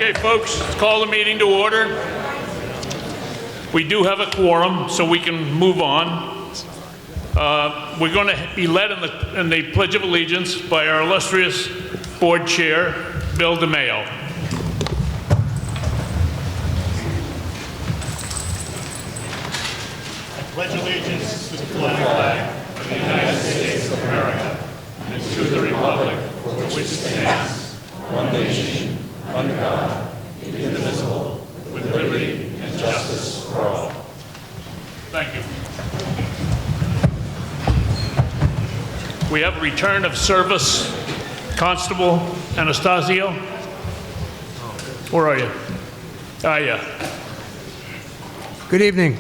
Okay, folks, let's call the meeting to order. We do have a quorum, so we can move on. We're going to be led in the Pledge of Allegiance by our illustrious board chair, Bill DeMaio. I pledge allegiance to the flag of the United States of America and to the republic for which it stands, one nation, under God, indivisible, with liberty and justice for all. Thank you. We have return of service, Constable Anastasio. Where are you? Yeah. Good evening.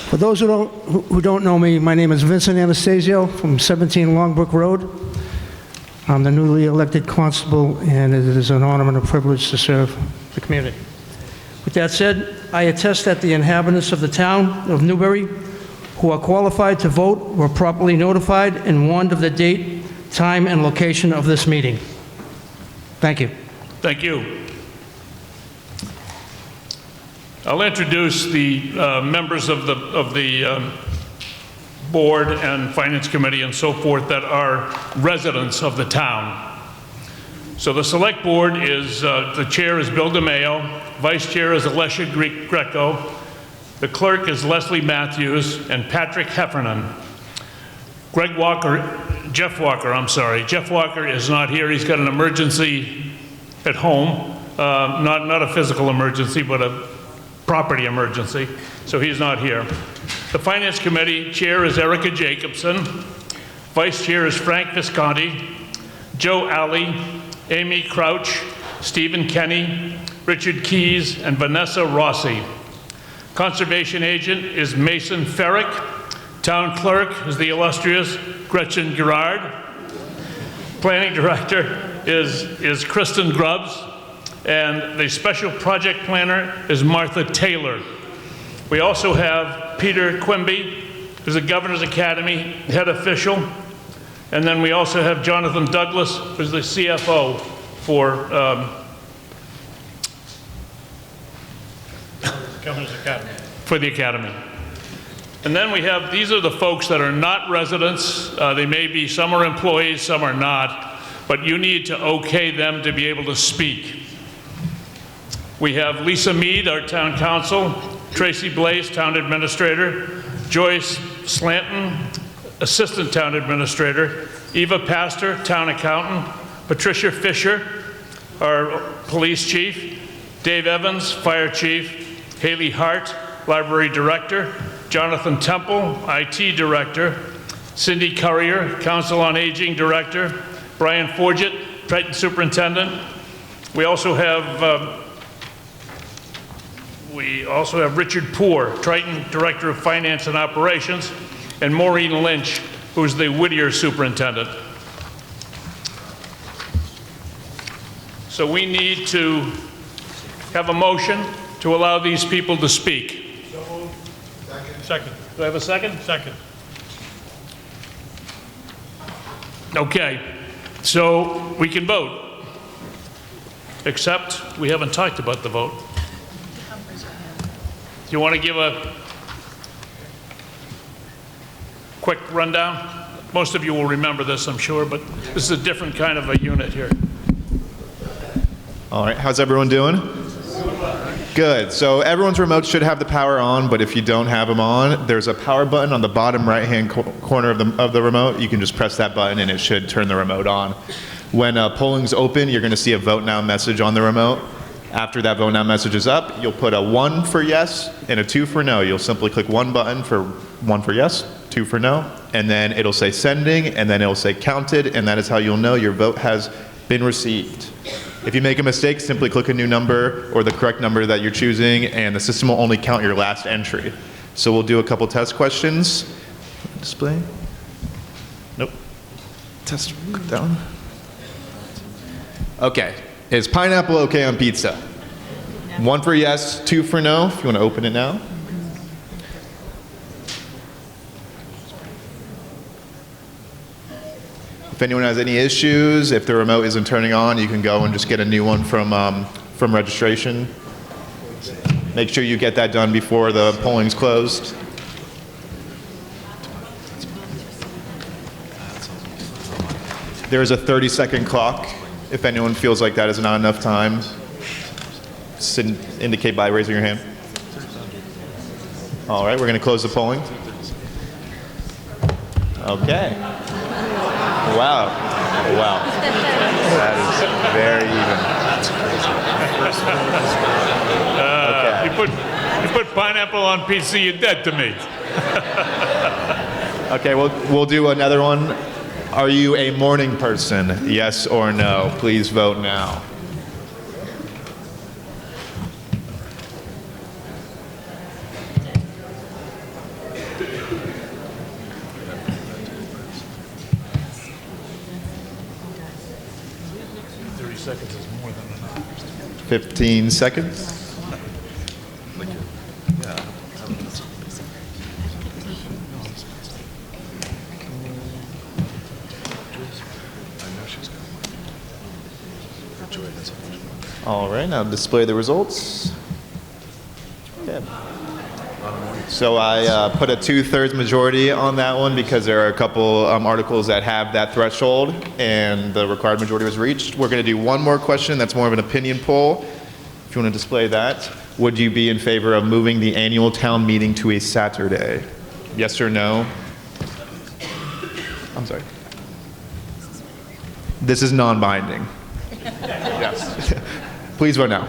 For those who don't know me, my name is Vincent Anastasio from 17 Longbrook Road. I'm the newly elected constable, and it is an honor and a privilege to serve the community. With that said, I attest that the inhabitants of the town of Newbury who are qualified to vote were properly notified and warned of the date, time, and location of this meeting. Thank you. Thank you. I'll introduce the members of the board and finance committee and so forth that are residents of the town. So the select board is, the chair is Bill DeMaio, vice chair is Alessia Greco, the clerk is Leslie Matthews and Patrick Heffernan. Jeff Walker is not here. He's got an emergency at home, not a physical emergency, but a property emergency, so he's not here. The Finance Committee chair is Erica Jacobson, vice chair is Frank Visconti, Joe Alley, Amy Crouch, Stephen Kenny, Richard Keys, and Vanessa Rossi. Conservation agent is Mason Ferrick. Town clerk is the illustrious Gretchen Gerard. Planning director is Kristen Grubbs. And the special project planner is Martha Taylor. We also have Peter Quimby, who's the Governor's Academy head official. And then we also have Jonathan Douglas, who's the CFO for Governor's Academy. For the Academy. And then we have, these are the folks that are not residents. They may be, some are employees, some are not, but you need to okay them to be able to speak. We have Lisa Mead, our town council, Tracy Blaze, town administrator, Joyce Slanton, assistant town administrator, Eva Pastor, town accountant, Patricia Fisher, our police chief, Dave Evans, fire chief, Haley Hart, library director, Jonathan Temple, IT director, Cindy Currier, council on aging director, Brian Forget, Triton superintendent. We also have Richard Poor, Triton Director of Finance and Operations, and Maureen Lynch, who's the Whittier Superintendent. So we need to have a motion to allow these people to speak. So moved. Second. Do I have a second? Second. Okay, so we can vote, except we haven't talked about the vote. You want to give a quick rundown? Most of you will remember this, I'm sure, but this is a different kind of a unit here. All right, how's everyone doing? Good. So everyone's remote should have the power on, but if you don't have them on, there's a power button on the bottom right-hand corner of the remote. You can just press that button and it should turn the remote on. When polling's open, you're going to see a vote now message on the remote. After that vote now message is up, you'll put a 1 for yes and a 2 for no. You'll simply click one button for 1 for yes, 2 for no, and then it'll say sending, and then it'll say counted, and that is how you'll know your vote has been received. If you make a mistake, simply click a new number or the correct number that you're choosing, and the system will only count your last entry. So we'll do a couple test questions. Display? Nope. Test, click that one. Okay. Is pineapple okay on pizza? 1 for yes, 2 for no. If you want to open it now. If anyone has any issues, if the remote isn't turning on, you can go and just get a new one from from registration. Make sure you get that done before the polling's closed. There is a 30-second clock. If anyone feels like that is not enough time, indicate by raising your hand. All right, we're going to close the polling. Okay. Wow. Wow. That is very even. You put pineapple on pizza, you're dead to me. Okay, we'll do another one. Are you a morning person? Yes or no? Please vote now. Seconds is more than enough. 15 seconds. All right, now display the results. Okay. So I put a 2/3 majority on that one because there are a couple articles that have that threshold and the required majority was reached. We're going to do one more question that's more of an opinion poll. If you want to display that, would you be in favor of moving the annual town meeting to a Saturday? Yes or no? I'm sorry. This is non-binding. Yes. Please vote now.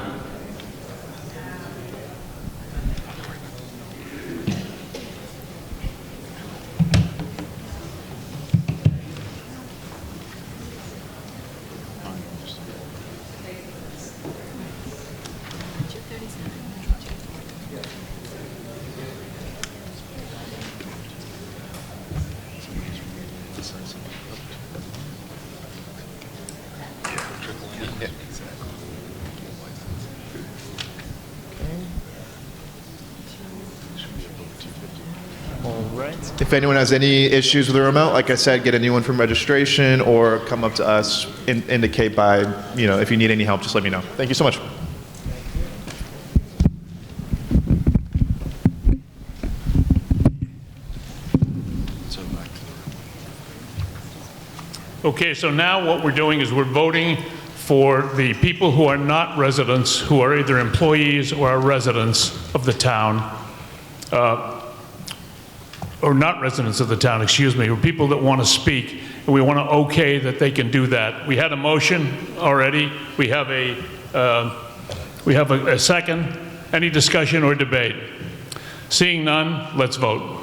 If anyone has any issues with the remote, like I said, get a new one from registration or come up to us, indicate by, if you need any help, just let me know. Thank you so much. Okay, so now what we're doing is we're voting for the people who are not residents, who are either employees or are residents of the town, or not residents of the town, excuse me, or people that want to speak, and we want to okay that they can do that. We had a motion already. We have a second. Any discussion or debate? Seeing none, let's vote.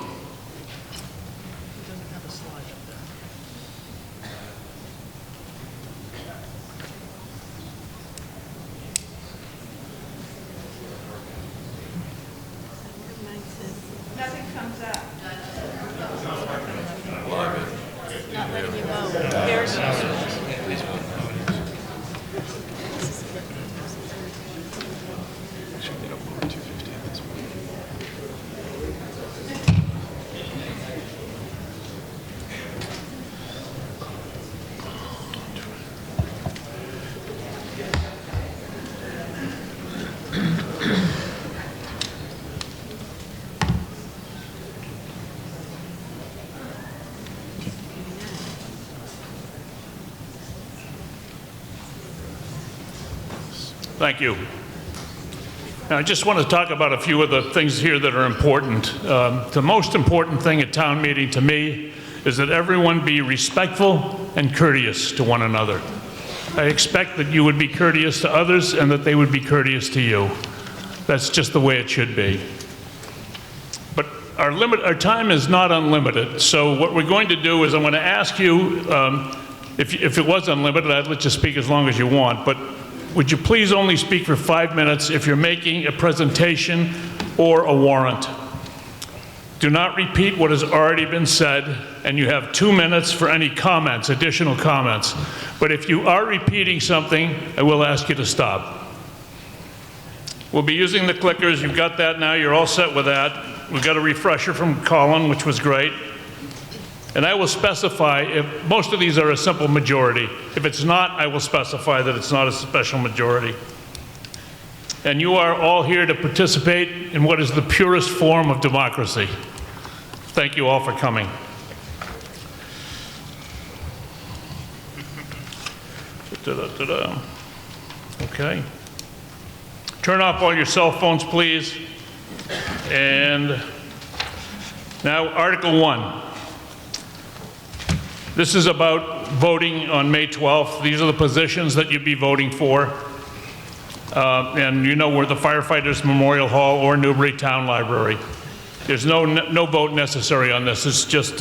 Thank you. Now, I just want to talk about a few of the things here that are important. The most important thing at town meeting to me is that everyone be respectful and courteous to one another. I expect that you would be courteous to others and that they would be courteous to you. That's just the way it should be. But our time is not unlimited, so what we're going to do is I'm going to ask you, if it was unlimited, I'd let you speak as long as you want, but would you please only speak for 5 minutes if you're making a presentation or a warrant? Do not repeat what has already been said, and you have 2 minutes for any comments, additional comments. But if you are repeating something, I will ask you to stop. We'll be using the clickers. You've got that now. You're all set with that. We've got a refresher from Colin, which was great. And I will specify, if most of these are a simple majority. If it's not, I will specify that it's not a special majority. and you are all here to participate in what is the purest form of democracy. Thank you all for coming. Okay. Turn off all your cell phones, please. And now, Article 1. This is about voting on May 12th. These are the positions that you'd be voting for. And you know we're the Firefighters Memorial Hall or Newbury Town Library. There's no vote necessary on this. It's just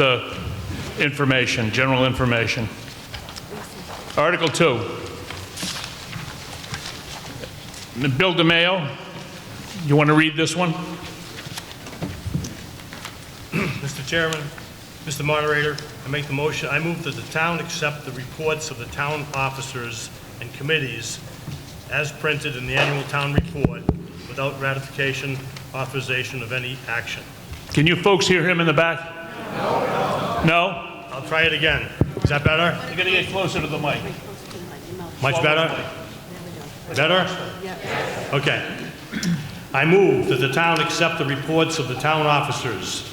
information, general information. Article 2. Bill DeMaio, you want to read this one? Mr. Chairman, Mr. Moderator, I make the motion. I move that the town accept the reports of the town officers and committees as printed in the annual town report without ratification, authorization of any action. Can you folks hear him in the back? No? I'll try it again. Is that better? You gotta get closer to the mic. Much better? Better? Okay. I move that the town accept the reports of the town officers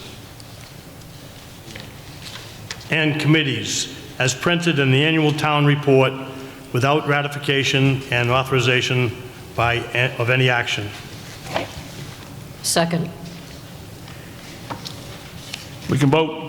and committees as printed in the annual town report without ratification and authorization of any action. Second. We can vote.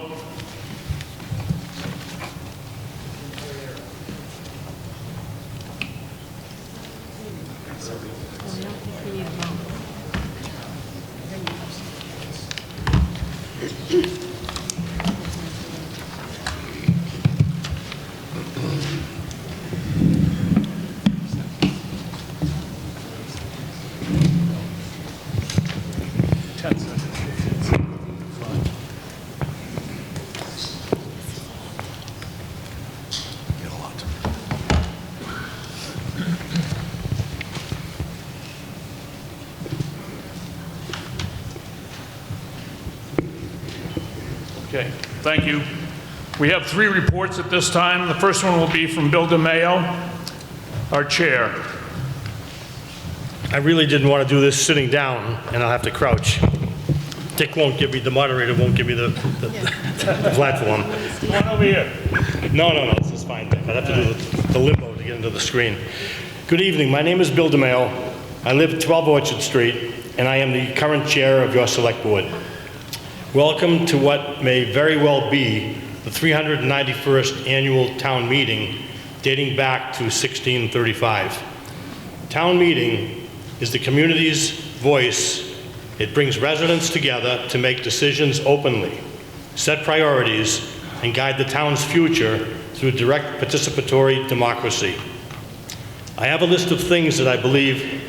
Okay, thank you. We have 3 reports at this time. The first one will be from Bill DeMaio, our chair. I really didn't want to do this sitting down, and I'll have to crouch. Dick won't give me, the moderator won't give me the platform. Come on over here. No, this is fine, Dick. I'd have to do the limbo to get into the screen. Good evening, my name is Bill DeMaio. I live at 12 Orchard Street, and I am the current chair of your select board. Welcome to what may very well be the 391st annual town meeting dating back to 1635. Town meeting is the community's voice. It brings residents together to make decisions openly, set priorities, and guide the town's future through direct participatory democracy. I have a list of things that I believe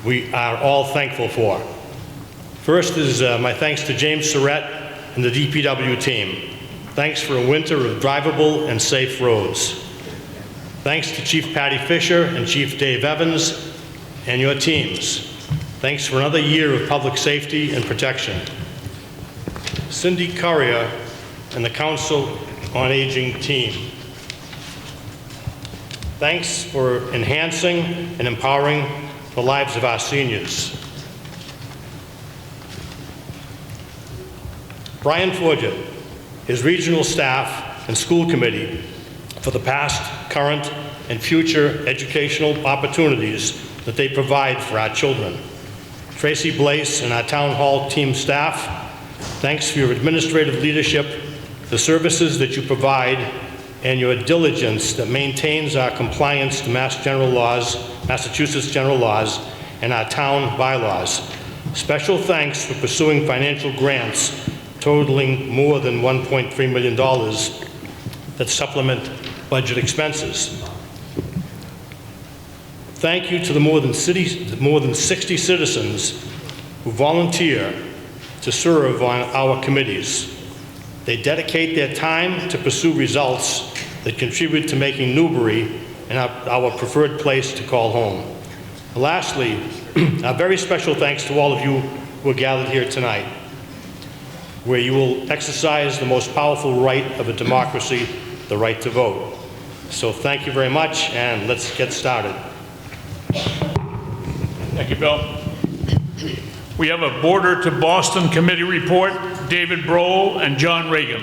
we are all thankful for. First is my thanks to James Surratt and the DPW team. Thanks for a winter of drivable and safe roads. Thanks to Chief Patty Fisher and Chief Dave Evans and your teams. Thanks for another year of public safety and protection. Cindy Currier and the Council on Aging team. Thanks for enhancing and empowering the lives of our seniors. Brian Forget, his regional staff and school committee for the past, current, and future educational opportunities that they provide for our children. Tracy Blaise and our town hall team staff, thanks for your administrative leadership, the services that you provide, and your diligence that maintains our compliance to Massachusetts general laws, and our town bylaws. Special thanks for pursuing financial grants totaling more than $1.3 million that supplement budget expenses. Thank you to the more than 60 citizens who volunteer to serve on our committees. They dedicate their time to pursue results that contribute to making Newbury our preferred place to call home. Lastly, a very special thanks to all of you who are gathered here tonight, where you will exercise the most powerful right of a democracy, the right to vote. So thank you very much, and let's get started. Thank you, Bill. We have a Border to Boston Committee report, David Brohl and John Reagan.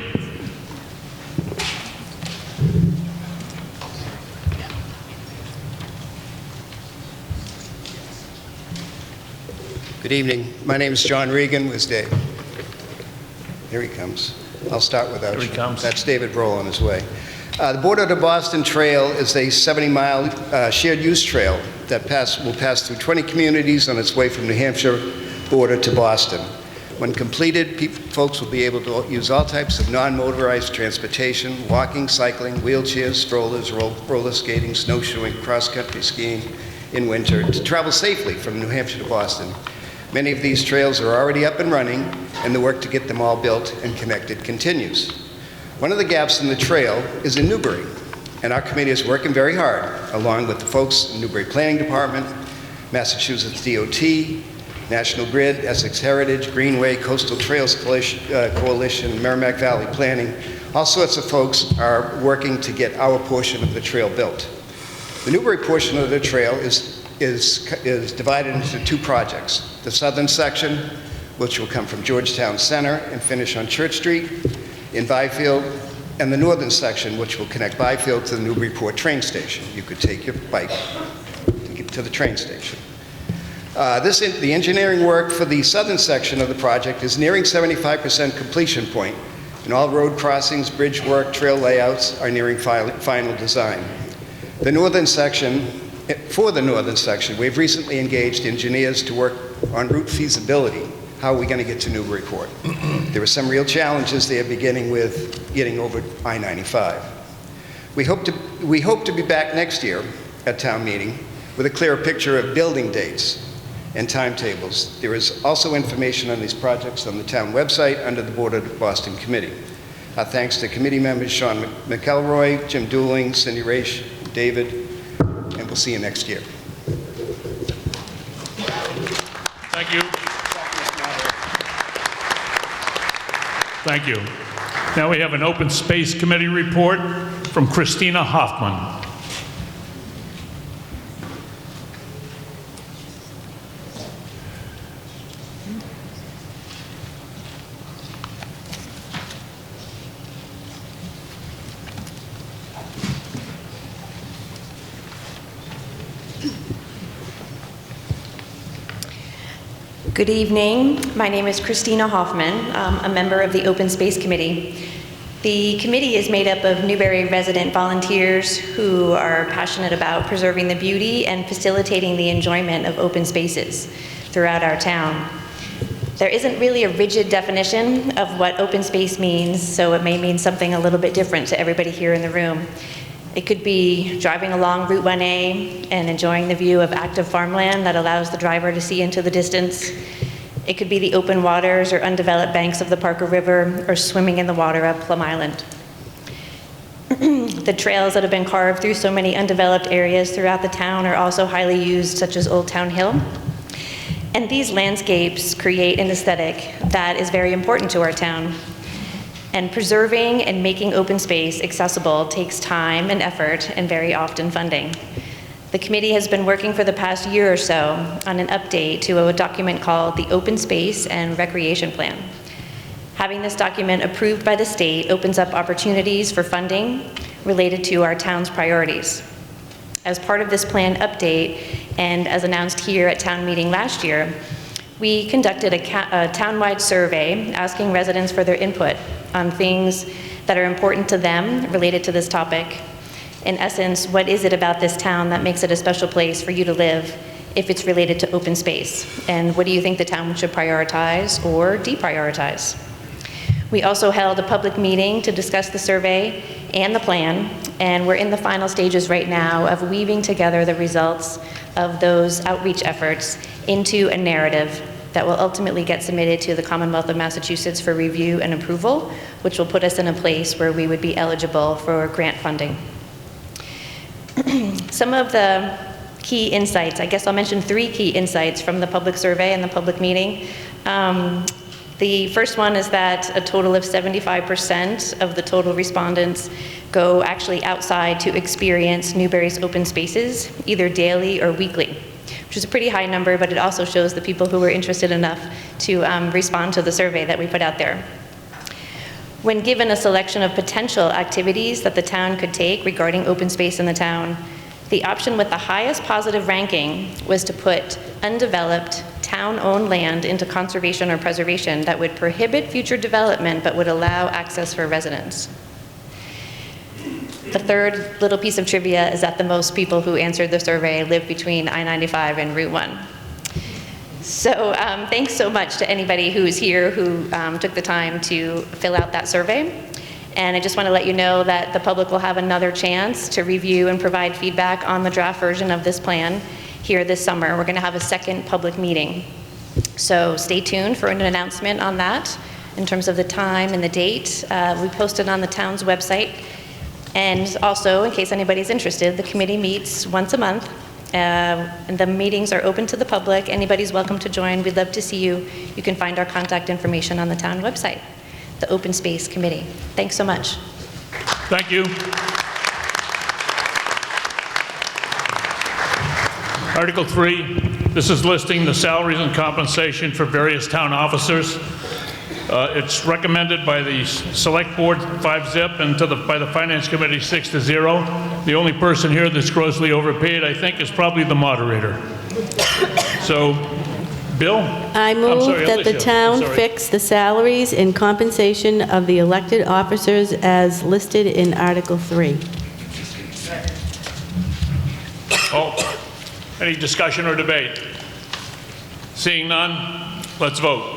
Good evening. My name is John Regan. Where's Dave? Here he comes. I'll start without you. Here he comes. That's David Brohl on his way. The Border to Boston Trail is a 70-mile shared use trail that will pass through 20 communities on its way from New Hampshire border to Boston. When completed, folks will be able to use all types of non-motorized transportation, walking, cycling, wheelchairs, strollers, roller skating, snowshoeing, cross-country skiing in winter to travel safely from New Hampshire to Boston. Many of these trails are already up and running, and the work to get them all built and connected continues. One of the gaps in the trail is in Newbury, and our committee is working very hard, along with the folks in Newbury Planning Department, Massachusetts DOT, National Grid, Essex Heritage, Greenway, Coastal Trails Coalition, Merrimack Valley Planning. All sorts of folks are working to get our portion of the trail built. The Newbury portion of the trail is divided into two projects. The southern section, which will come from Georgetown Center and finish on Church Street in Byfield, and the northern section, which will connect Byfield to the Newburyport train station. You could take your bike to get to the train station. The engineering work for the southern section of the project is nearing 75% completion point, and all road crossings, bridge work, trail layouts are nearing final design. For the northern section, we've recently engaged engineers to work on route feasibility. How are we going to get to Newburyport? There are some real challenges there, beginning with getting over I-95. We hope to be back next year at town meeting with a clearer picture of building dates and timetables. There is also information on these projects on the town website under the Border to Boston Committee. Our thanks to committee members Sean McElroy, Jim Dooling, Cindy Raish, David, and we'll see you next year. Thank you. Thank you. Now we have an Open Space Committee report from Christina Hoffman. Good evening. My name is Christina Hoffman. I'm a member of the Open Space Committee. The committee is made up of Newbury resident volunteers who are passionate about preserving the beauty and facilitating the enjoyment of open spaces throughout our town. There isn't really a rigid definition of what open space means, so it may mean something a little bit different to everybody here in the room. It could be driving along Route 1A and enjoying the view of active farmland that allows the driver to see into the distance. It could be the open waters or undeveloped banks of the Parker River, or swimming in the water of Plum Island. The trails that have been carved through so many undeveloped areas throughout the town are also highly used, such as Old Town Hill. And these landscapes create an aesthetic that is very important to our town. And preserving and making open space accessible takes time and effort and very often funding. The committee has been working for the past year or so on an update to a document called the Open Space and Recreation Plan. Having this document approved by the state opens up opportunities for funding related to our town's priorities. As part of this plan update, and as announced here at town meeting last year, we conducted a townwide survey asking residents for their input on things that are important to them related to this topic. In essence, what is it about this town that makes it a special place for you to live if it's related to open space? And what do you think the town should prioritize or deprioritize? We also held a public meeting to discuss the survey and the plan, and we're in the final stages right now of weaving together the results of those outreach efforts into a narrative that will ultimately get submitted to the Commonwealth of Massachusetts for review and approval, which will put us in a place where we would be eligible for grant funding. Some of the key insights, I guess I'll mention 3 key insights from the public survey and the public meeting. The first one is that a total of 75% of the total respondents go actually outside to experience Newbury's open spaces, either daily or weekly, which which is a pretty high number, but it also shows the people who were interested enough to respond to the survey that we put out there. When given a selection of potential activities that the town could take regarding open space in the town, the option with the highest positive ranking was to put undeveloped, town-owned land into conservation or preservation that would prohibit future development but would allow access for residents. The third little piece of trivia is that the most people who answered the survey live between I-95 and Route 1. So thanks so much to anybody who's here who took the time to fill out that survey. And I just want to let you know that the public will have another chance to review and provide feedback on the draft version of this plan here this summer. We're going to have a second public meeting. So stay tuned for an announcement on that in terms of the time and the date. We posted on the town's website. And also, in case anybody's interested, the committee meets once a month. And the meetings are open to the public. Anybody's welcome to join. We'd love to see you. You can find our contact information on the town website, the Open Space Committee. Thanks so much. Thank you. Article 3, this is listing the salaries and compensation for various town officers. It's recommended by the Select Board 5-zip and by the Finance Committee 6-0. The only person here that's grossly overpaid, I think, is probably the moderator. So, Bill? I move that the town fix the salaries and compensation of the elected officers as listed in Article 3. Oh, any discussion or debate? Seeing none, let's vote.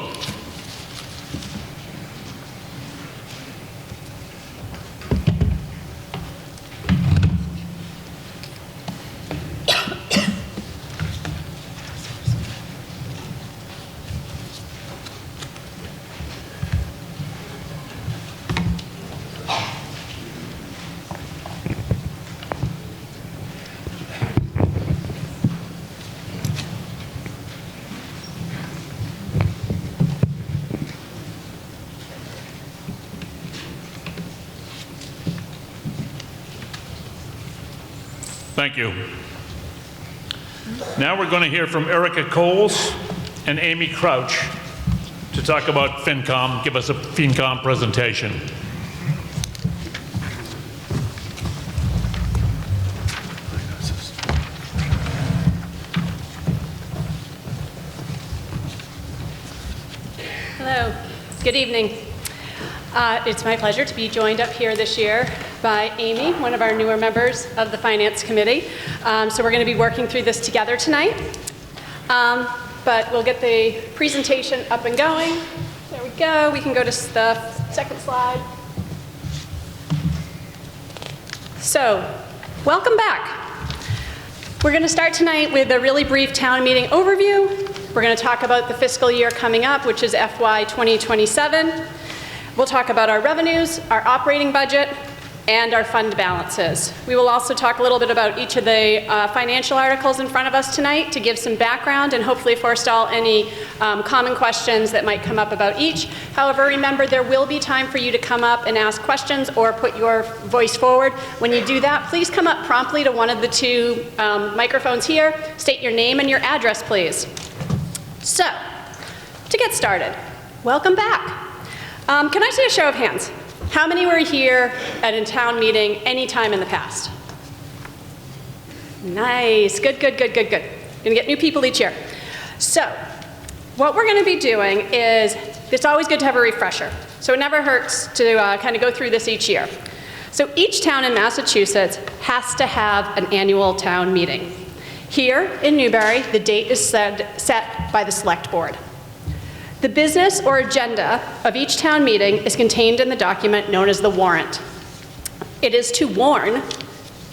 Thank you. Now we're going to hear from Erica Coles and Amy Crouch to talk about FinCom, give us a FinCom presentation. Hello, good evening. It's my pleasure to be joined up here this year by Amy, one of our newer members of the Finance Committee. So we're going to be working through this together tonight. But we'll get the presentation up and going. There we go. We can go to the second slide. So, welcome back. We're going to start tonight with a really brief town meeting overview. We're going to talk about the fiscal year coming up, which is FY 2027. We'll talk about our revenues, our operating budget, and our fund balances. We will also talk a little bit about each of the financial articles in front of us tonight to give some background and hopefully forestall any common questions that might come up about each. However, remember, there will be time for you to come up and ask questions or put your voice forward. When you do that, please come up promptly to one of the two microphones here. State your name and your address, please. So, to get started, welcome back. Can I see a show of hands? How many were here at a town meeting any time in the past? Nice, good, good, good, good, good. Gonna get new people each year. So, what we're gonna be doing is, it's always good to have a refresher. So it never hurts to kind of go through this each year. So each town in Massachusetts has to have an annual town meeting. Here in Newbury, the date is set by the Select Board. The business or agenda of each town meeting is contained in the document known as the warrant. It is to warn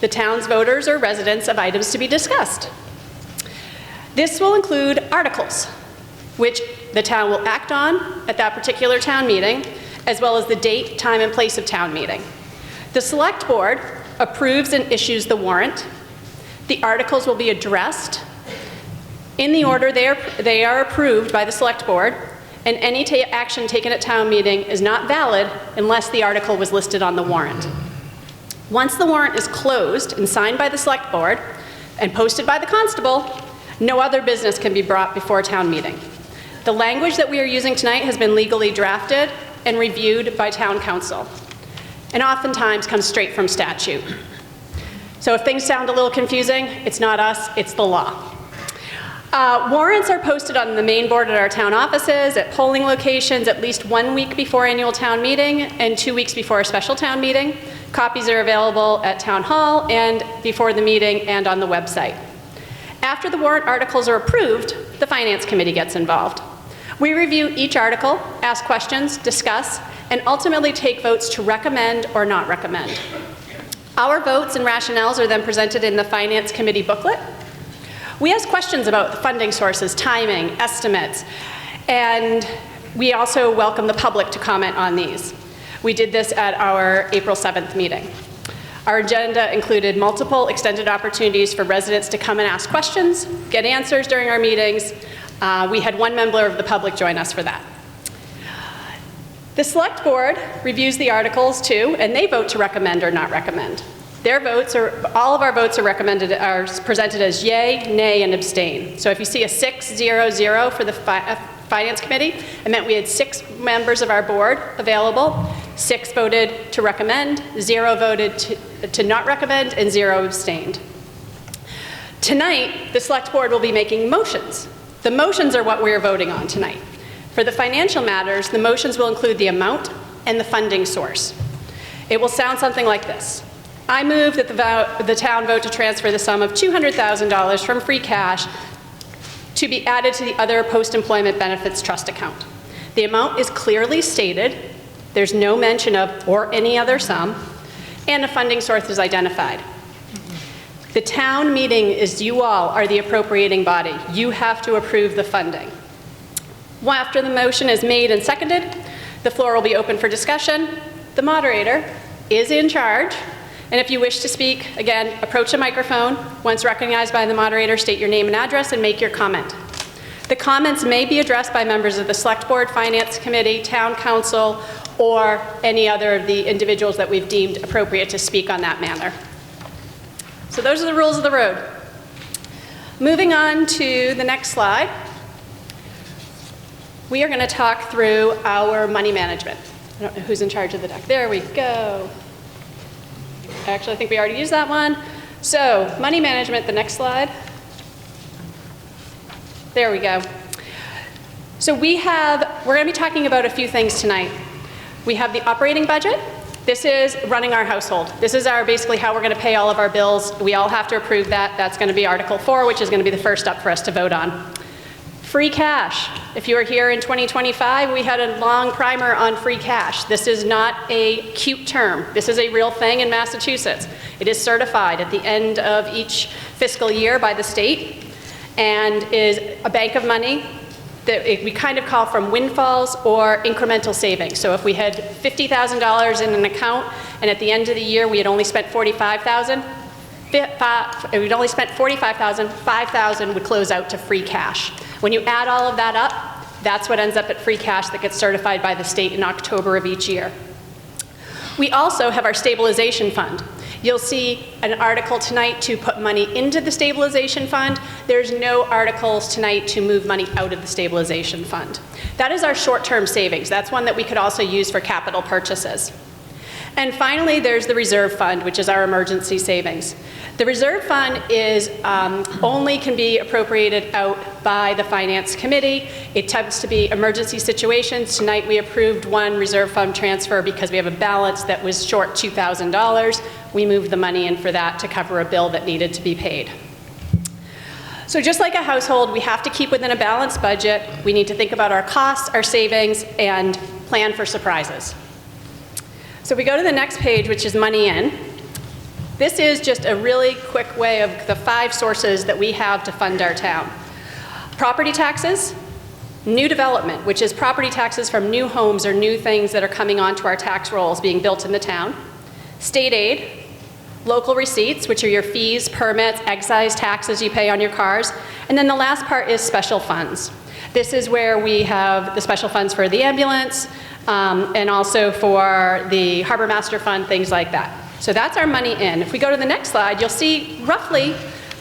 the town's voters or residents of items to be discussed. This will include articles, which the town will act on at that particular town meeting, as well as the date, time, and place of town meeting. The Select Board approves and issues the warrant. The articles will be addressed in the order they are approved by the Select Board, and any action taken at town meeting is not valid unless the article was listed on the warrant. Once the warrant is closed and signed by the Select Board and posted by the constable, No other business can be brought before town meeting. The language that we are using tonight has been legally drafted and reviewed by town council, and oftentimes comes straight from statute. So if things sound a little confusing, it's not us, it's the law. Warrants are posted on the main board at our town offices, at polling locations at least 1 week before annual town meeting and 2 weeks before a special town meeting. Copies are available at town hall and before the meeting and on the website. After the warrant articles are approved, the finance committee gets involved. We review each article, ask questions, discuss, and ultimately take votes to recommend or not recommend. Our votes and rationales are then presented in the finance committee booklet. We ask questions about the funding sources, timing, estimates, and we also welcome the public to comment on these. We did this at our April 7th meeting. Our agenda included multiple extended opportunities for residents to come and ask questions, get answers during our meetings. We had one member of the public join us for that. The select board reviews the articles too, and they vote to recommend or not recommend. Their votes all of our votes are presented as yay, nay, and abstain. So if you see a 6-0-0 for the finance committee, it meant we had 6 members of our board available. 6 voted to recommend, 0 voted to not recommend, and 0 abstained. Tonight, the select board will be making motions. The motions are what we're voting on tonight. For the financial matters, the motions will include the amount and the funding source. It will sound something like this. I move that the town vote to transfer the sum of $200,000 from free cash to be added to the other post-employment benefits trust account. The amount is clearly stated. There's no mention of or any other sum, and a funding source is identified. The town meeting is you all are the appropriating body. You have to approve the funding. After the motion is made and seconded, the floor will be open for discussion. The moderator is in charge. And if you wish to speak, again, approach a microphone. Once recognized by the moderator, state your name and address and make your comment. The comments may be addressed by members of the Select Board, Finance Committee, Town Council, or any other of the individuals that we've deemed appropriate to speak on that matter. So those are the rules of the road. Moving on to the next slide, we are going to talk through our money management. I don't know who's in charge of the deck. There we go. Actually, I think we already used that one. So, money management, the next slide. There we go. So we're going to be talking about a few things tonight. We have the operating budget. This is running our household. This is basically how we're going to pay all of our bills. We all have to approve that. That's going to be Article 4, which is going to be the first up for us to vote on. Free cash. If you were here in 2025, we had a long primer on free cash. This is not a cute term. This is a real thing in Massachusetts. It is certified at the end of each fiscal year by the state and is a bank of money that we kind of call from windfalls or incremental savings. So if we had $50,000 in an account and at the end of the year we had only spent $45,000, we'd only spent $45,000, $5,000 would close out to free cash. When you add all of that up, that's what ends up at free cash that gets certified by the state in October of each year. We also have our stabilization fund. You'll see an article tonight to put money into the stabilization fund. There's no articles tonight to move money out of the stabilization fund. That is our short-term savings. That's one that we could also use for capital purchases. And finally, there's the reserve fund, which is our emergency savings. The reserve fund is only can be appropriated out by the finance committee. It tends to be emergency situations. Tonight we approved one reserve fund transfer because we have a balance that was short $2,000. We moved the money in for that to cover a bill that needed to be paid. So just like a household, we have to keep within a balanced budget. We need to think about our costs, our savings, and plan for surprises. So we go to the next page, which is money in. This is just a really quick way of the 5 sources that we have to fund our town. Property taxes, new development, which is property taxes from new homes or new things that are coming onto our tax rolls being built in the town. State aid, local receipts, which are your fees, permits, excise taxes you pay on your cars. And then the last part is special funds. This is where we have the special funds for the ambulance, and also for the Harbor Master Fund, things like that. So that's our money in. If we go to the next slide, you'll see roughly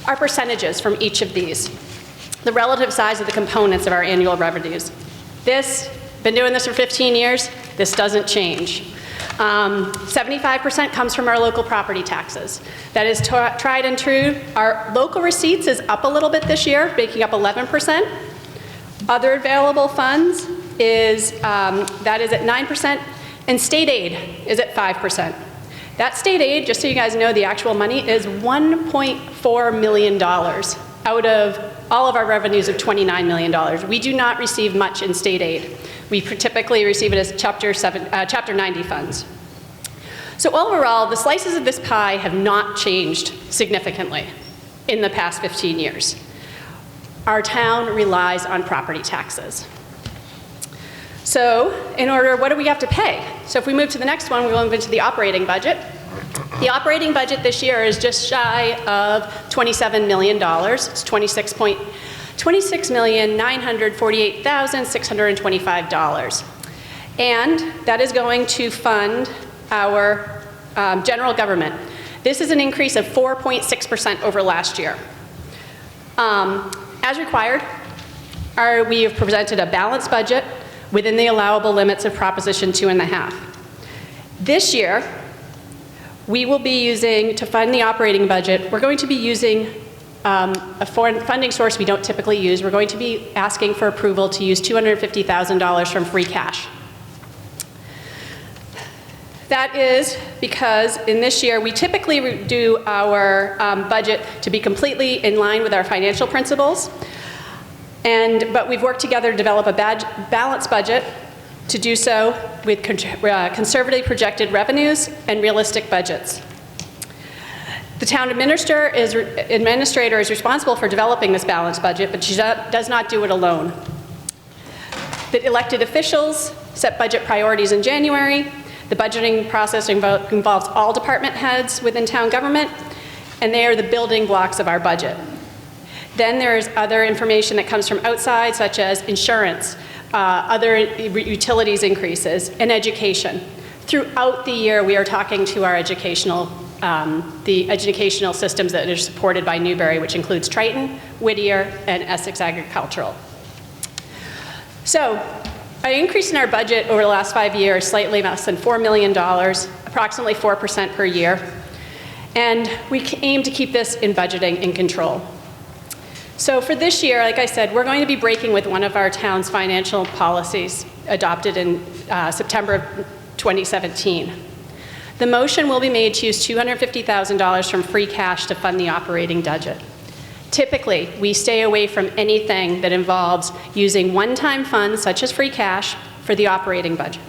our percentages from each of these. the relative size of the components of our annual revenues. Been doing this for 15 years, this doesn't change. 75% comes from our local property taxes. That is tried and true. Our local receipts is up a little bit this year, making up 11%. Other available funds is, that is at 9%, and state aid is at 5%. That state aid, just so you guys know, the actual money is $1.4 million out of all of our revenues of $29 million. We do not receive much in state aid. We typically receive it as Chapter 90 funds. So overall, the slices of this pie have not changed significantly in the past 15 years. Our town relies on property taxes. So what do we have to pay? So if we move to the next one, we will move into the operating budget. The operating budget this year is just shy of $27 million. It's $26,948,625. And that is going to fund our general government. This is an increase of 4.6% over last year. As required, we have presented a balanced budget within the allowable limits of Proposition 2.5. This year, we will be using, to fund the operating budget, we're going to be using a foreign funding source we don't typically use. We're going to be asking for approval to use $250,000 from free cash. That is because in this year, we typically do our budget to be completely in line with our financial principles. But we've worked together to develop a balanced budget to do so with conservatively projected revenues and realistic budgets. The town administrator is responsible for developing this balanced budget, but she does not do it alone. The elected officials set budget priorities in January. The budgeting process involves all department heads within town government, and they are the building blocks of our budget. Then there's other information that comes from outside, such as insurance, other utilities increases, and education. Throughout the year, we are talking to our the educational systems that are supported by Newbury, which includes Triton, Whittier, and Essex Agricultural. So, an increase in our budget over the last 5 years, slightly less than $4 million, approximately 4% per year. And we aim to keep this in budgeting in control. So for this year, like I said, we're going to be breaking with one of our town's financial policies adopted in September of 2017. The motion will be made to use $250,000 from free cash to fund the operating budget. Typically, we stay away from anything that involves using one-time funds, such as free cash, for the operating budget.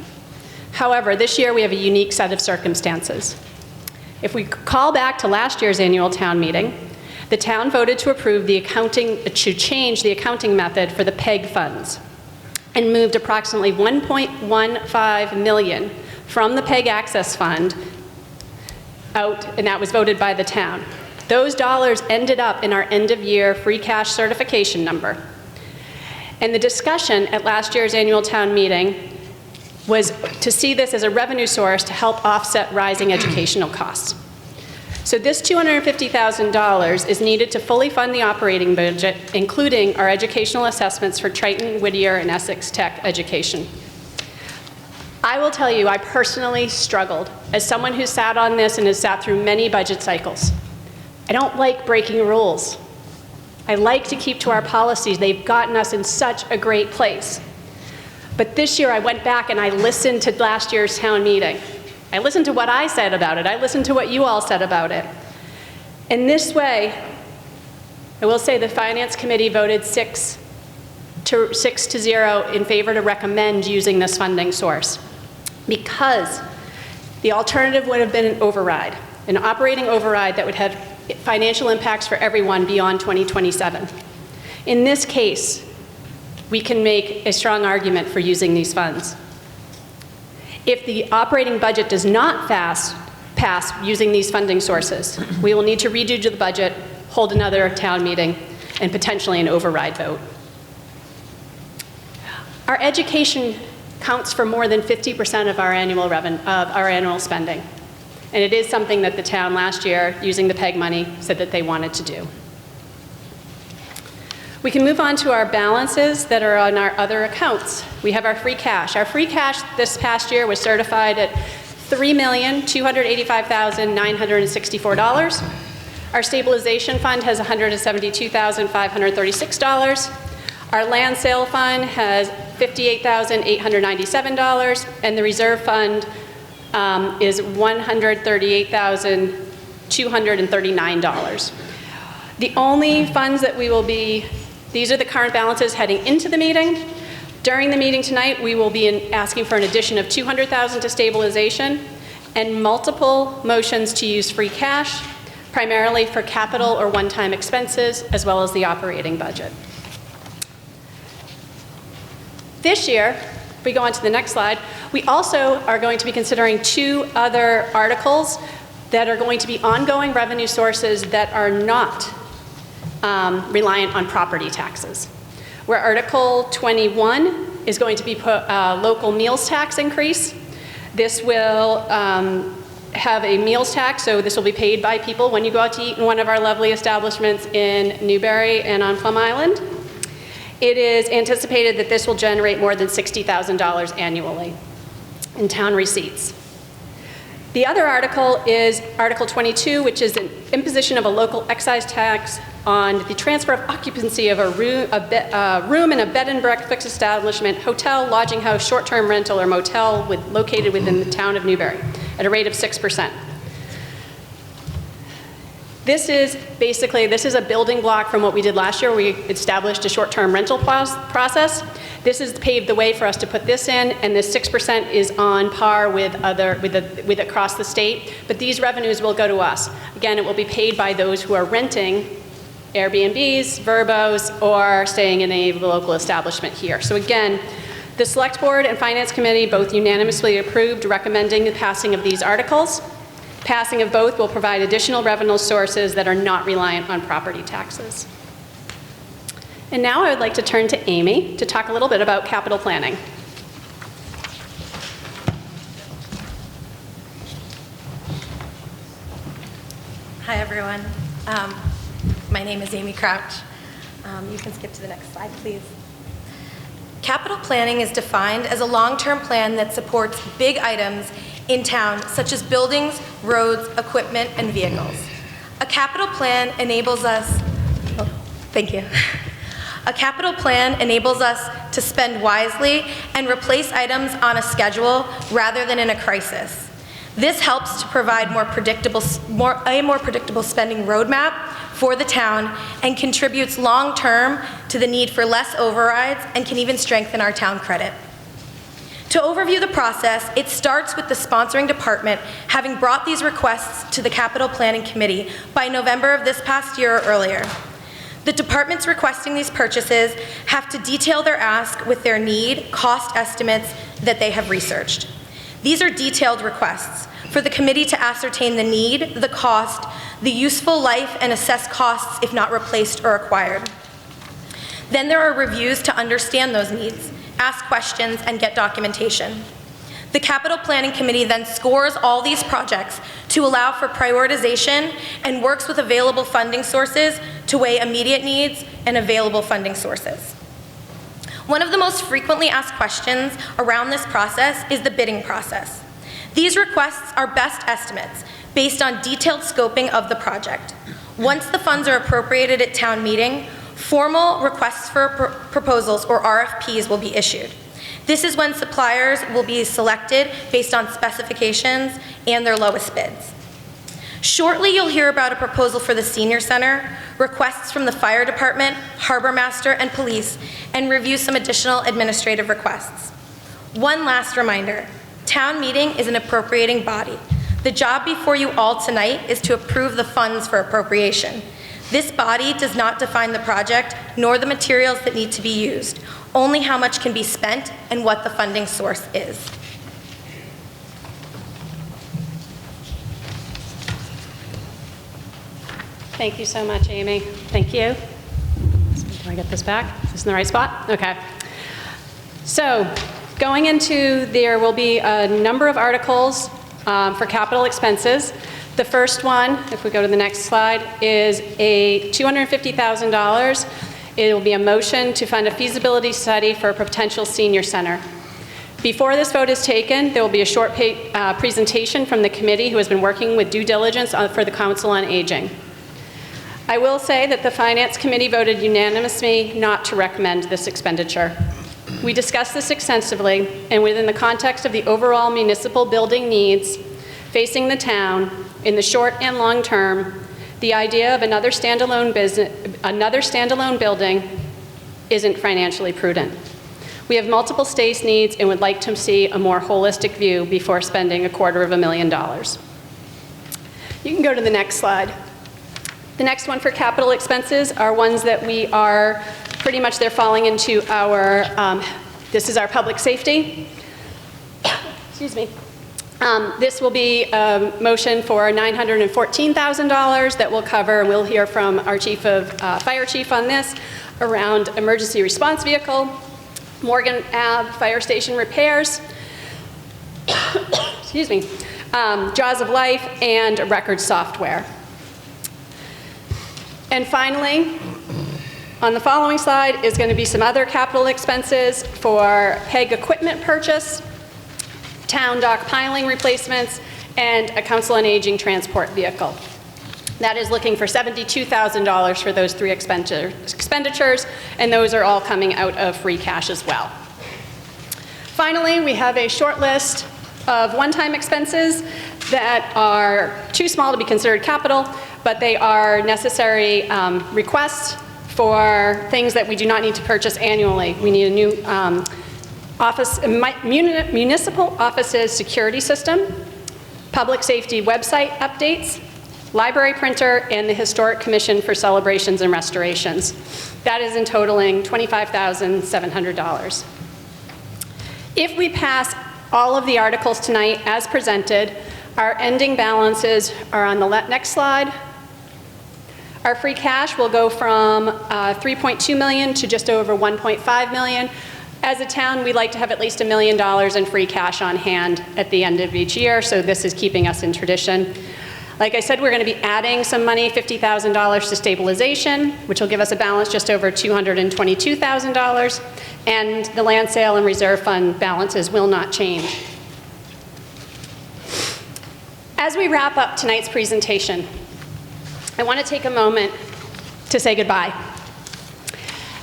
However, this year we have a unique set of circumstances. If we call back to last year's annual town meeting, the town voted to approve to change the accounting method for the PEG funds and moved approximately $1.15 million from the PEG Access Fund out, and that was voted by the town. Those dollars ended up in our end-of-year free cash certification number. And the discussion at last year's annual town meeting was to see this as a revenue source to help offset rising educational costs. So this $250,000 is needed to fully fund the operating budget, including our educational assessments for Triton, Whittier, and Essex Tech education. I will tell you, I personally struggled as someone who sat on this and has sat through many budget cycles. I don't like breaking rules. I like to keep to our policies. They've gotten us in such a great place. But this year I went back and I listened to last year's town meeting. I listened to what I said about it. I listened to what you all said about it. In this way, I will say the Finance Committee voted 6-0 in favor to recommend using this funding source, because the alternative would have been an override, an operating override that would have financial impacts for everyone beyond 2027. In this case, we can make a strong argument for using these funds. If the operating budget does not pass using these funding sources, we will need to redo the budget, hold another town meeting, and potentially an override vote. Our education counts for more than 50% of our annual spending. And it is something that the town last year, using the PEG money, said that they wanted to do. We can move on to our balances that are on our other accounts. We have our free cash. Our free cash this past year was certified at $3,285,964. Our stabilization fund has $172,536. Our land sale fund has $58,897, and the reserve fund is $138,239. The only funds that we will be, these are the current balances heading into the meeting. During the meeting tonight, we will be asking for an addition of $200,000 to stabilization and multiple motions to use free cash, primarily for capital or one-time expenses, as well as the operating budget. This year, if we go on to the next slide, we also are going to be considering 2 other articles that are going to be ongoing revenue sources that are not reliant on property taxes. Where Article 21 is going to be local meals tax increase. This will have a meals tax, so this will be paid by people when you go out to eat in one of our lovely establishments in Newbury and on Plum Island. It is anticipated that this will generate more than $60,000 annually in town receipts. The other article is Article 22, which is an imposition of a local excise tax on the transfer of occupancy of a room in a bed and breakfast establishment, hotel, lodging house, short-term rental, or motel located within the town of Newbury at a rate of 6%. This is a building block from what we did last year. We established a short-term rental process. This has paved the way for us to put this in, and this 6% is on par with across the state. But these revenues will go to us. Again, it will be paid by those who are renting Airbnbs, Verbos, or staying in a local establishment here. So again, the Select Board and Finance Committee both unanimously approved recommending the passing of these articles. Passing of both will provide additional revenue sources that are not reliant on property taxes. And now I would like to turn to Amy to talk a little bit about capital planning. Hi, everyone. My name is Amy Crouch. You can skip to the next slide, please. Capital planning is defined as a long-term plan that supports big items in town, such as buildings, roads, equipment, and vehicles. A capital plan enables us, A capital plan enables us to spend wisely and replace items on a schedule rather than in a crisis. This helps to provide a more predictable spending roadmap for the town and contributes long-term to the need for less overrides and can even strengthen our town credit. To overview the process, it starts with the sponsoring department having brought these requests to the Capital Planning Committee by November of this past year or earlier. The departments requesting these purchases have to detail their ask with their need, cost estimates that they have researched. These are detailed requests for the committee to ascertain the need, the cost, the useful life, and assess costs if not replaced or acquired. Then there are reviews to understand those needs, ask questions, and get documentation. The Capital Planning Committee then scores all these projects to allow for prioritization and works with available funding sources to weigh immediate needs and available funding sources. One of the most frequently asked questions around this process is the bidding process. These requests are best estimates based on detailed scoping of the project. Once the funds are appropriated at town meeting, formal requests for proposals, or RFPs, will be issued. This is when suppliers will be selected based on specifications and their lowest bids. Shortly, you'll hear about a proposal for the senior center, requests from the fire department, harbor master, and police, and review some additional administrative requests. One last reminder, town meeting is an appropriating body. The job before you all tonight is to approve the funds for appropriation. This body does not define the project nor the materials that need to be used, only how much can be spent and what the funding source is. Thank you so much, Amy. Thank you. Do I get this back? Is this in the right spot? Okay. So, going into, there will be a number of articles for capital expenses. The first one, if we go to the next slide, is a $250,000 It will be a motion to fund a feasibility study for a potential senior center. Before this vote is taken, there will be a short presentation from the committee who has been working with due diligence for the Council on Aging. I will say that the Finance Committee voted unanimously not to recommend this expenditure. We discussed this extensively, and within the context of the overall municipal building needs facing the town in the short and long term, the idea of another standalone building isn't financially prudent. We have multiple space needs and would like to see a more holistic view before spending $250,000. You can go to the next slide. The next one for capital expenses are ones that we are pretty much, they're falling into our, this is our public safety. Excuse me. This will be a motion for $914,000 that will cover, and we'll hear from our fire chief on this, around emergency response vehicle, Morgan Ave Fire Station repairs, excuse me, Jaws of Life, and record software. And finally, on the following slide is going to be some other capital expenses for PEG equipment purchase, town dock piling replacements, and a Council on Aging transport vehicle. That is looking for $72,000 for those three expenditures, and those are all coming out of free cash as well. Finally, we have a short list of one-time expenses that are too small to be considered capital, but they are necessary requests for things that we do not need to purchase annually. We need a new municipal offices security system, public safety website updates, library printer, and the Historic Commission for Celebrations and Restorations. That is in totaling $25,700. If we pass all of the articles tonight as presented, our ending balances are on the next slide. Our free cash will go from $3.2 million to just over $1.5 million. As a town, we like to have at least $1 million in free cash on hand at the end of each year, so this is keeping us in tradition. Like I said, we're going to be adding some money, $50,000 to stabilization, which will give us a balance just over $222,000, and the land sale and reserve fund balances will not change. As we wrap up tonight's presentation, I want to take a moment to say goodbye.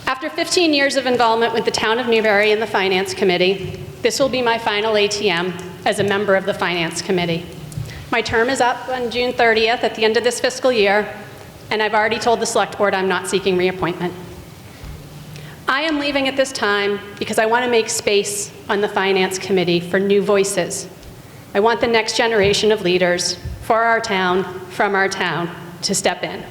After 15 years of involvement with the town of Newbury and the Finance Committee, this will be my final ATM as a member of the Finance Committee. My term is up on June 30th at the end of this fiscal year, and I've already told the Select Board I'm not seeking reappointment. I am leaving at this time because I want to make space on the Finance Committee for new voices. I want the next generation of leaders for our town, from our town, to step in.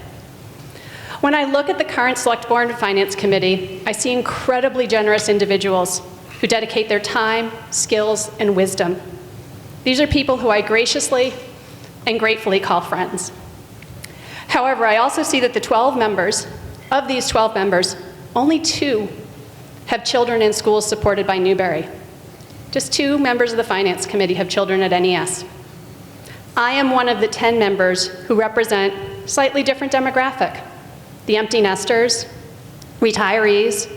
When I look at the current Select Board and Finance Committee, I see incredibly generous individuals who dedicate their time, skills, and wisdom. These are people who I graciously and gratefully call friends. However, I also see that of these 12 members, only 2 have children in schools supported by Newbury. Just 2 members of the Finance Committee have children at NES. I am one of the 10 members who represent a slightly different demographic: the empty nesters, retirees,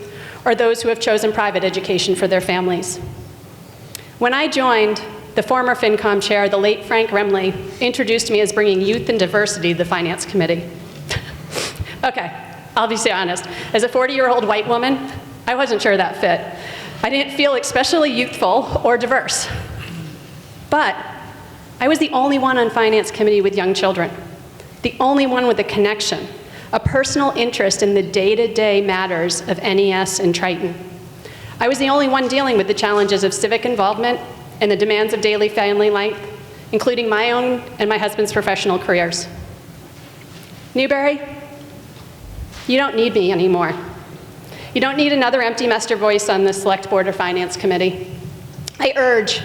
or those who have chosen private education for their families. When I joined, the former FinCom chair, the late Frank Remley, introduced me as bringing youth and diversity to the Finance Committee. Okay, I'll be honest. As a 40-year-old white woman, I wasn't sure that fit. I didn't feel especially youthful or diverse. But I was the only one on Finance Committee with young children, the only one with a connection, a personal interest in the day-to-day matters of NES and Triton. I was the only one dealing with the challenges of civic involvement and the demands of daily family life, including my own and my husband's professional careers. Newbury, you don't need me anymore. You don't need another empty nester voice on the Select Board or Finance Committee. I urge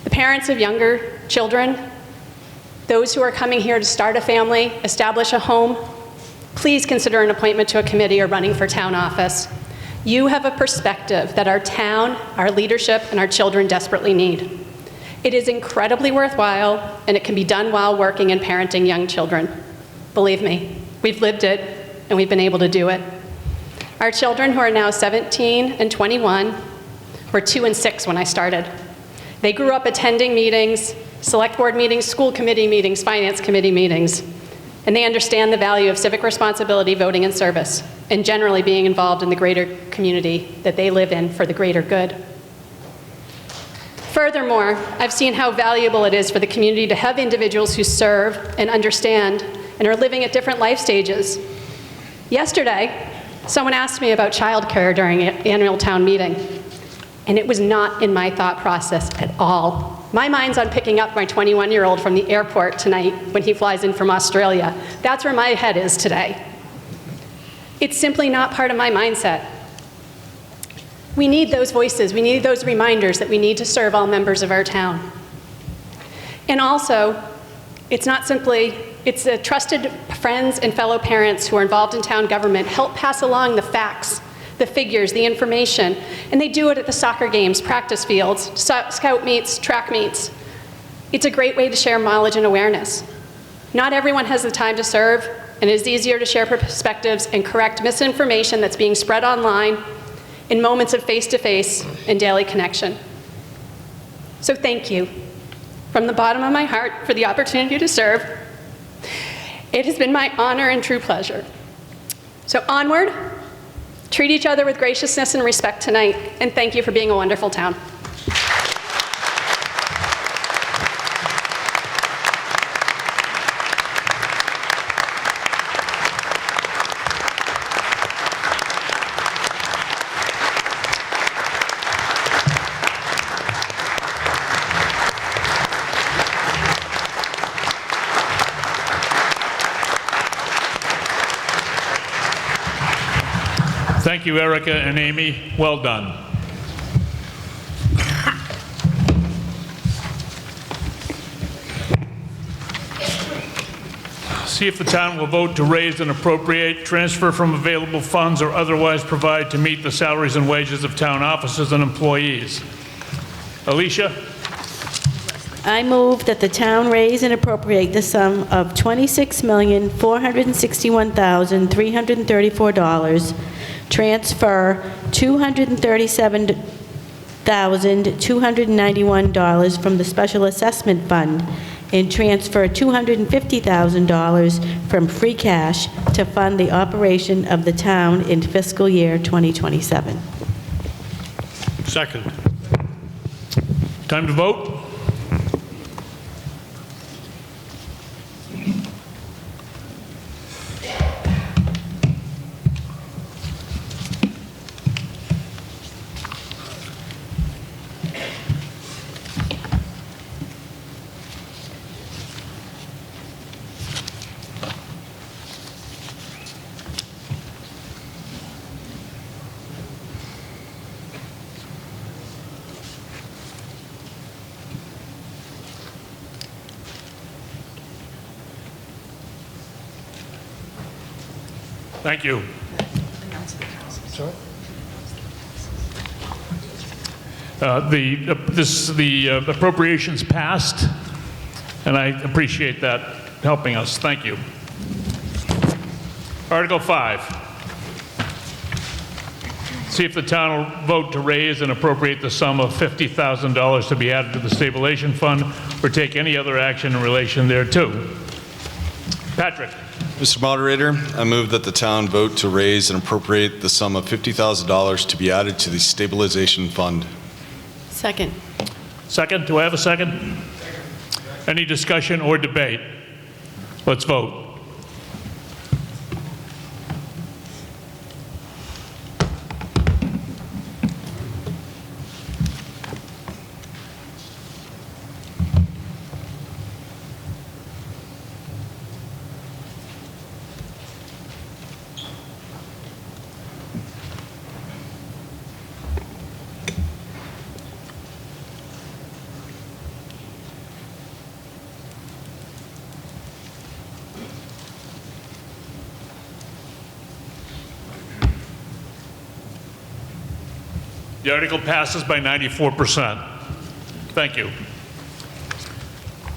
the parents of younger children, those who are coming here to start a family, establish a home, please consider an appointment to a committee or running for town office. You have a perspective that our town, our leadership, and our children desperately need. It is incredibly worthwhile, and it can be done while working and parenting young children. Believe me, we've lived it, and we've been able to do it. Our children, who are now 17 and 21, were 2 and 6 when I started. They grew up attending meetings, select board meetings, school committee meetings, finance committee meetings, and they understand the value of civic responsibility, voting, and service, and generally being involved in the greater community that they live in for the greater good. Furthermore, I've seen how valuable it is for the community to have individuals who serve and understand and are living at different life stages. Yesterday, someone asked me about childcare during an annual town meeting, and it was not in my thought process at all. My mind's on picking up my 21-year-old from the airport tonight when he flies in from Australia. That's where my head is today. It's simply not part of my mindset. We need those voices. We need those reminders that we need to serve all members of our town. And also, it's the trusted friends and fellow parents who are involved in town government help pass along the facts, the figures, the information, and they do it at the soccer games, practice fields, scout meets, track meets. It's a great way to share knowledge and awareness. Not everyone has the time to serve, and it is easier to share perspectives and correct misinformation that's being spread online in moments of face-to-face and daily connection. So thank you from the bottom of my heart for the opportunity to serve. It has been my honor and true pleasure. So onward, treat each other with graciousness and respect tonight, and thank you for being a wonderful town. Thank you, Erica and Amy. Well done. See if the town will vote to raise and appropriate, transfer from available funds, or otherwise provide to meet the salaries and wages of town officers and employees. Alicia? I move that the town raise and appropriate the sum of $26,461,334, transfer $237,291 from the Special Assessment Fund, and transfer $250,000 from free cash to fund the operation of the town in fiscal year 2027. Second. Time to vote? Thank you. The appropriations passed, and I appreciate that helping us. Thank you. Article 5. See if the town will vote to raise and appropriate the sum of $50,000 to be added to the stabilization fund, or take any other action in relation thereto. Patrick. Mr. Moderator, I move that the town vote to raise and appropriate the sum of $50,000 to be added to the stabilization fund. Second. Second. Do I have a second? Any discussion or debate? Let's vote. The article passes by 94%. Thank you.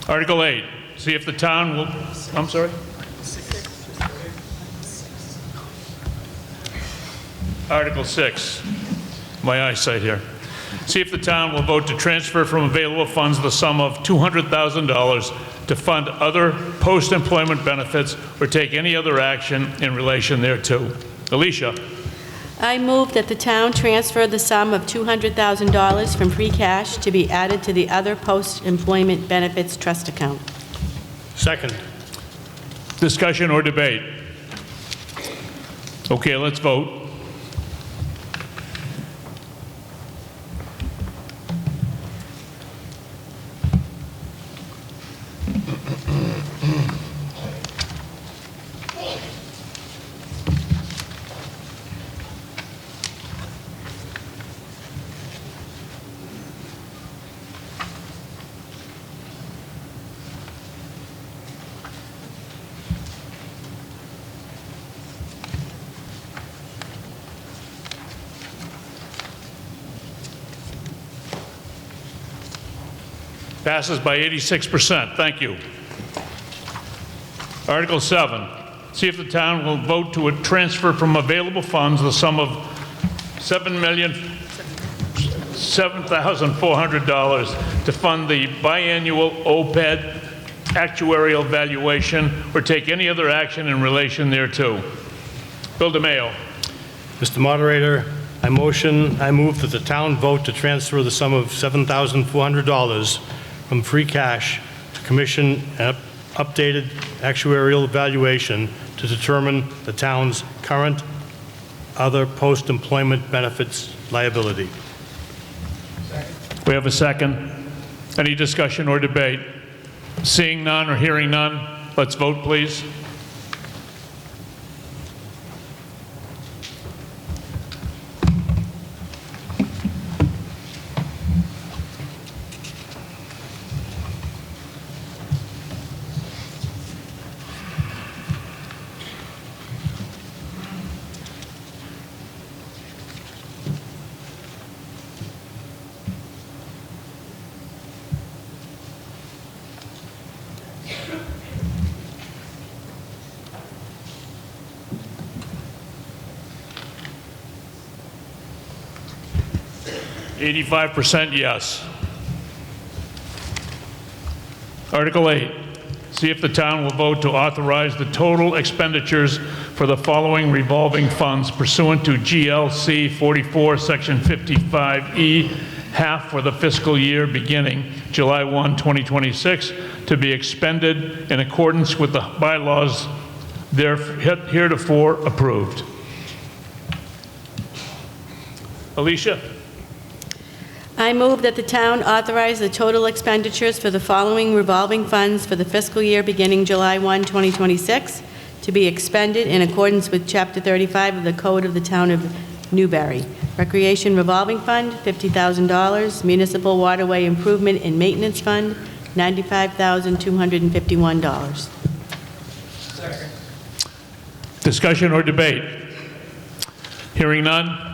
Article 8, see if the town will, I'm sorry? Article 6, my eyesight here. See if the town will vote to transfer from available funds the sum of $200,000 to fund other post-employment benefits or take any other action in relation thereto. Alicia. I move that the town transfer the sum of $200,000 from free cash to be added to the other post-employment benefits trust account. Second. Discussion or debate? Okay, let's vote. Passes by 86%. Thank you. Article 7, see if the town will vote to transfer from available funds the sum of $7,400 to fund the biannual OPED actuarial valuation or take any other action in relation thereto. Bill DeMaio. Mr. Moderator, I move that the town vote to transfer the sum of $7,400 from free cash to commission an updated actuarial evaluation to determine the town's current other post-employment benefits liability. We have a second. Any discussion or debate? Seeing none or hearing none, let's vote, please. %, yes. Article 8, see if the town will vote to authorize the total expenditures for the following revolving funds pursuant to GLC 44, Section 55E, half for the fiscal year beginning July 1, 2026, to be expended in accordance with the bylaws heretofore approved. Alicia? I move that the town authorize the total expenditures for the following revolving funds for the fiscal year beginning July 1, 2026, to be expended in accordance with Chapter 35 of the Code of the Town of Newbury. Recreation Revolving Fund, $50,000. Municipal Waterway Improvement and Maintenance Fund, $95,251. Discussion or debate? Hearing none?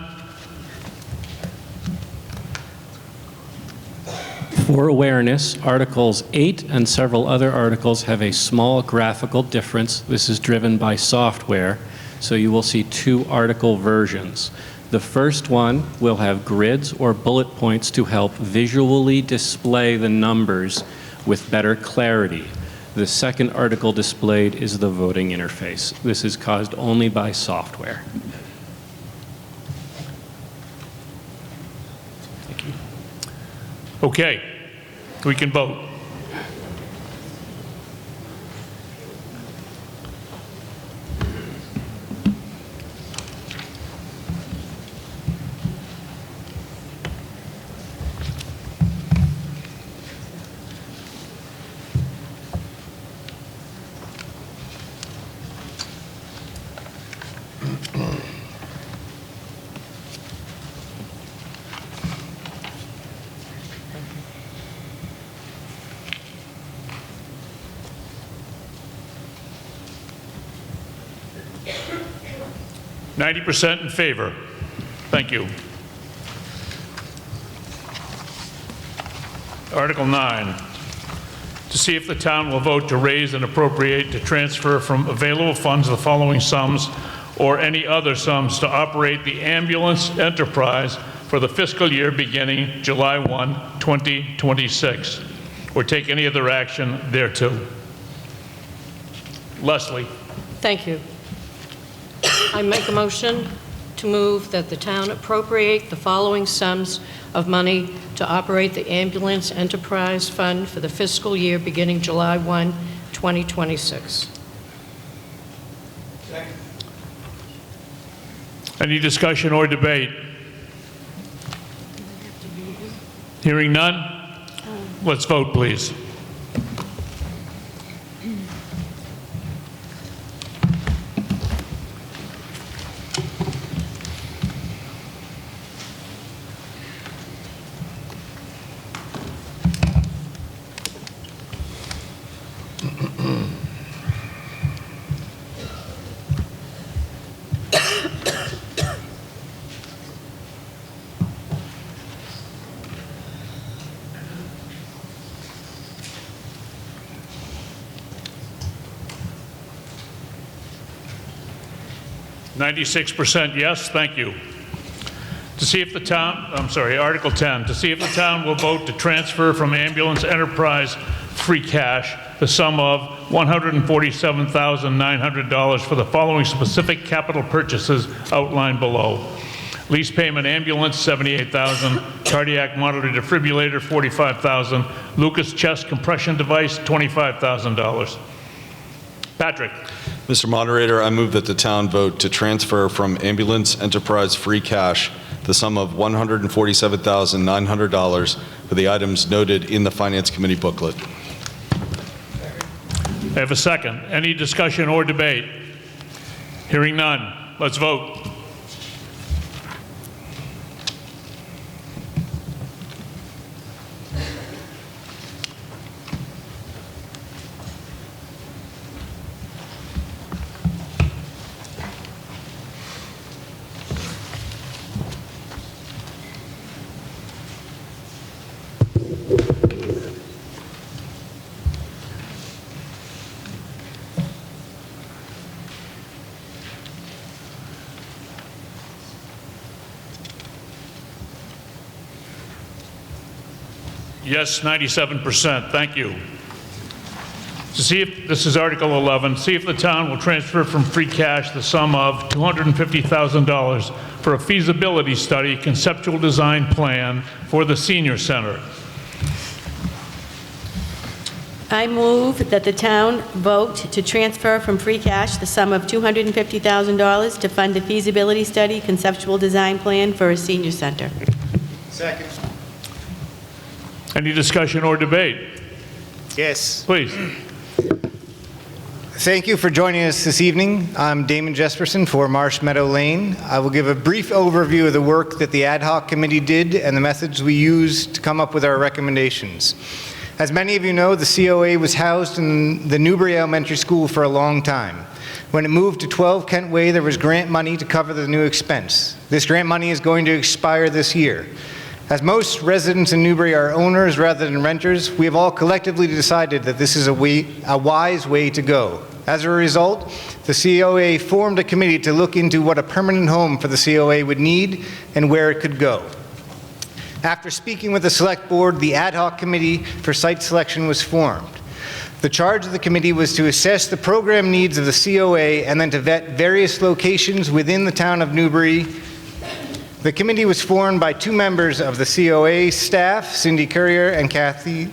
For awareness, Articles 8 and several other articles have a small graphical difference. This is driven by software, so you will see two article versions. The first one will have grids or bullet points to help visually display the numbers with better clarity. The second article displayed is the voting interface. This is caused only by software. Okay, we can vote. %, in favor. Thank you. Article 9, to see if the town will vote to raise and appropriate to transfer from available funds the following sums or any other sums to operate the ambulance enterprise for the fiscal year beginning July 1, 2026, or take any other action thereto. Leslie. Thank you. I make a motion to move that the town appropriate the following sums of money to operate the ambulance enterprise fund for the fiscal year beginning July 1, 2026. Any discussion or debate? Hearing none, let's vote, please. %, yes, thank you. To see if the town, Article 10, to see if the town will vote to transfer from ambulance enterprise free cash the sum of $147,900 for the following specific capital purchases outlined below. Lease payment ambulance, $78,000. Cardiac monitor defibrillator, $45,000. Lucas chest compression device, $25,000. Patrick. Mr. Moderator, I move that the town vote to transfer from ambulance enterprise free cash the sum of $147,900 for the items noted in the Finance Committee booklet. I have a second. Any discussion or debate? Hearing none, let's vote. Yes, 97%. Thank you. To see if, this is Article 11, see if the town will transfer from free cash the sum of $250,000 for a feasibility study conceptual design plan for the senior center. I move that the town vote to transfer from free cash the sum of $250,000 to fund a feasibility study conceptual design plan for a senior center. Second. Any discussion or debate? Yes. Please. Thank you for joining us this evening. I'm Damon Jesperson for Marsh Meadow Lane. I will give a brief overview of the work that the ad hoc committee did and the methods we used to come up with our recommendations. As many of you know, the COA was housed in the Newbury Elementary School for a long time. When it moved to 12 Kent Way, there was grant money to cover the new expense. This grant money is going to expire this year. As most residents in Newbury are owners rather than renters, we have all collectively decided that this is a wise way to go. As a result, the COA formed a committee to look into what a permanent home for the COA would need and where it could go. After speaking with the Select Board, the ad hoc committee for site selection was formed. The charge of the committee was to assess the program needs of the COA and then to vet various locations within the town of Newbury. The committee was formed by 2 members of the COA staff, Cindy Courier and Kathy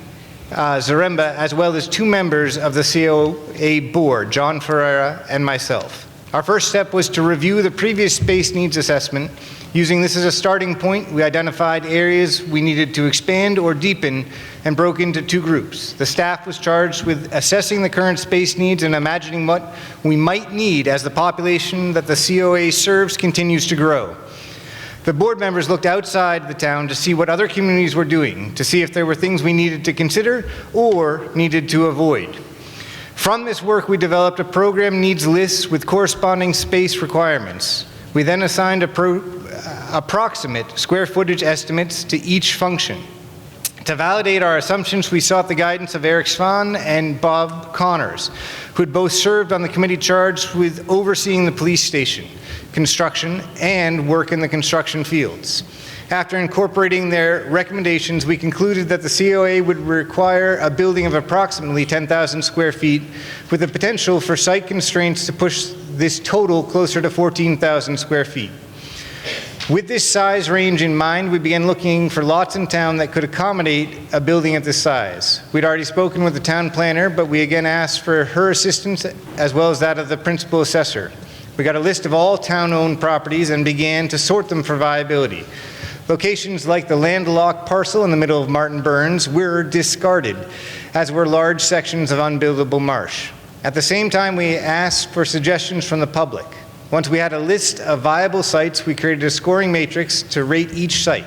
Zaremba, as well as 2 members of the COA board, John Ferreira and myself. Our first step was to review the previous space needs assessment. Using this as a starting point, we identified areas we needed to expand or deepen and broke into 2 groups. The staff was charged with assessing the current space needs and imagining what we might need as the population that the COA serves continues to grow. The board members looked outside the town to see what other communities were doing, to see if there were things we needed to consider or needed to avoid. From this work, we developed a program needs list with corresponding space requirements. We then assigned approximate square footage estimates to each function. To validate our assumptions, we sought the guidance of Eric Svan and Bob Connors, who had both served on the committee charged with overseeing the police station, construction, and work in the construction fields. After incorporating their recommendations, we concluded that the COA would require a building of approximately 10,000 square feet, with the potential for site constraints to push this total closer to 14,000 square feet. With this size range in mind, we began looking for lots in town that could accommodate a building at this size. We'd already spoken with the town planner, but we again asked for her assistance as well as that of the principal assessor. We got a list of all town-owned properties and began to sort them for viability. Locations like the landlocked parcel in the middle of Martin Burns were discarded, as were large sections of unbuildable marsh. At the same time, we asked for suggestions from the public. Once we had a list of viable sites, we created a scoring matrix to rate each site.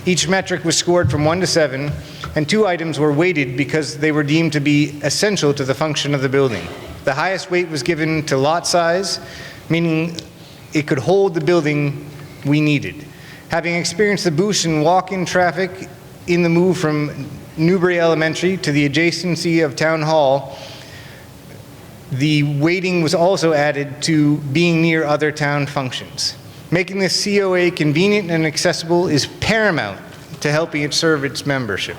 Each metric was scored from 1 to 7, and 2 items were weighted because they were deemed to be essential to the function of the building. The highest weight was given to lot size, meaning it could hold the building we needed. Having experienced the boost in walk-in traffic in the move from Newbury Elementary to the adjacency of Town Hall, the weighting was also added to being near other town functions. Making this COA convenient and accessible is paramount to helping it serve its membership.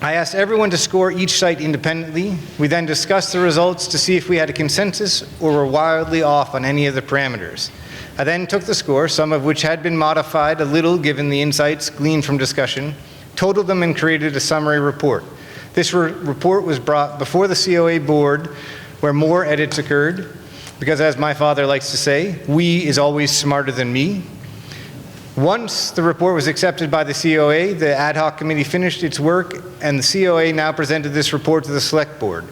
I asked everyone to score each site independently. We then discussed the results to see if we had a consensus or were wildly off on any of the parameters. I then took the score, some of which had been modified a little given the insights gleaned from discussion, totaled them and created a summary report. This report was brought before the COA board where more edits occurred, because as my father likes to say, we is always smarter than me. Once the report was accepted by the COA, the ad hoc committee finished its work, and the COA now presented this report to the select board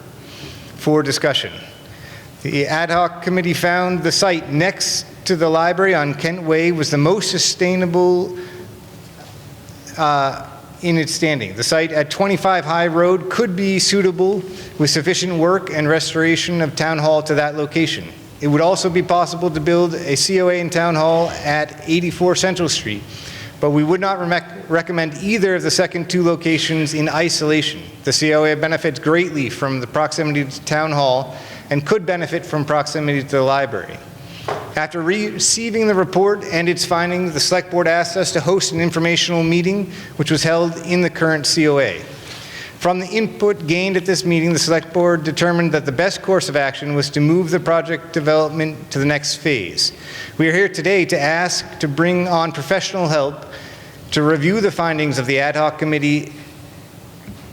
for discussion. The ad hoc committee found the site next to the library on Kent Way was the most sustainable in its standing. The site at 25 High Road could be suitable with sufficient work and restoration of Town Hall to that location. It would also be possible to build a COA in Town Hall at 84 Central Street, but we would not recommend either of the second 2 locations in isolation. The COA benefits greatly from the proximity to Town Hall and could benefit from proximity to the library. After receiving the report and its findings, the Select Board asked us to host an informational meeting, which was held in the current COA. From the input gained at this meeting, the Select Board determined that the best course of action was to move the project development to the next phase. We are here today to ask to bring on professional help to review the findings of the ad hoc committee.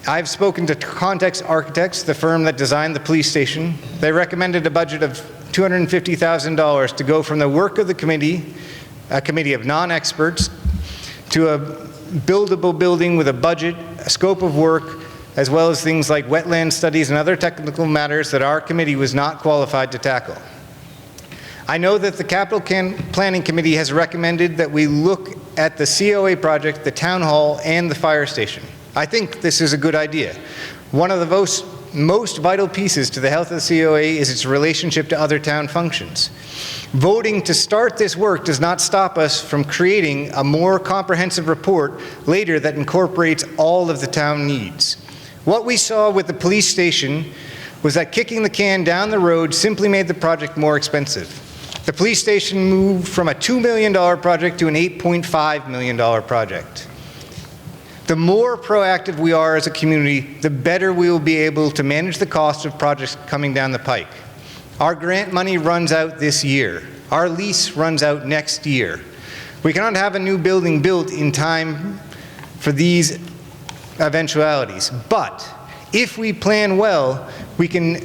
I've spoken to Context Architects, the firm that designed the police station. They recommended a budget of $250,000 to go from the work of the committee, a committee of non-experts, to a buildable building with a budget, a scope of work, as well as things like wetland studies and other technical matters that our committee was not qualified to tackle. I know that the Capital Planning Committee has recommended that we look at the COA project, the town hall, and the fire station. I think this is a good idea. One of the most vital pieces to the health of the COA is its relationship to other town functions. Voting to start this work does not stop us from creating a more comprehensive report later that incorporates all of the town needs. What we saw with the police station was that kicking the can down the road simply made the project more expensive. The police station moved from a $2 million project to an $8.5 million project. The more proactive we are as a community, the better we will be able to manage the cost of projects coming down the pike. Our grant money runs out this year. Our lease runs out next year. We cannot have a new building built in time for these eventualities. But if we plan well, we can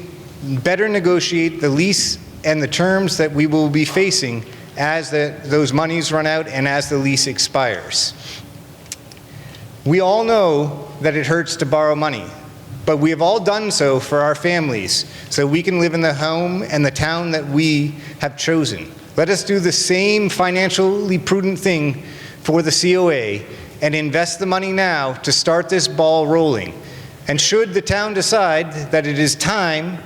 better negotiate the lease and the terms that we will be facing as those monies run out and as the lease expires. We all know that it hurts to borrow money, but we have all done so for our families so we can live in the home and the town that we have chosen. Let us do the same financially prudent thing for the COA and invest the money now to start this ball rolling. And should the town decide that it is time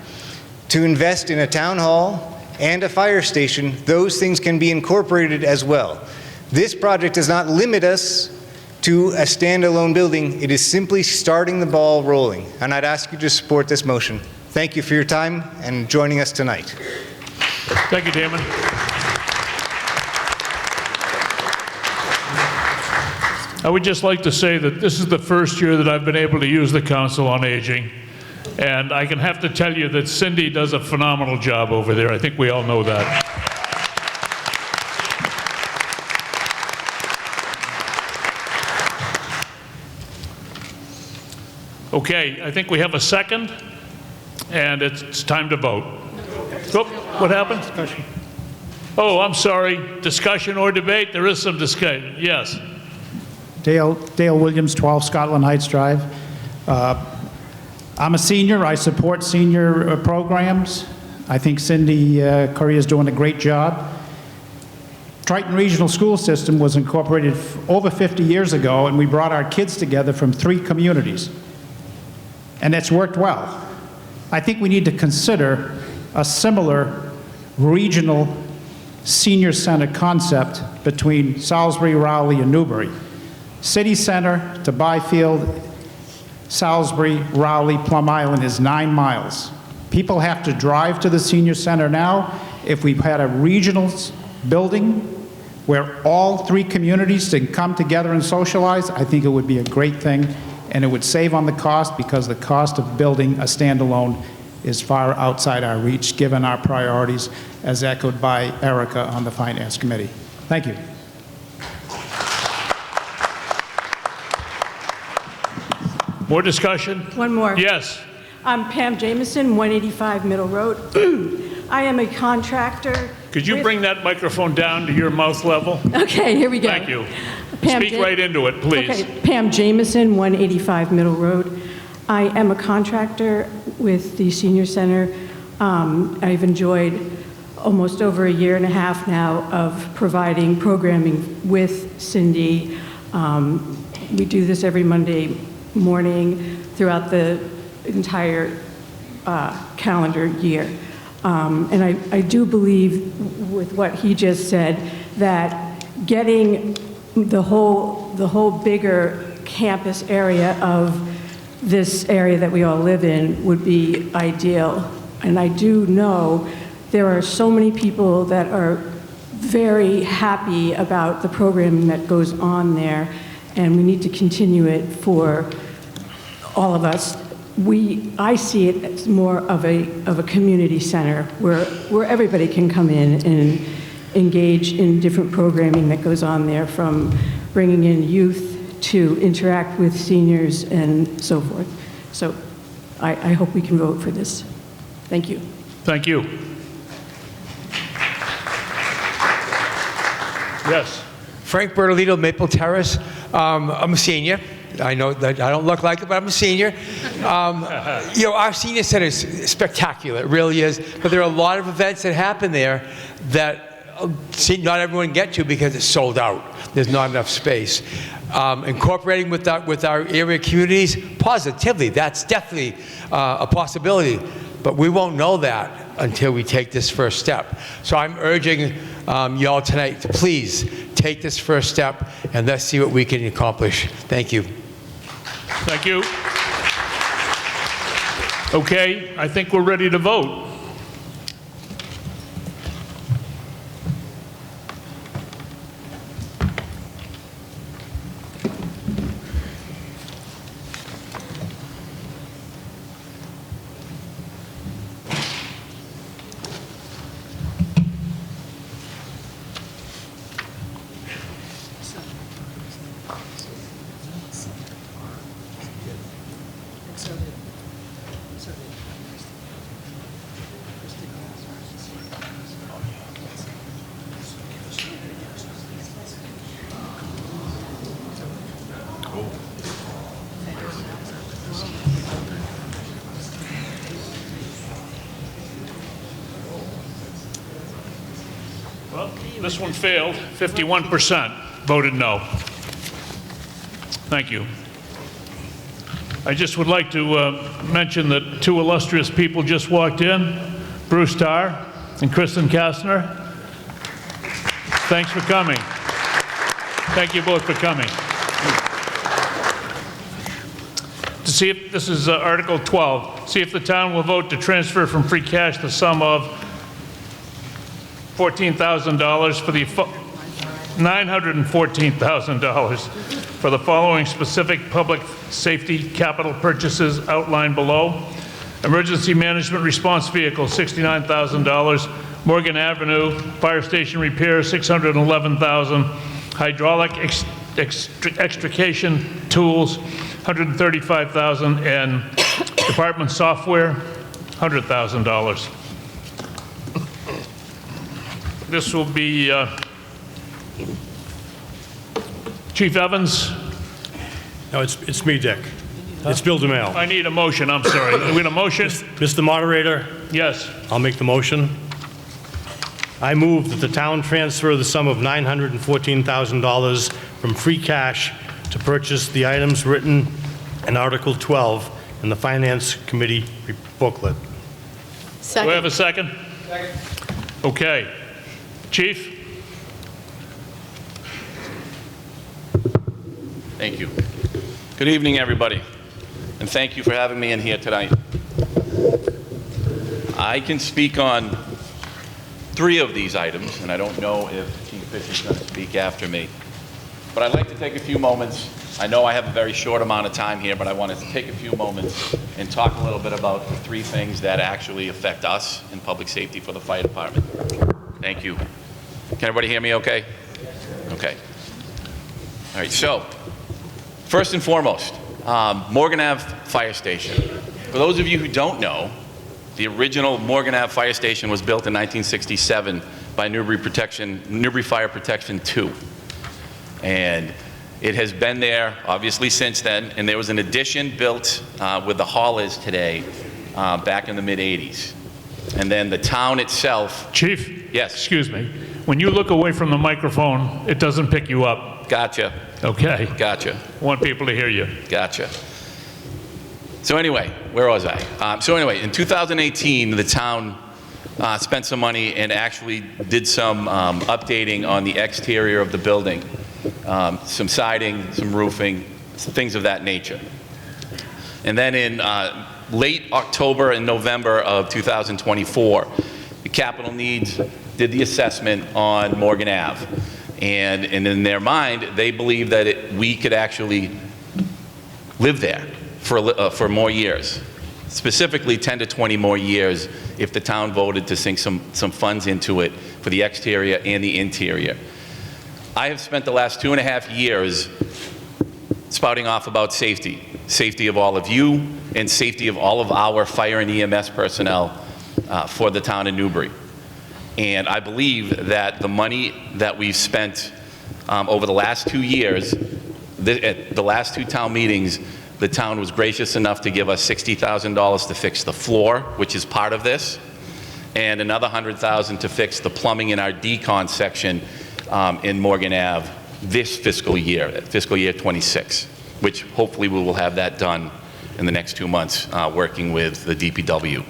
to invest in a town hall and a fire station, those things can be incorporated as well. This project does not limit us to a standalone building, it is simply starting the ball rolling. And I'd ask you to support this motion. Thank you for your time and joining us tonight. Thank you, Damon. I would just like to say that this is the first year that I've been able to use the Council on Aging. And I can have to tell you that Cindy does a phenomenal job over there. I think we all know that. Okay, I think we have a second, and it's time to vote. Oh, what happened? Discussion. Oh, I'm sorry. Discussion or debate? There is some discussion. Yes. Dale Williams, 12 Scotland Heights Drive. I'm a senior. I support senior programs. I think Cindy Correa is doing a great job. Triton Regional School System was incorporated over 50 years ago, and we brought our kids together from 3 communities. And it's worked well. I think we need to consider a similar regional senior center concept between Salisbury, Rowley, and Newbury. City center to Byfield, Salisbury, Rowley, Plum Island is 9 miles. People have to drive to the senior center now. If we've had a regional building where all 3 communities can come together and socialize, I think it would be a great thing, and it would save on the cost because the cost of building a standalone is far outside our reach, given our priorities, as echoed by Erica on the Finance Committee. Thank you. More discussion? One more. Yes. I'm Pam Jameson, 185 Middle Road. I am a contractor. Could you bring that microphone down to your mouth level? Okay, here we go. Thank you. Pam Speak right into it, please. Okay, Pam Jameson, 185 Middle Road. I am a contractor with the Senior Center. I've enjoyed almost over a year and a half now of providing programming with Cindy. We do this every Monday morning throughout the entire calendar year. And I do believe with what he just said that getting the whole bigger campus area of this area that we all live in would be ideal. And I do know there are so many people that are very happy about the programming that goes on there, and we need to continue it for all of us. I see it as more of a community center where everybody can come in and engage in different programming that goes on there, from bringing in youth to interact with seniors and so forth. So I hope we can vote for this. Thank you. Thank you. Yes. Frank Bertolito, Maple Terrace. I'm a senior. I know that I don't look like it, but I'm a senior. You know, our senior center is spectacular. It really is. But there are a lot of events that happen there that not everyone get to because it's sold out. There's not enough space. Incorporating with our area communities, positively, that's definitely a possibility. But we won't know that until we take this first step. So I'm urging y'all tonight to please take this first step and let's see what we can accomplish. Thank you. Thank you. Okay, I think we're ready to vote. Well, this one failed. 51% voted no. Thank you. I just would like to mention that 2 illustrious people just walked in, Bruce Tarr and Kristen Kastner. Thanks for coming. Thank you both for coming. see if, this is Article 12, see if the town will vote to transfer from free cash the sum of $14,000 for the, $914,000 for the following specific public safety capital purchases outlined below. Emergency Management Response Vehicle, $69,000. Morgan Avenue Fire Station Repair, $611,000. Hydraulic extrication tools, $135,000. And department software, $100,000. This will be Chief Evans. No, it's me, Dick. It's Bill DeMail. I need a motion, I'm sorry. We need a motion? Mr. Moderator? Yes. I'll make the motion. I move that the town transfer the sum of $914,000 from free cash to purchase the items written in Article 12 in the Finance Committee booklet. Do I have a second? Second. Okay. Chief? Thank you. Good evening, everybody, and thank you for having me in here tonight. I can speak on 3 of these items, and I don't know if Chief Fish is going to speak after me. But I'd like to take a few moments. I know I have a very short amount of time here, but I wanted to take a few moments and talk a little bit about the 3 things that actually affect us in public safety for the fire department. Thank you. Can everybody hear me okay? Okay. All right, so first and foremost, Morgan Ave Fire Station. For those of you who don't know, the original Morgan Ave Fire Station was built in 1967 by Newbury Fire Protection 2. And it has been there, obviously, since then. And there was an addition built where the hall is today back in the mid-'80s. And then the town itself... Chief? Yes? Excuse me. When you look away from the microphone, it doesn't pick you up. Gotcha. Okay. Gotcha. I want people to hear you. Gotcha. So anyway, where was I? So anyway, in 2018, the town spent some money and actually did some updating on the exterior of the building. Some siding, some roofing, some things of that nature. And then in late October and November of 2024, the capital needs did the assessment on Morgan Ave. And in their mind, they believe that we could actually live there for more years, specifically 10 to 20 more years if the town voted to sink some funds into it for the exterior and the interior. I have spent the last 2.5 years spouting off about safety of all of you and safety of all of our fire and EMS personnel for the town of Newbury. And I believe that the money that we've spent over the last 2 years, at the last 2 town meetings, the town was gracious enough to give us $60,000 to fix the floor, which is part of this, and another $100,000 to fix the plumbing in our decon section in Morgan Ave this fiscal year 26, which hopefully we will have that done in the next 2 months, working with the DPW.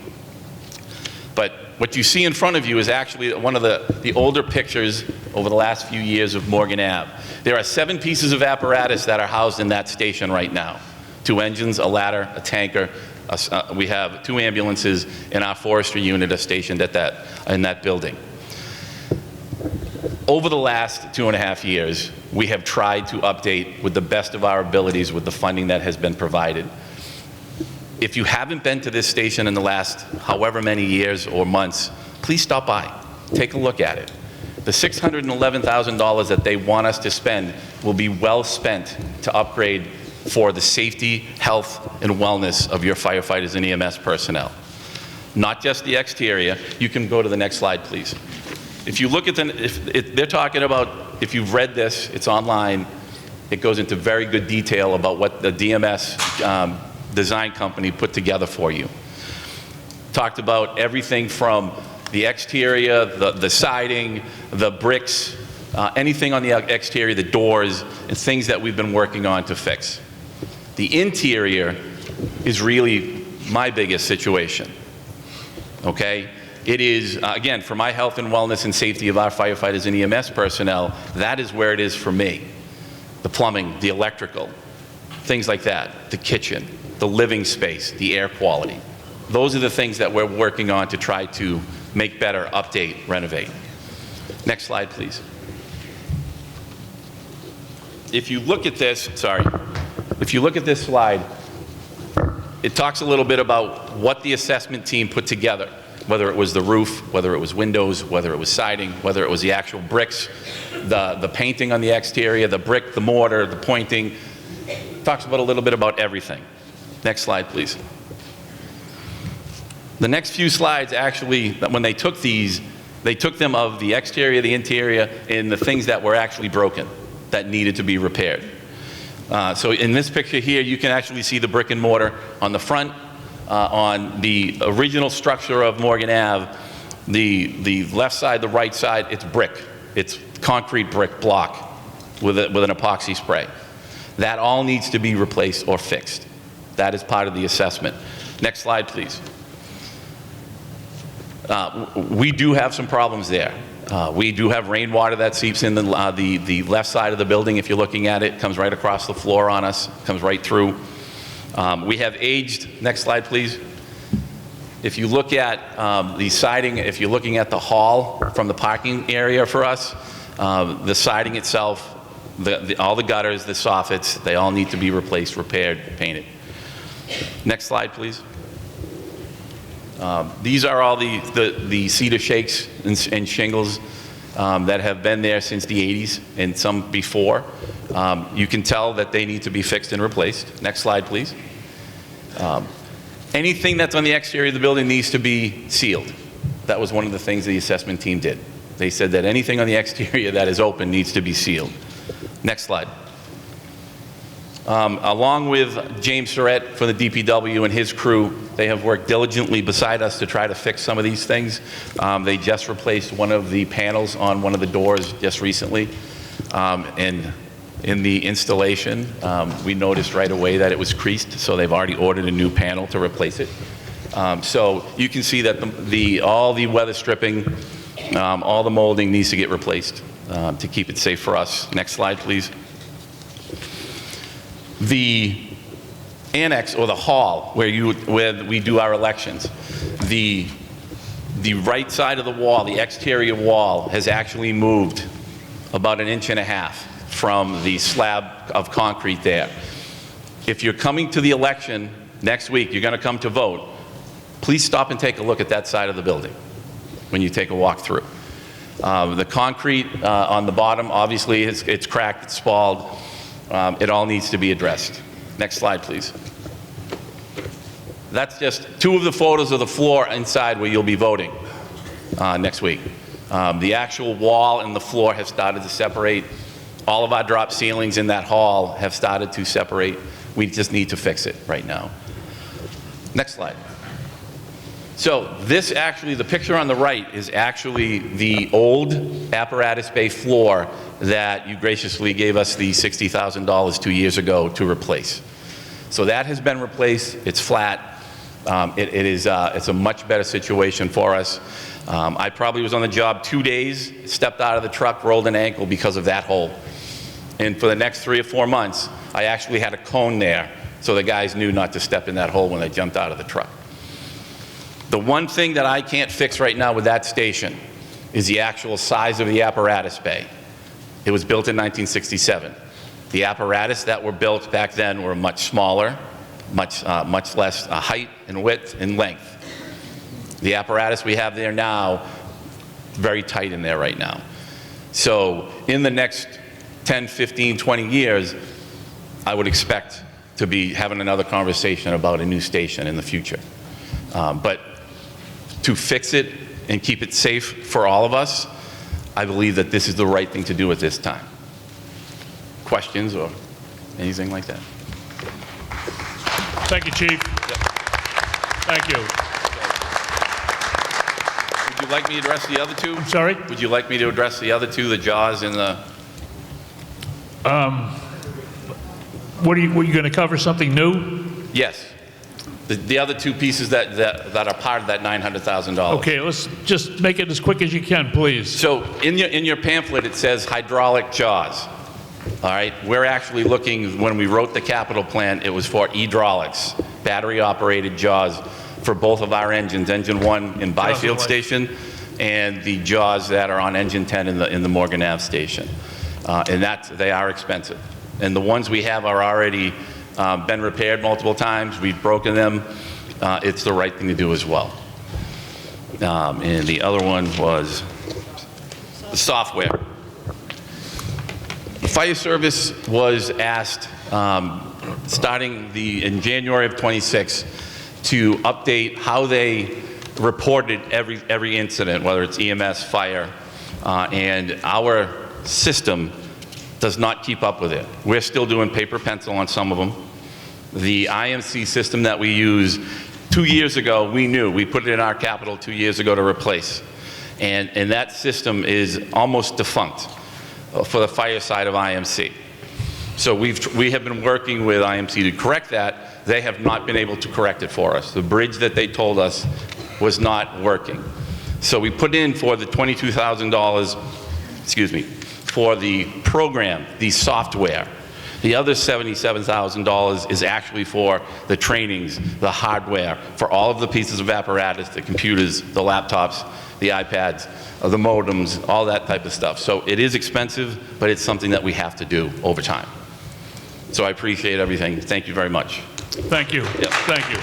But what you see in front of you is actually one of the older pictures over the last few years of Morgan Ave. There are 7 pieces of apparatus that are housed in that station right now. 2 engines, a ladder, a tanker. We have 2 ambulances, and our forestry unit are stationed in that building. Over the last 2.5 years, we have tried to update with the best of our abilities with the funding that has been provided. If you haven't been to this station in the last however many years or months, please stop by. Take a look at it. The $611,000 that they want us to spend will be well spent to upgrade for the safety, health, and wellness of your firefighters and EMS personnel. Not just the exterior. You can go to the next slide, please. If you look at they're talking about, if you've read this, it's online, it goes into very good detail about what the DMS design company put together for you. Talked about everything from the exterior, the siding, the bricks, anything on the exterior, the doors, and things that we've been working on to fix. The interior is really my biggest situation, okay? It is, again, for my health and wellness and safety of our firefighters and EMS personnel, that is where it is for me. The plumbing, the electrical, things like that, the kitchen. the living space, the air quality. Those are the things that we're working on to try to make better, update, renovate. Next slide, please. If you look at this, if you look at this slide, it talks a little bit about what the assessment team put together, whether it was the roof, whether it was windows, whether it was siding, whether it was the actual bricks, the painting on the exterior, the brick, the mortar, the pointing. Talks about a little bit about everything. Next slide, please. The next few slides actually, when they took these, they took them of the exterior, the interior, and the things that were actually broken, that needed to be repaired. So in this picture here, you can actually see the brick and mortar on the front. On the original structure of Morgan Ave, the left side, the right side, it's brick. It's concrete brick block with an epoxy spray. That all needs to be replaced or fixed. That is part of the assessment. Next slide, please. We do have some problems there. We do have rainwater that seeps in the left side of the building. If you're looking at it, comes right across the floor on us, comes right through. We have aged, next slide please. If you look at the siding, if you're looking at the hall from the parking area for us, the siding itself, all the gutters, the soffits, they all need to be replaced, repaired, painted. Next slide please. These are all the cedar shakes and shingles that have been there since the 80s and some before. You can tell that they need to be fixed and replaced. Next slide, please. Anything that's on the exterior of the building needs to be sealed. That was one of the things the assessment team did. They said that anything on the exterior that is open needs to be sealed. Next slide. Along with James Surratt for the DPW and his crew, they have worked diligently beside us to try to fix some of these things. They just replaced one of the panels on one of the doors just recently. And in the installation, we noticed right away that it was creased, so they've already ordered a new panel to replace it. So you can see that all the weather stripping, all the molding needs to get replaced to keep it safe for us. Next slide, please. The annex, or the hall, where we do our elections, the right side of the wall, the exterior wall, has actually moved about 1.5 inches from the slab of concrete there. If you're coming to the election next week, you're going to come to vote, please stop and take a look at that side of the building when you take a walk through. The concrete on the bottom, obviously, it's cracked, it's spalled. It all needs to be addressed. Next slide, please. That's just two of the photos of the floor inside where you'll be voting next week. The actual wall and the floor have started to separate. All of our drop ceilings in that hall have started to separate. We just need to fix it right now. Next slide. So this actually, the picture on the right is actually the old apparatus bay floor that you graciously gave us the $60,000 2 years ago to replace. So that has been replaced. It's flat. It's a much better situation for us. I probably was on the job 2 days, stepped out of the truck, rolled an ankle because of that hole. And for the next 3 or 4 months, I actually had a cone there so the guys knew not to step in that hole when they jumped out of the truck. The one thing that I can't fix right now with that station is the actual size of the apparatus bay. It was built in 1967. The apparatus that were built back then were much smaller, much less height and width and length. The apparatus we have there now, very tight in there right now. So in the next 10, 15, 20 years, I would expect to be having another conversation about a new station in the future. But to fix it and keep it safe for all of us, I believe that this is the right thing to do at this time. Questions or anything like that? Thank you, Chief. Yep. Thank you. Would you like me to address the other two? I'm sorry? Would you like me to address the other two, the jaws and the... Were you going to cover something new? Yes. The other two pieces that are part of that $900,000. Okay, let's just make it as quick as you can, please. So in your pamphlet, it says hydraulic jaws. All right, we're actually looking, when we wrote the capital plan, it was for hydraulics, battery-operated jaws for both of our engines, engine 1 in Byfield Station and the jaws that are on engine 10 in the Morgan Ave station. And they are expensive. And the ones we have are already been repaired multiple times. We've broken them. It's the right thing to do as well. And the other one was the software. The fire service was asked, starting in January of '26, to update how they reported every incident, whether it's EMS, fire, and our system does not keep up with it. We're still doing paper pencil on some of them. The IMC system that we use, 2 years ago, we put it in our capital 2 years ago to replace. And that system is almost defunct for the fire side of IMC. So we have been working with IMC to correct that. They have not been able to correct it for us. The bridge that they told us was not working. So we put in for the $22,000, excuse me, for the program, the software. The other $77,000 is actually for the trainings, the hardware, for all of the pieces of apparatus, the computers, the laptops, the iPads, the modems, all that type of stuff. So it is expensive, but it's something that we have to do over time. So I appreciate everything. Thank you very much. Thank you. Yep. Thank you.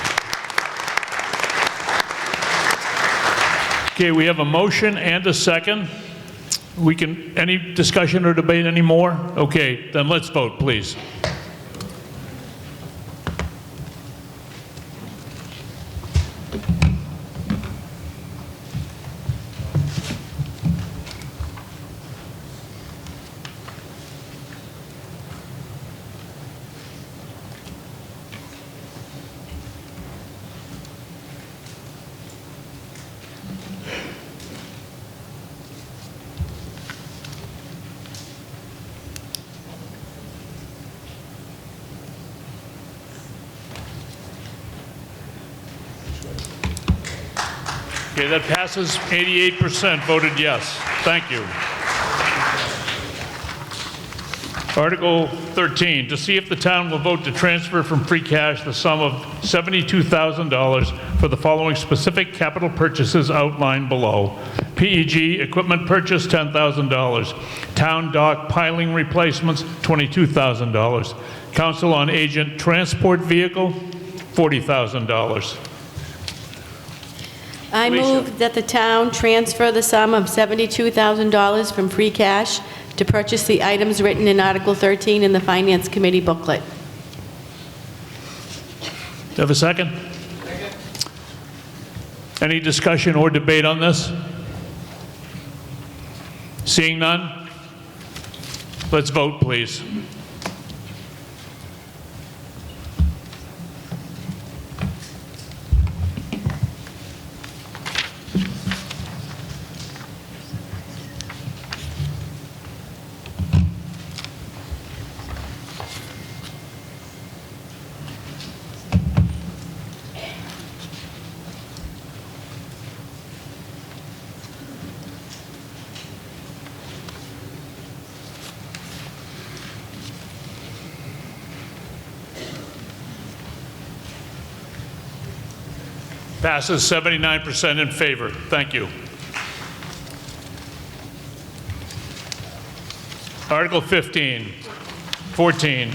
Okay, we have a motion and a second. Any discussion or debate anymore? Okay, then let's vote, please. Okay, that passes. 88% voted yes. Thank you. Article 13, to see if the town will vote to transfer from free cash the sum of $72,000 for the following specific capital purchases outlined below. PEG equipment purchase, $10,000. Town dock piling replacements, $22,000. Council on Agent transport vehicle, $40,000. I move that the town transfer the sum of $72,000 from free cash to purchase the items written in Article 13 in the Finance Committee booklet. Do you have a second? Second. Any discussion or debate on this? Seeing none? Let's vote, please. Passes 79% in favor. Thank you. Article 14. 14?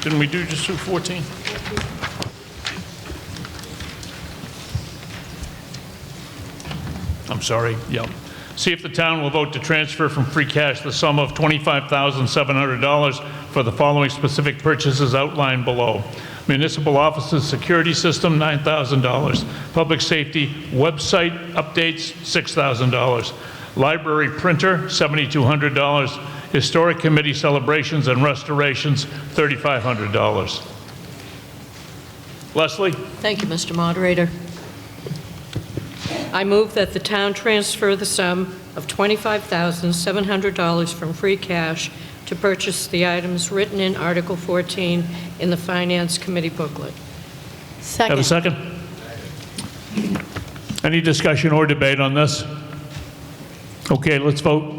Didn't we do just do 14? I'm sorry. Yep. See if the town will vote to transfer from free cash the sum of $25,700 for the following specific purchases outlined below. Municipal offices security system, $9,000. Public safety website updates, $6,000. Library printer, $7,200. Historic committee celebrations and restorations, $3,500. Leslie? Thank you, Mr. Moderator. I move that the town transfer the sum of $25,700 from free cash to purchase the items written in Article 14 in the Finance Committee booklet. Second. Have a second? Any discussion or debate on this? Okay, let's vote.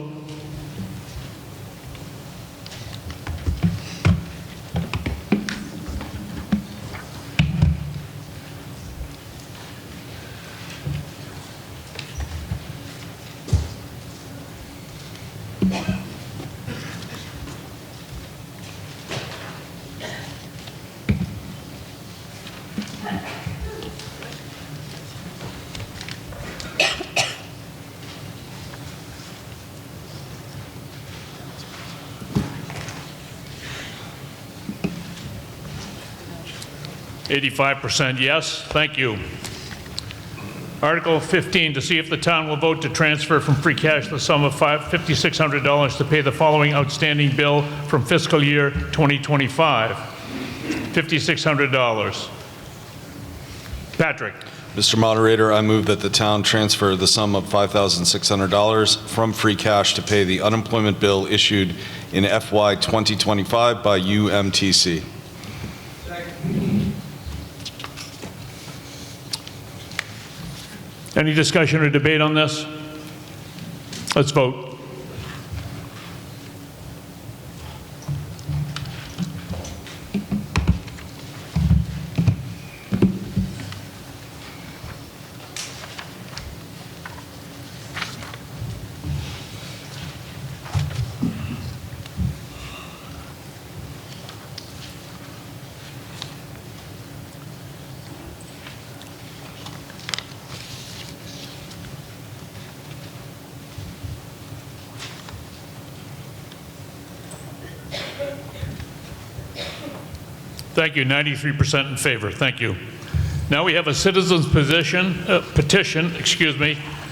85% yes. Thank you. Article 15, to see if the town will vote to transfer from free cash the sum of $5,600 to pay the following outstanding bill from fiscal year 2025. $5,600. Patrick. Mr. Moderator, I move that the town transfer the sum of $5,600 from free cash to pay the unemployment bill issued in FY 2025 by UMTC. Any discussion or debate on this? Let's vote. Thank you, 93% in favor. Thank you. Now we have a citizen's petition,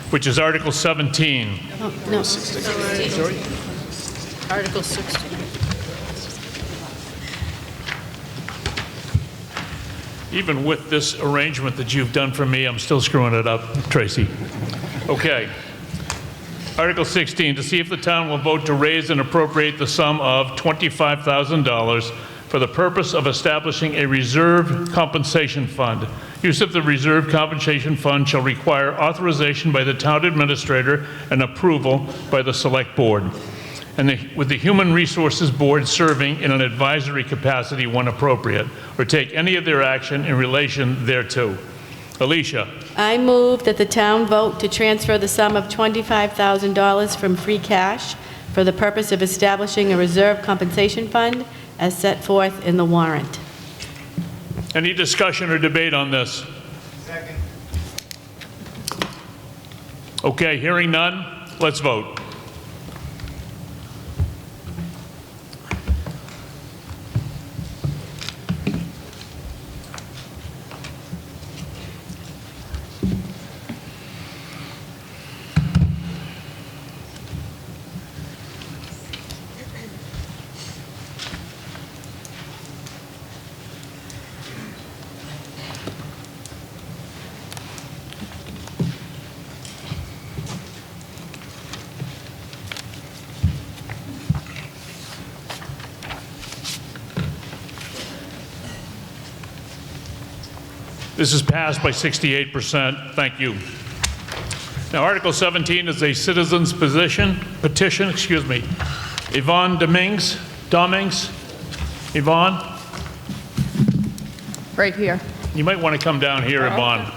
which is Article 17. Oh, no. Sorry. Article 16. Even with this arrangement that you've done for me, I'm still screwing it up, Tracy. Okay. Article 16, to see if the town will vote to raise and appropriate the sum of $25,000 for the purpose of establishing a reserve compensation fund. Use of the reserve compensation fund shall require authorization by the town administrator and approval by the select board, and with the Human Resources Board serving in an advisory capacity when appropriate, or take any of their action in relation thereto. Alicia. I move that the town vote to transfer the sum of $25,000 from free cash for the purpose of establishing a reserve compensation fund as set forth in the warrant. Any discussion or debate on this? Second. Okay, hearing none, let's vote. This is passed by 68%. Thank you. Now, Article 17 is a citizen's petition. Yvonne Dominguez. Yvonne? Right here. You might want to come down here, Yvonne.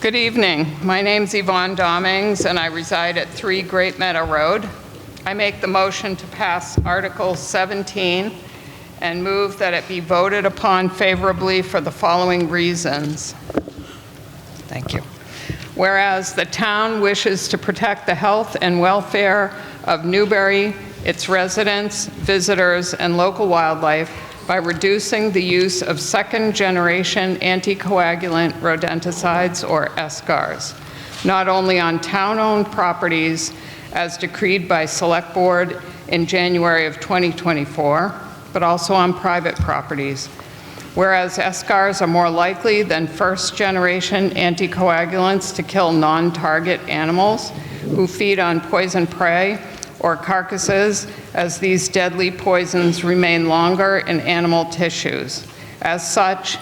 Good evening. My name's Yvonne Dominguez, and I reside at 3 Great Meadow Road. I make the motion to pass Article 17 and move that it be voted upon favorably for the following reasons. Thank you. Whereas the town wishes to protect the health and welfare of Newbury, its residents, visitors, and local wildlife by reducing the use of second-generation anticoagulant rodenticides, or SCARs, not only on town-owned properties as decreed by Select Board in January of 2024, but also on private properties. Whereas SCARs are more likely than first-generation anticoagulants to kill non-target animals who feed on poison prey or carcasses, as these deadly poisons remain longer in animal tissues. As such,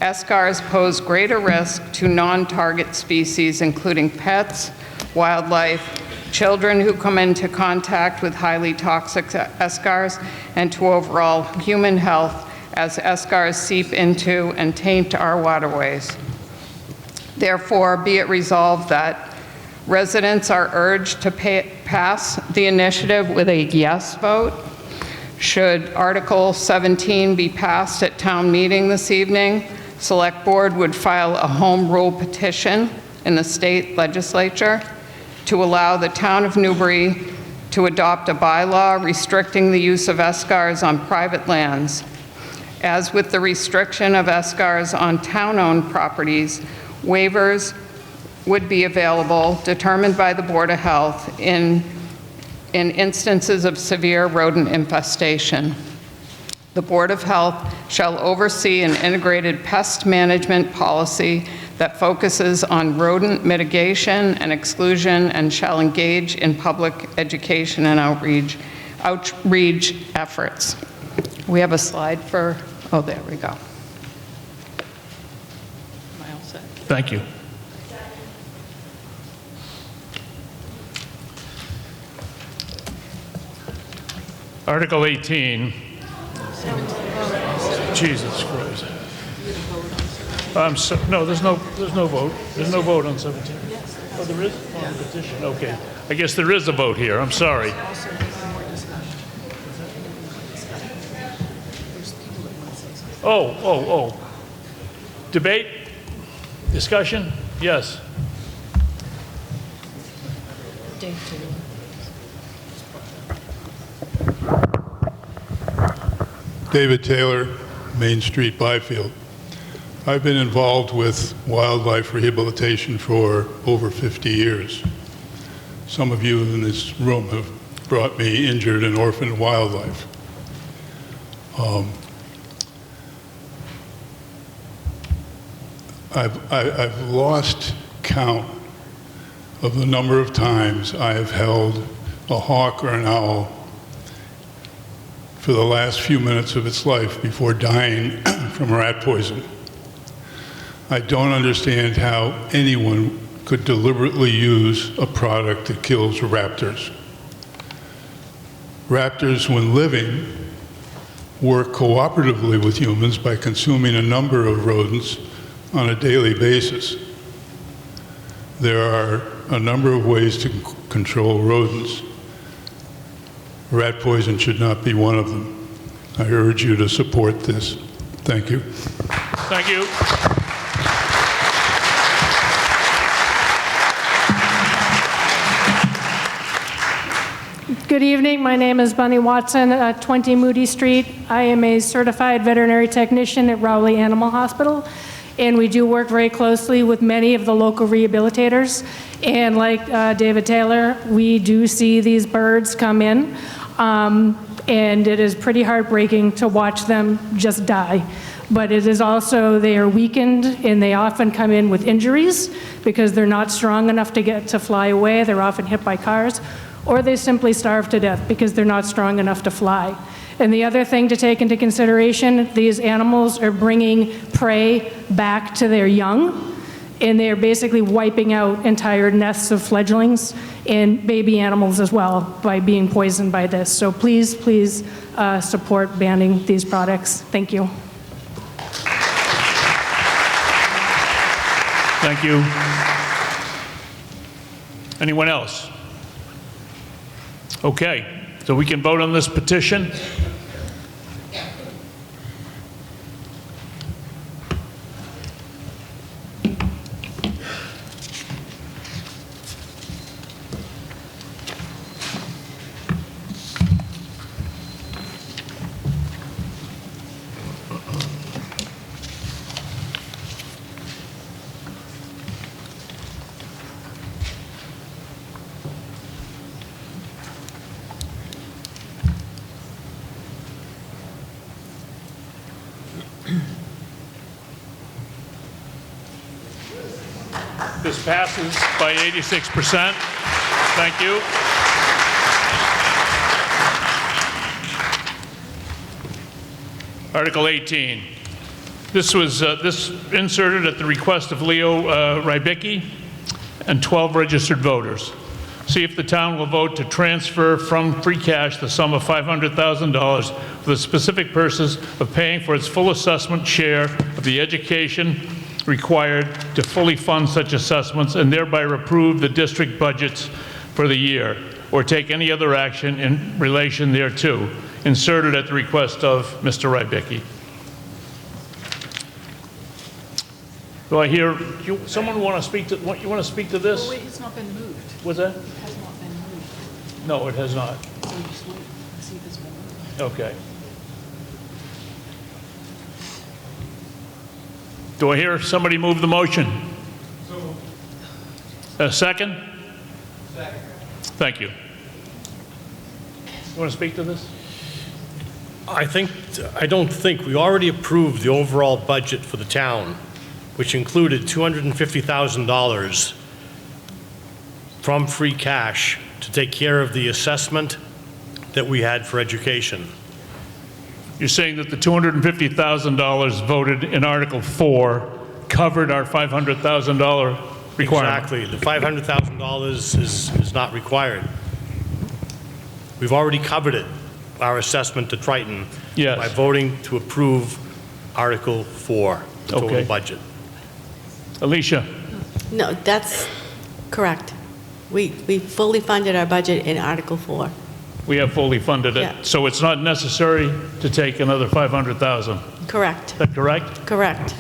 SCARs pose greater risk to non-target species, including pets, wildlife, children who come into contact with highly toxic SCARs, and to overall human health as SCARs seep into and taint our waterways. Therefore, be it resolved that residents are urged to pass the initiative with a yes vote, Should Article 17 be passed at town meeting this evening, Select Board would file a home rule petition in the state legislature to allow the town of Newbury to adopt a bylaw restricting the use of escars on private lands. As with the restriction of escars on town-owned properties, waivers would be available, determined by the Board of Health in instances of severe rodent infestation. The Board of Health shall oversee an integrated pest management policy that focuses on rodent mitigation and exclusion and shall engage in public education and outreach efforts. We have a slide for, oh, there we go. Am I all set? Thank you. Article 18. Jesus Christ. No, there's no vote. There's no vote on 17. Oh, there is? On the petition, okay. I guess there is a vote here, I'm sorry. Oh. Debate? Discussion? Yes. David Taylor, Main Street, Byfield. I've been involved with wildlife rehabilitation for over 50 years. Some of you in this room have brought me injured and orphaned wildlife. I've lost count of the number of times I have held a hawk or an owl for the last few minutes of its life before dying from rat poison. I don't understand how anyone could deliberately use a product that kills raptors. Raptors, when living, work cooperatively with humans by consuming a number of rodents on a daily basis. There are a number of ways to control rodents. Rat poison should not be one of them. I urge you to support this. Thank you. Thank you. Good evening. My name is Bunny Watson, 20 Moody Street. I am a certified veterinary technician at Rowley Animal Hospital, and we do work very closely with many of the local rehabilitators. And like David Taylor, we do see these birds come in, and it is pretty heartbreaking to watch them just die. But it is also, they are weakened, and they often come in with injuries because they're not strong enough to fly away. They're often hit by cars, or they simply starve to death because they're not strong enough to fly. And the other thing to take into consideration, these animals are bringing prey back to their young, and they're basically wiping out entire nests of fledglings and baby animals as well by being poisoned by this. So please support banning these products. Thank you. Thank you. Anyone else? Okay, so we can vote on this petition. This passes by 86%. Thank you. Article 18. This was inserted at the request of Leo Rybicki and 12 registered voters. See if the town will vote to transfer from free cash the sum of $500,000 for the specific purpose of paying for its full assessment share of the education required to fully fund such assessments and thereby approve the district budgets for the year, or take any other action in relation thereto. inserted at the request of Mr. Rybicki. Do I hear, someone want to speak to, you want to speak to this? Oh, wait, it's not been moved. What's that? It has not been moved. No, it has not. So just wait and see if it's been moved. Okay. Do I hear somebody move the motion? A second? Second. Thank you. You want to speak to this? I don't think, we already approved the overall budget for the town, which included $250,000 from free cash to take care of the assessment that we had for education. You're saying that the $250,000 voted in Article 4 covered our $500,000 requirement? Exactly. The $500,000 is not required. We've already covered it, our assessment to Triton, yes, by voting to approve Article 4, the total Okay. budget. Alicia? No, that's correct. We fully funded our budget in Article 4. We have fully funded it, Yeah. so it's not necessary to take another $500,000. Correct. Is that correct? Correct.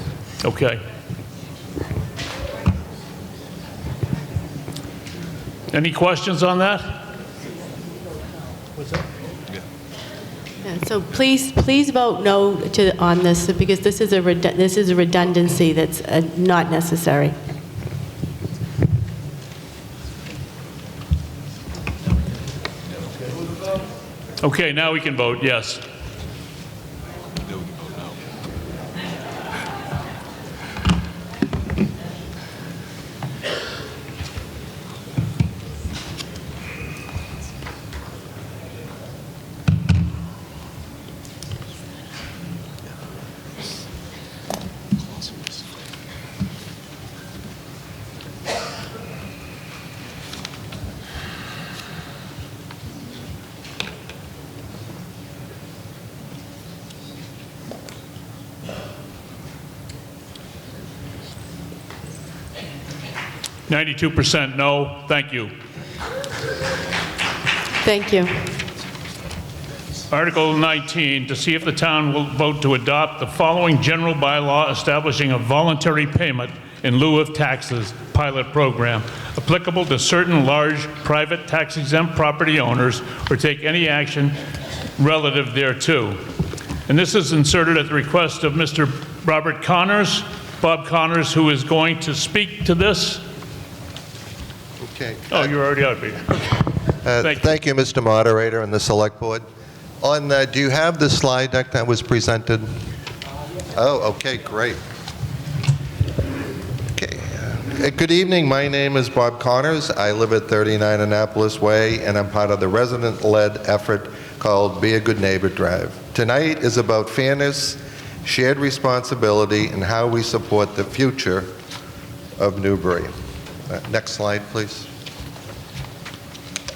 Okay. Any questions on that? What's that? Yeah, so please vote no on this, because this is a redundancy that's not necessary. Okay, now we can vote, yes. 92% no. Thank you. Thank you. Article 19, to see if the town will vote to adopt the following general bylaw establishing a voluntary payment in lieu of taxes pilot program applicable to certain large private tax-exempt property owners, or take any action relative thereto. And this is inserted at the request of Mr. Robert Connors, Bob Connors, who is going to speak to this. Okay. Oh, you're already out, Peter. Thank you, Mr. Moderator and the Select Board. Do you have the slide deck that was presented? Oh, okay, great. Okay. Good evening. My name is Bob Connors. I live at 39 Annapolis Way, and I'm part of the resident-led effort called Be a Good Neighbor Drive. Tonight is about fairness, shared responsibility, and how we support the future of Newbury. Next slide, please.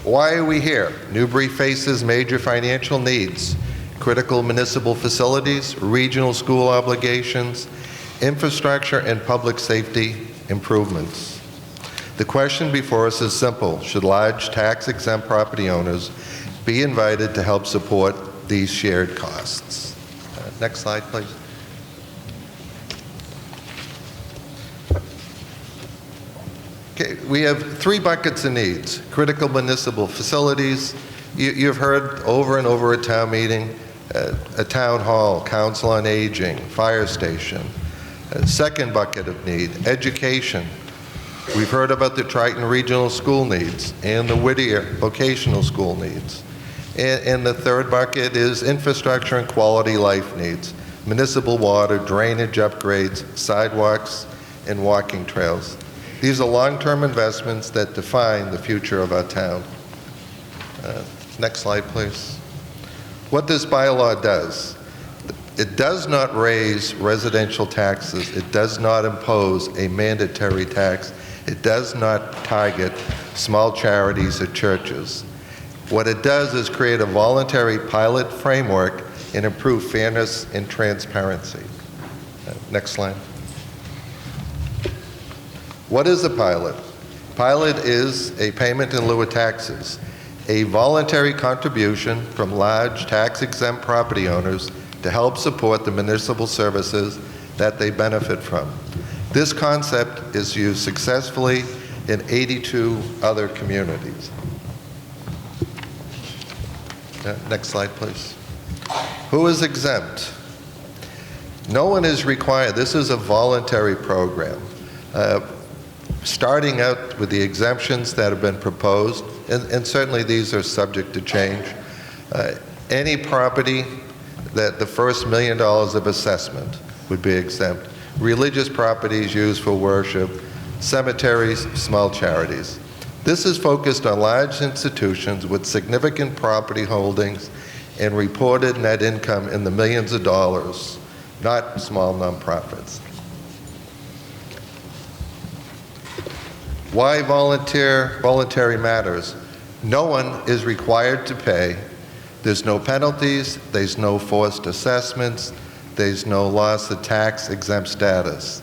Why are we here? Newbury faces major financial needs, critical municipal facilities, regional school obligations, infrastructure, and public safety improvements. The question before us is simple. Should large tax-exempt property owners be invited to help support these shared costs? Next slide, please. Okay, we have three buckets of needs. Critical municipal facilities. You've heard over and over at town meeting, a town hall, council on aging, fire station. Second bucket of need, education. We've heard about the Triton Regional School needs and the Whittier Vocational School needs. And the third bucket is infrastructure and quality life needs. Municipal water, drainage upgrades, sidewalks, and walking trails. These are long-term investments that define the future of our town. Next slide, please. What this bylaw does, it does not raise residential taxes. It does not impose a mandatory tax. It does not target small charities or churches. What it does is create a voluntary pilot framework and improve fairness and transparency. Next slide. What is a pilot? Pilot is a payment in lieu of taxes. a voluntary contribution from large tax-exempt property owners to help support the municipal services that they benefit from. This concept is used successfully in 82 other communities. Next slide, please. Who is exempt? No one is required. This is a voluntary program. Starting out with the exemptions that have been proposed, and certainly these are subject to change. Any property that the first $1 million of assessment would be exempt. Religious properties used for worship, cemeteries, small charities. This is focused on large institutions with significant property holdings and reported net income in the millions of dollars, not small nonprofits. Why voluntary matters? No one is required to pay. There's no penalties, there's no forced assessments, there's no loss of tax-exempt status.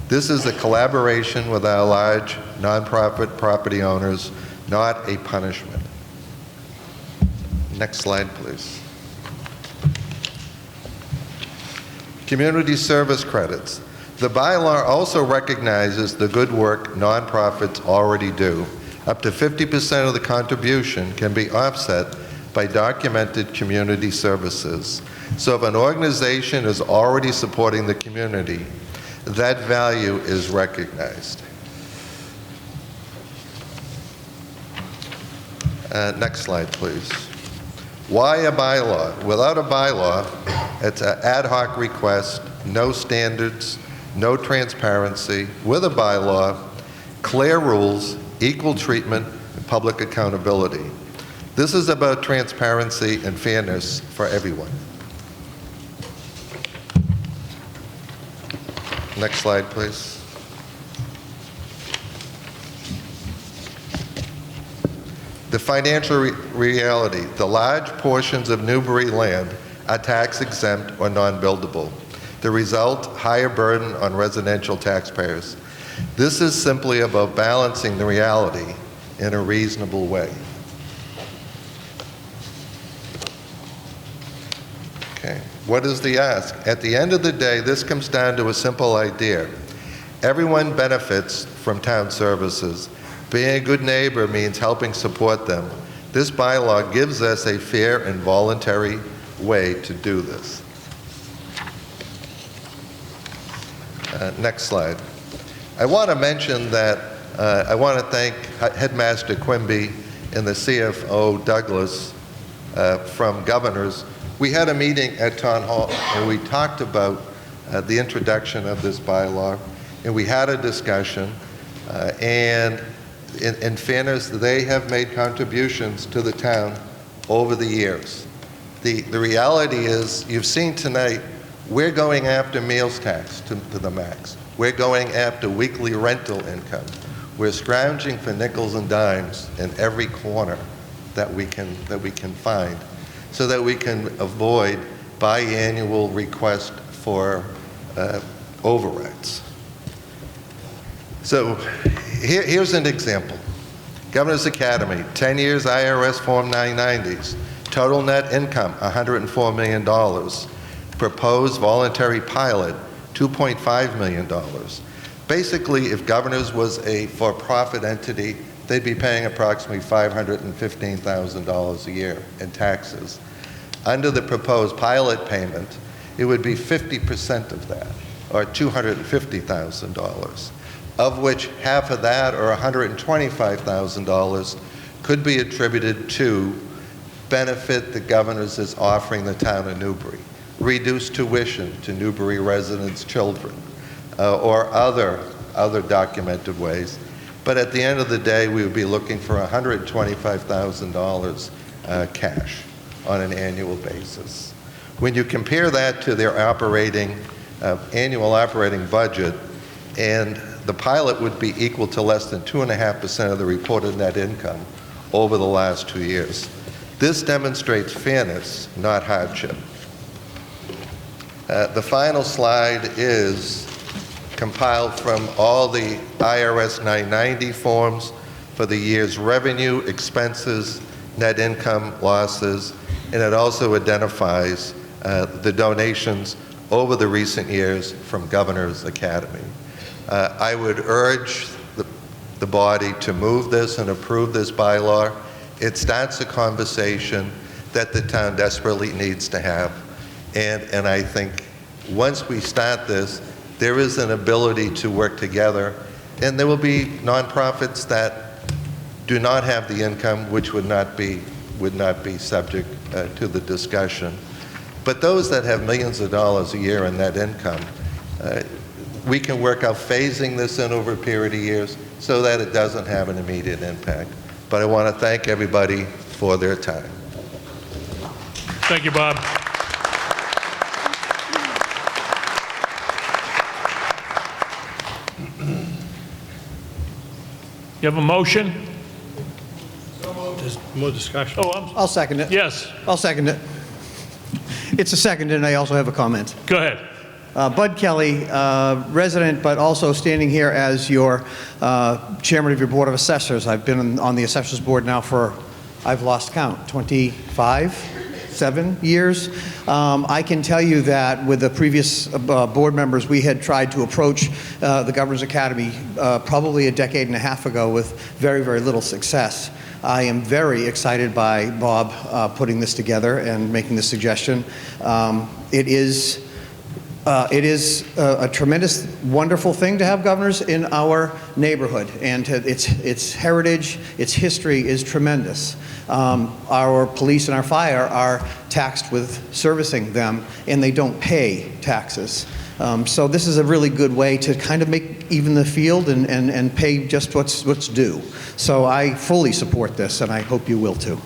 This is a collaboration with our large nonprofit property owners, not a punishment. Next slide, please. Community service credits. The bylaw also recognizes the good work nonprofits already do. Up to 50% of the contribution can be offset by documented community services. So if an organization is already supporting the community, that value is recognized. Next slide, please. Why a bylaw? Without a bylaw, it's an ad hoc request, no standards, no transparency. With a bylaw, clear rules, equal treatment, and public accountability. This is about transparency and fairness for everyone. Next slide, please. The financial reality. The large portions of Newbury land are tax exempt or non-buildable. The result, higher burden on residential taxpayers. This is simply about balancing the reality in a reasonable way. Okay, what is the ask? At the end of the day, this comes down to a simple idea. Everyone benefits from town services. Being a good neighbor means helping support them. This bylaw gives us a fair and voluntary way to do this. Next slide. I want to mention that I want to thank Headmaster Quimby and the CFO Douglas from Governors. We had a meeting at Town Hall and we talked about the introduction of this bylaw, and we had a discussion, and in fairness, they have made contributions to the town over the years. The reality is, you've seen tonight, we're going after meals tax to the max. We're going after weekly rental income. We're scrounging for nickels and dimes in every corner that we can find, so that we can avoid biannual requests for overrides. So here's an example. Governor's Academy, 10 years IRS Form 990s, total net income $104 million. Proposed voluntary pilot, $2.5 million. Basically, if Governors was a for-profit entity, they'd be paying approximately $515,000 a year in taxes. Under the proposed pilot payment, it would be 50% of that, or $250,000, of which half of that, or $125,000, could be attributed to benefit the Governors is offering the town of Newbury. Reduced tuition to Newbury residents' children, or other documented ways. But at the end of the day, we would be looking for $125,000 cash on an annual basis. When you compare that to their annual operating budget, and the pilot would be equal to less than 2.5% of the reported net income over the last 2 years. This demonstrates fairness, not hardship. The final slide is compiled from all the IRS 990 forms for the year's revenue, expenses, net income losses, and it also identifies the donations over the recent years from Governor's Academy. I would urge the body to move this and approve this bylaw. It starts a conversation that the town desperately needs to have. And I think once we start this, there is an ability to work together, and there will be nonprofits that do not have the income, which would not be subject to the discussion. But those that have millions of dollars a year in net income, we can work out phasing this in over a period of years so that it doesn't have an immediate impact. But I want to thank everybody for their time. Thank you, Bob. You have a motion? There's more discussion. Oh, I'll second it. Yes. I'll second it. It's a second, and I also have a comment. Go ahead. Bud Kelly, resident, but also standing here as your chairman of your Board of Assessors. I've been on the Assessors Board now for, I've lost count, 7 years. I can tell you that with the previous board members, we had tried to approach the Governor's Academy probably a decade and a half ago with very, very little success. I am very excited by Bob putting this together and making this suggestion. It is a tremendous, wonderful thing to have governors in our neighborhood, and its heritage, its history is tremendous. Our police and our fire are taxed with servicing them, and they don't pay taxes. So this is a really good way to kind of make even the field and pay just what's due. So I fully support this, and I hope you will too.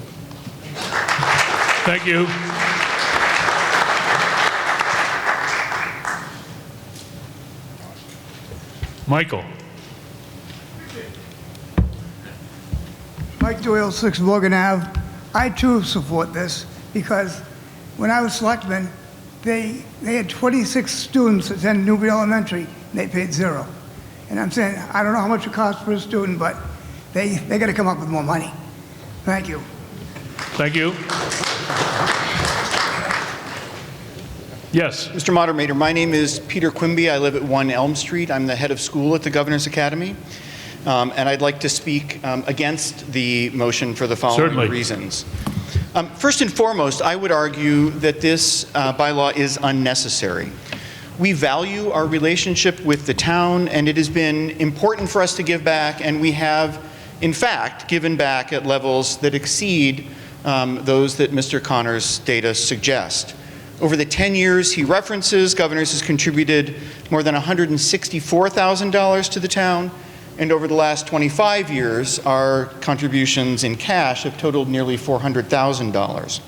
Thank you. Michael. Mike Doyle, 6 Morgan Ave. I too support this because when I was selectman, they had 26 students attend Newbury Elementary, and they paid 0. And I'm saying, I don't know how much it costs per student, but they got to come up with more money. Thank you. Thank you. Yes. Mr. Moderator, my name is Peter Quimby. I live at 1 Elm Street. I'm the head of school at the Governor's Academy. And I'd like to speak against the motion for the following reasons. First and foremost, I would argue that this bylaw is unnecessary. We value our relationship with the town, and it has been important for us to give back, and we have, in fact, given back at levels that exceed those that Mr. Connor's data suggest. Over the 10 years he references, Governors has contributed more than $164,000 to the town, and over the last 25 years, our contributions in cash have totaled nearly $400,000.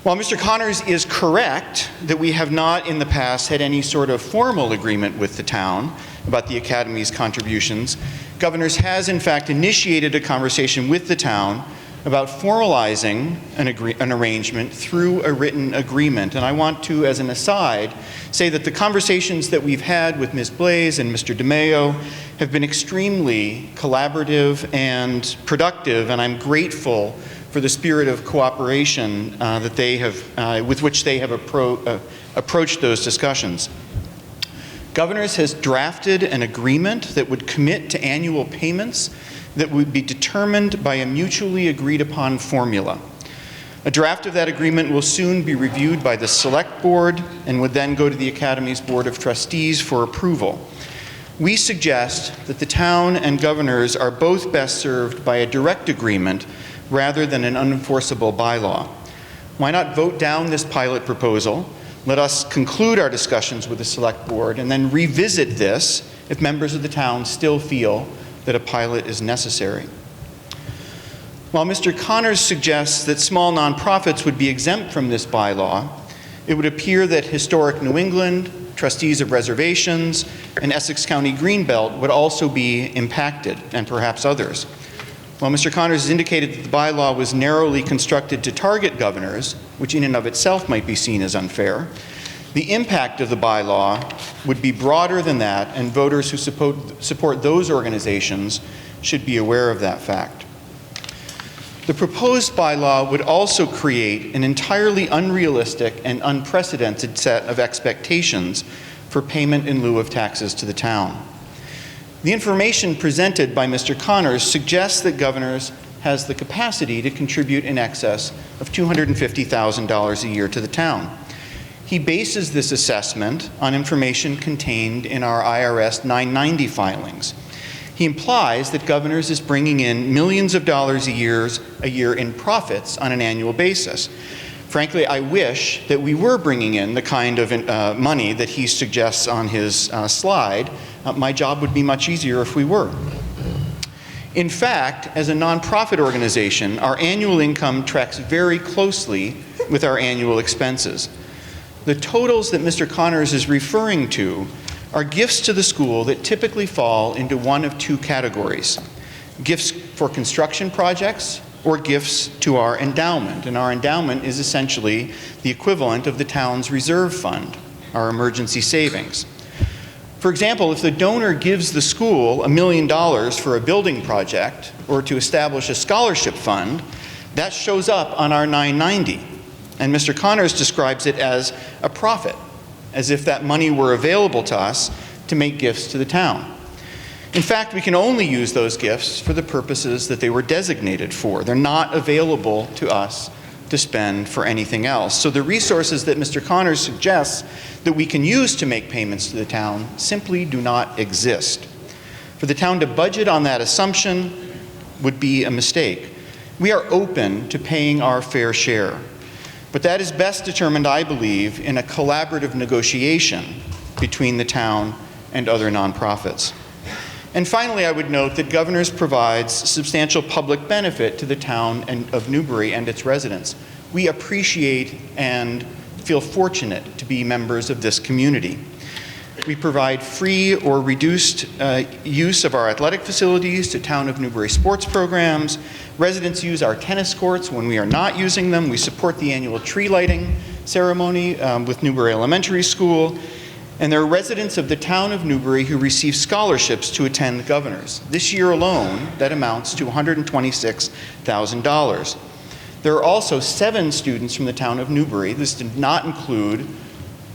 While Mr. Connors is correct that we have not in the past had any sort of formal agreement with the town about the Academy's contributions, Governors has in fact initiated a conversation with the town about formalizing an arrangement through a written agreement. And I want to, as an aside, say that the conversations that we've had with Ms. Blaze and Mr. DeMeo have been extremely collaborative and productive, and I'm grateful for the spirit of cooperation that they have, with which they have approached those discussions. Governors has drafted an agreement that would commit to annual payments that would be determined by a mutually agreed upon formula. A draft of that agreement will soon be reviewed by the Select Board and would then go to the Academy's Board of Trustees for approval. We suggest that the town and Governors are both best served by a direct agreement rather than an unenforceable bylaw. Why not vote down this pilot proposal? Let us conclude our discussions with the Select Board and then revisit this if members of the town still feel that a pilot is necessary. While Mr. Connors suggests that small nonprofits would be exempt from this bylaw, it would appear that Historic New England, Trustees of Reservations, and Essex County Greenbelt would also be impacted, and perhaps others. While Mr. Connors has indicated that the bylaw was narrowly constructed to target governors, which in and of itself might be seen as unfair, the impact of the bylaw would be broader than that, and voters who support those organizations should be aware of that fact. The proposed bylaw would also create an entirely unrealistic and unprecedented set of expectations for payment in lieu of taxes to the town. The information presented by Mr. Connors suggests that Governor's has the capacity to contribute in excess of $250,000 a year to the town. He bases this assessment on information contained in our IRS 990 filings. He implies that Governor's is bringing in millions of dollars a year in profits on an annual basis. Frankly, I wish that we were bringing in the kind of money that he suggests on his slide. My job would be much easier if we were. In fact, as a nonprofit organization, our annual income tracks very closely with our annual expenses. The totals that Mr. Connors is referring to are gifts to the school that typically fall into one of two categories: gifts for construction projects or gifts to our endowment. And our endowment is essentially the equivalent of the town's reserve fund, our emergency savings. For example, if the donor gives the school $1 million for a building project or to establish a scholarship fund, that shows up on our 990. And Mr. Connors describes it as a profit, as if that money were available to us to make gifts to the town. In fact, we can only use those gifts for the purposes that they were designated for. They're not available to us to spend for anything else. So the resources that Mr. Connors suggests that we can use to make payments to the town simply do not exist. For the town to budget on that assumption would be a mistake. We are open to paying our fair share, but that is best determined, I believe, in a collaborative negotiation between the town and other nonprofits. And finally, I would note that Governor's provides substantial public benefit to the town of Newbury and its residents. We appreciate and feel fortunate to be members of this community. We provide free or reduced use of our athletic facilities to town of Newbury sports programs. Residents use our tennis courts when we are not using them. We support the annual tree lighting ceremony with Newbury Elementary School. And there are residents of the town of Newbury who receive scholarships to attend Governor's. This year alone, that amounts to $126,000. There are also 7 students from the town of Newbury. This did not include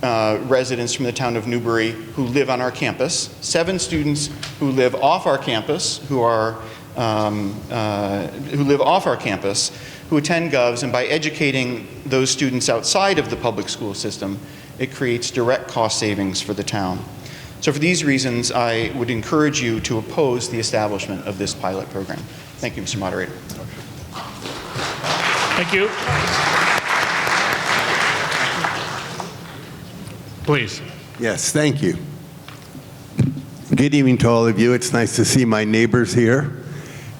residents from the town of Newbury who live on our campus. 7 students who live off our campus, who live off our campus, who attend Govs, and by educating those students outside of the public school system, it creates direct cost savings for the town. So for these reasons, I would encourage you to oppose the establishment of this pilot program. Thank you, Mr. Moderator. Thank you. Please. Yes, thank you. Good evening to all of you. It's nice to see my neighbors here.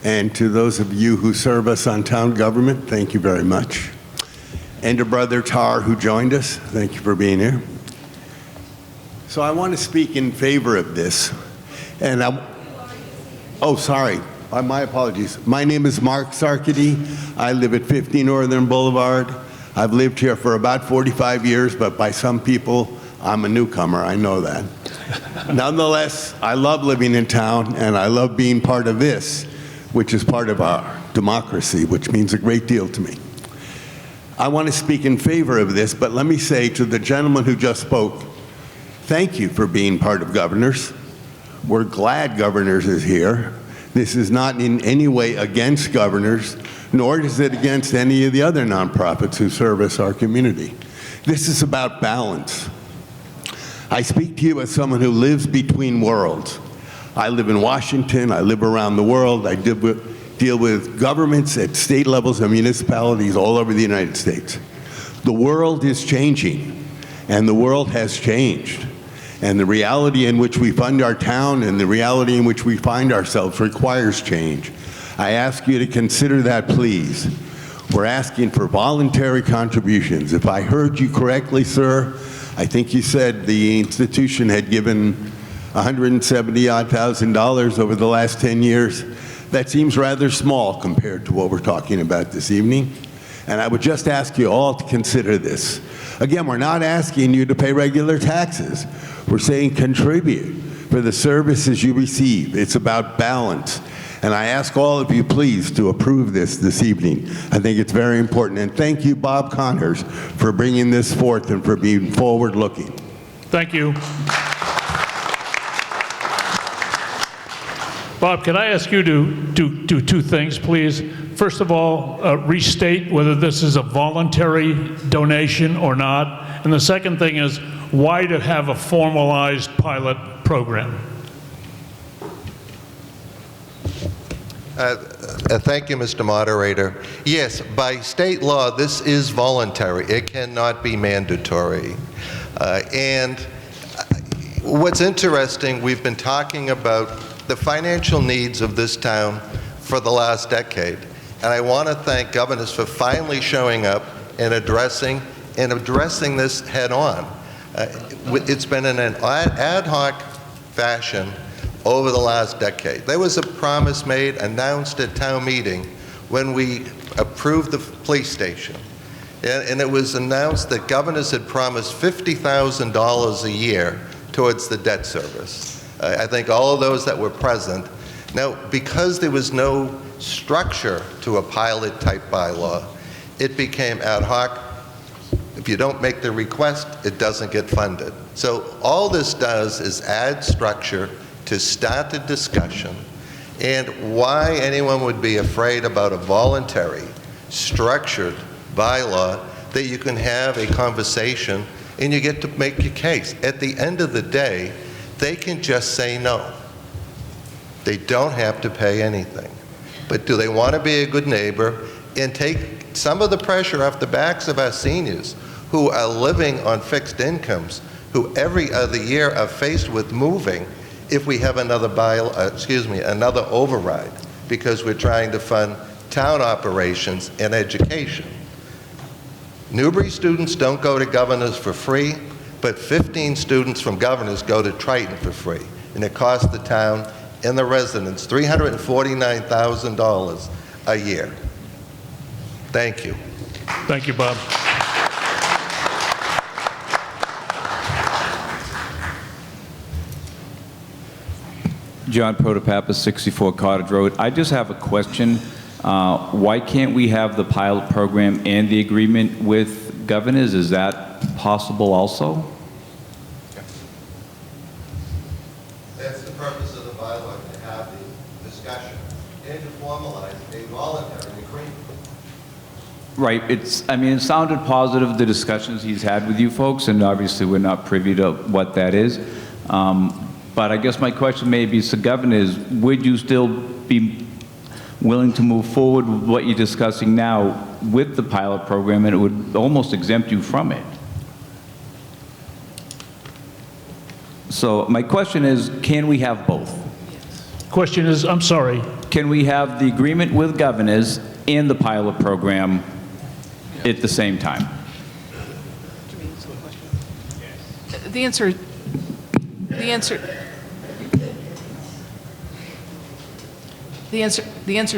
And to those of you who serve us on town government, thank you very much. And to Brother Tar, who joined us, thank you for being here. So I want to speak in favor of this. And oh, sorry. My apologies. My name is Mark Sarkady. I live at 50 Northern Boulevard. I've lived here for about 45 years, but by some people, I'm a newcomer. I know that. Nonetheless, I love living in town, and I love being part of this, which is part of our democracy, which means a great deal to me. I want to speak in favor of this, but let me say to the gentleman who just spoke, thank you for being part of Governor's. We're glad Governor's is here. This is not in any way against Governor's, nor is it against any of the other nonprofits who service our community. This is about balance. I speak to you as someone who lives between worlds. I live in Washington, I live around the world, I deal with governments at state levels and municipalities all over the United States. The world is changing, and the world has changed. And the reality in which we fund our town and the reality in which we find ourselves requires change. I ask you to consider that, please. We're asking for voluntary contributions. If I heard you correctly, sir, I think you said the institution had given $170,000 over the last 10 years. That seems rather small compared to what we're talking about this evening. And I would just ask you all to consider this. Again, we're not asking you to pay regular taxes. We're saying contribute for the services you receive. It's about balance. And I ask all of you, please, to approve this evening. I think it's very important. And thank you, Bob Connors, for bringing this forth and for being forward-looking. Thank you. Bob, can I ask you to do two things, please? First of all, restate whether this is a voluntary donation or not. And the second thing is, why to have a formalized pilot program? Thank you, Mr. Moderator. Yes, by state law, this is voluntary. It cannot be mandatory. And what's interesting, we've been talking about the financial needs of this town for the last decade. And I want to thank governors for finally showing up and addressing this head on. It's been in an ad hoc fashion over the last decade. There was a promise made, announced at town meeting when we approved the police station. And it was announced that governors had promised $50,000 a year towards the debt service. I think all of those that were present. Now, because there was no structure to a pilot-type bylaw, it became ad hoc. If you don't make the request, it doesn't get funded. So all this does is add structure to start the discussion. And why anyone would be afraid about a voluntary, structured bylaw that you can have a conversation and you get to make your case. At the end of the day, they can just say no. They don't have to pay anything. But do they want to be a good neighbor and take some of the pressure off the backs of our seniors who are living on fixed incomes, who every other year are faced with moving if we have another another override, because we're trying to fund town operations and education. Newbury students don't go to Governors for free, but 15 students from Governors go to Triton for free, and it costs the town and the residents $349,000 a year. Thank you. Thank you, Bob. John Protopapas, 64 Cottage Road. I just have a question. Why can't we have the pilot program and the agreement with Governors? Is that possible also? That's the purpose of the bylaw, to have the discussion and to formalize a voluntary agreement. Right. I mean, it sounded positive, the discussions he's had with you folks, and obviously we're not privy to what that is. But I guess my question maybe to Governors, would you still be willing to move forward with what you're discussing now with the pilot program, and it would almost exempt you from it? So my question is, can we have both? Question is, I'm sorry. Can we have the agreement with Governors and the pilot program at the same time? The answer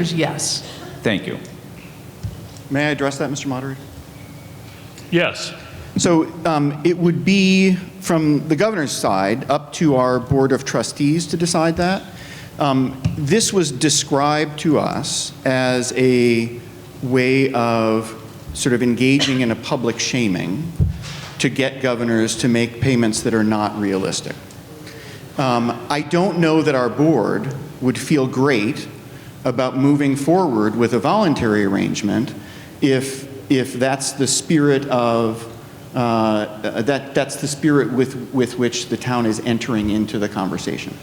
is yes. Thank you. May I address that, Mr. Moderator? Yes. So it would be, from the governor's side, up to our Board of Trustees to decide that. This was described to us as a way of sort of engaging in a public shaming to get governors to make payments that are not realistic. I don't know that our board would feel great about moving forward with a voluntary arrangement if that's the spirit of that's the spirit with which the town is entering into the conversation.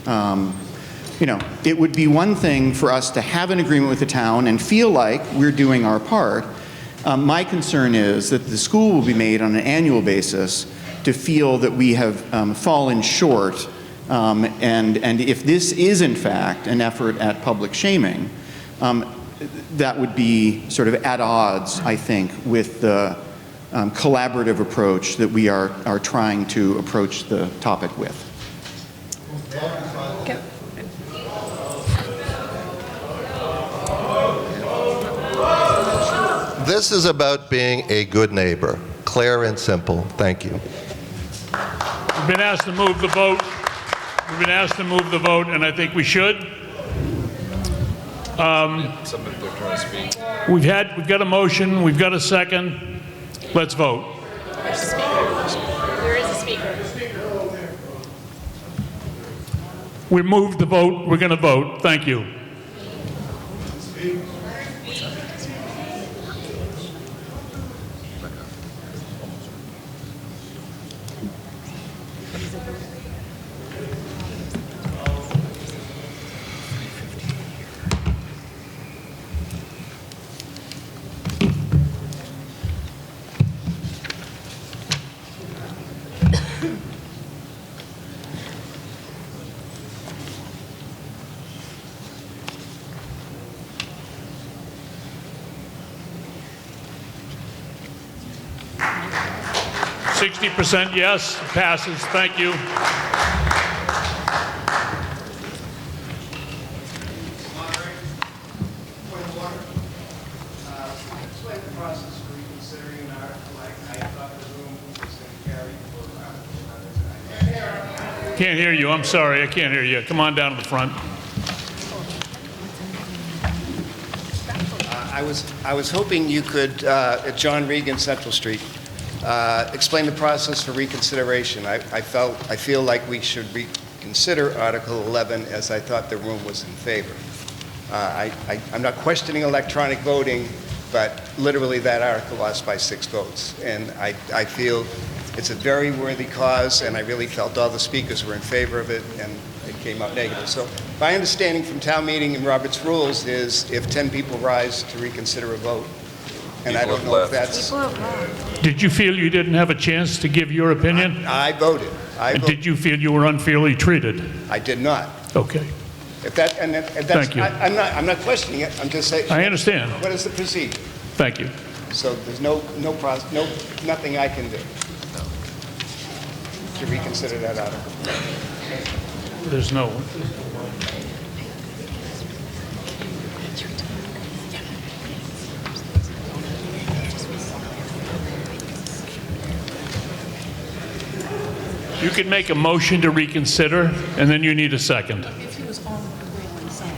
You know, it would be one thing for us to have an agreement with the town and feel like we're doing our part. My concern is that the school will be made on an annual basis to feel that we have fallen short, and if this is in fact an effort at public shaming, that would be sort of at odds, I think, with the collaborative approach that we are trying to approach the topic with. Okay. This is about being a good neighbor, clear and simple. Thank you. You've been asked to move the vote. We've been asked to move the vote, and I think we should. We've got a motion, we've got a second. Let's vote. There is a speaker. We moved the vote, we're going to vote. Thank you. %, yes, passes. Thank you. Can't hear you. I'm sorry. I can't hear you. Come on down to the front. I was hoping you could, at John Regan Central Street, explain the process for reconsideration. I feel like we should reconsider Article 11 as I thought the room was in favor. I'm not questioning electronic voting, but literally that article lost by 6 votes. And I feel it's a very worthy cause, and I really felt all the speakers were in favor of it, and it came out negative. So my understanding from town meeting and Robert's rules is if 10 people rise to reconsider a vote, and I don't know if that's... Did you feel you didn't have a chance to give your opinion? I voted. Did you feel you were unfairly treated? I did not. Okay. If that's, Thank you. I'm not questioning it. I'm just saying. I understand. What is the procedure? Thank you. So there's nothing I can do to reconsider that article. There's no. You can make a motion to reconsider, and then you need a second. If he was on the prevailing side.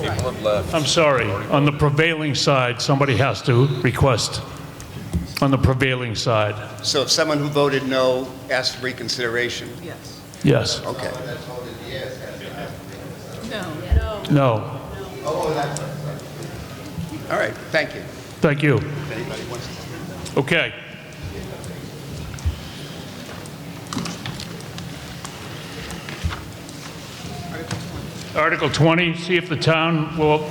People have left. I'm sorry. On the prevailing side, somebody has to request. On the prevailing side. So if someone who voted no asked for reconsideration? Yes. Yes. Okay. No. No. All right. Thank you. Thank you. If anybody wants to. Okay. Article 20, see if the town will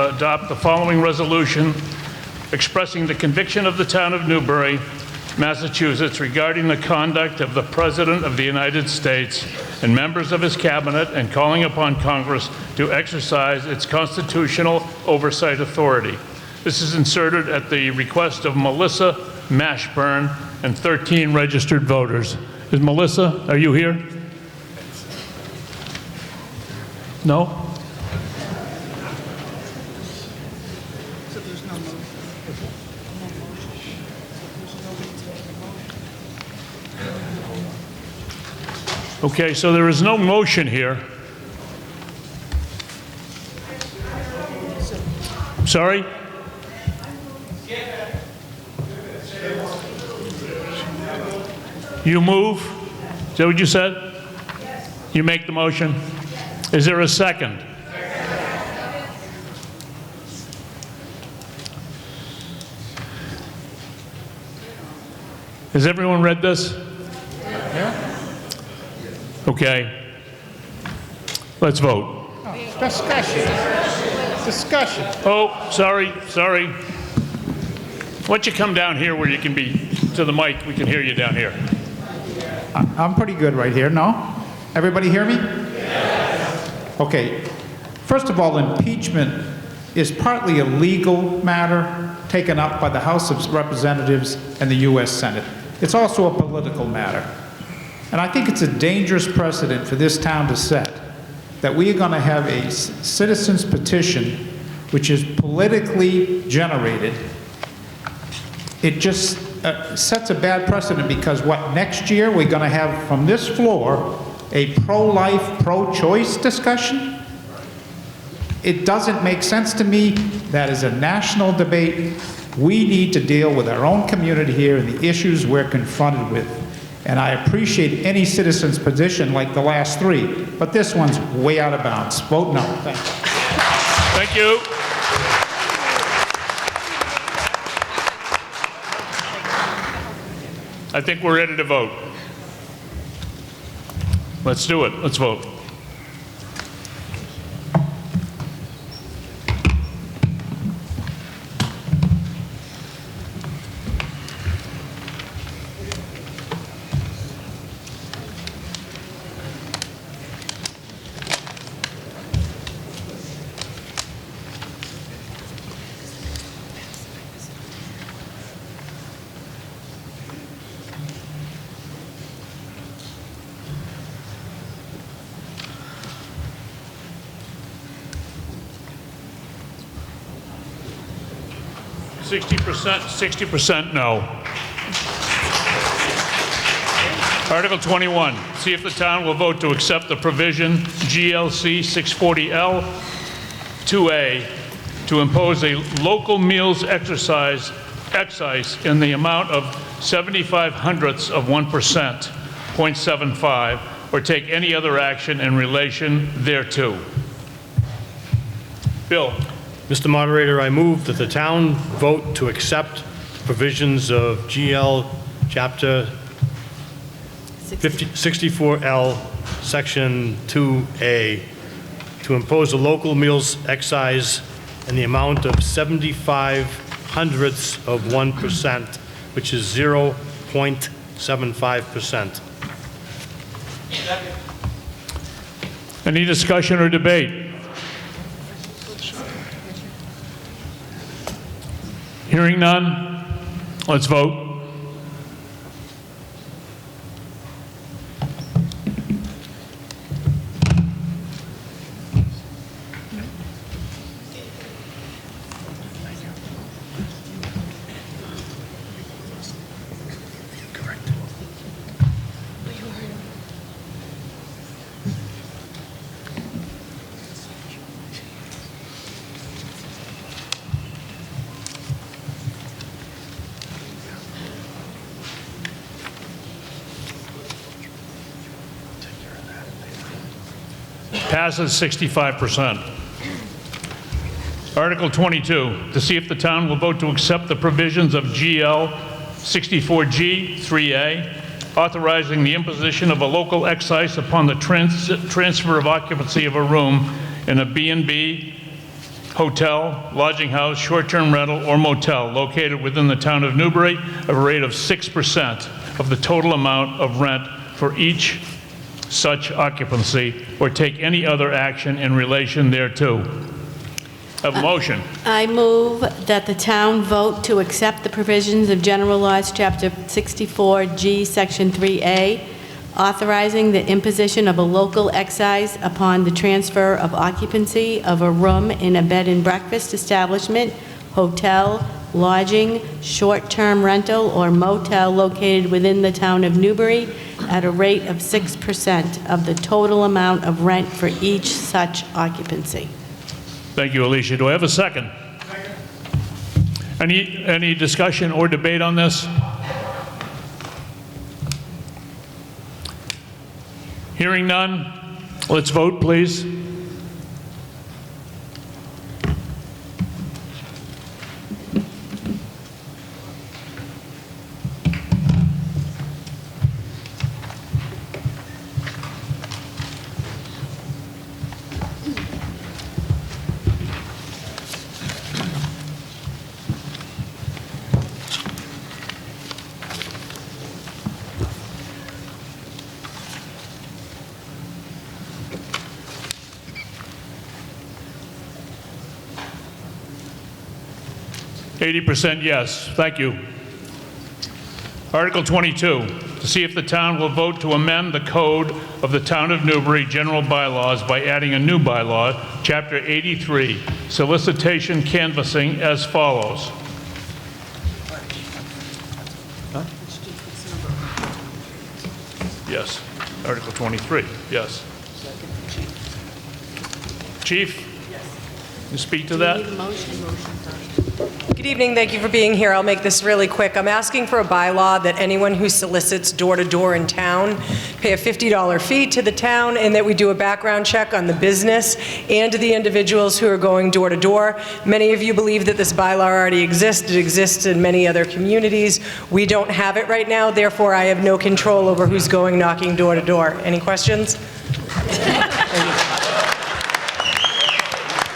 adopt the following resolution expressing the conviction of the town of Newbury, Massachusetts, regarding the conduct of the President of the United States and members of his cabinet, and calling upon Congress to exercise its constitutional oversight authority. This is inserted at the request of Melissa Mashburn and 13 registered voters. Is Melissa, are you here? No? So there's no motion. Okay, so there is no motion here. Sorry? You move? Is that what you said? You make the motion? Is there a second? Has everyone read this? Okay. Let's vote. Discussion. Oh, sorry. Why don't you come down here where you can be to the mic? We can hear you down here. I'm pretty good right here, no? Everybody hear me? Okay. First of all, impeachment is partly a legal matter taken up by the House of Representatives and the U.S. Senate. It's also a political matter. And I think it's a dangerous precedent for this town to set that we are going to have a citizen's petition which is politically generated. It just sets a bad precedent because next year we're going to have from this floor a pro-life, pro-choice discussion? It doesn't make sense to me. That is a national debate. We need to deal with our own community here and the issues we're confronted with. And I appreciate any citizen's position like the last three, but this one's way out of bounds. Vote no. Thank you. Thank you. I think we're ready to vote. Let's do it. Let's vote. %, 60% no. Article 21, see if the town will vote to accept the provision GLC 640L 2A to impose a local meals excise in the amount of 0.75%, 0.75, or take any other action in relation thereto. Bill. Mr. Moderator, I move that the town vote to accept provisions of GL Chapter 64L, Section 2A, to impose a local meals excise in the amount of 0.75%, which is 0.75%. Any discussion or debate? Hearing none, let's vote. Passes 65%. Article 22, to see if the town will vote to accept the provisions of GL 64G 3A, authorizing the imposition of a local excise upon the transfer of occupancy of a room in a B&B, hotel, lodging house, short-term rental, or motel located within the town of Newbury at a rate of 6% of the total amount of rent for each such occupancy, or take any other action in relation thereto. A motion. I move that the town vote to accept the provisions of General Laws, Chapter 64G, Section 3A, authorizing the imposition of a local excise upon the transfer of occupancy of a room in a bed and breakfast establishment, hotel, lodging, short-term rental, or motel located within the town of Newbury at a rate of 6% of the total amount of rent for each such occupancy. Thank you, Alicia. Do I have a second? Any discussion or debate on this? Hearing none, let's vote, please. %, yes. Thank you. Article 22, to see if the town will vote to amend the code of the town of Newbury general bylaws by adding a new bylaw, Chapter 83, solicitation canvassing, as follows. Yes. Article 23, yes. Chief? You speak to that? Good evening, thank you for being here. I'll make this really quick. I'm asking for a bylaw that anyone who solicits door-to-door in town pay a $50 fee to the town, and that we do a background check on the business and the individuals who are going door-to-door. Many of you believe that this bylaw already exists. It exists in many other communities. We don't have it right now, therefore I have no control over who's going knocking door-to-door. Any questions?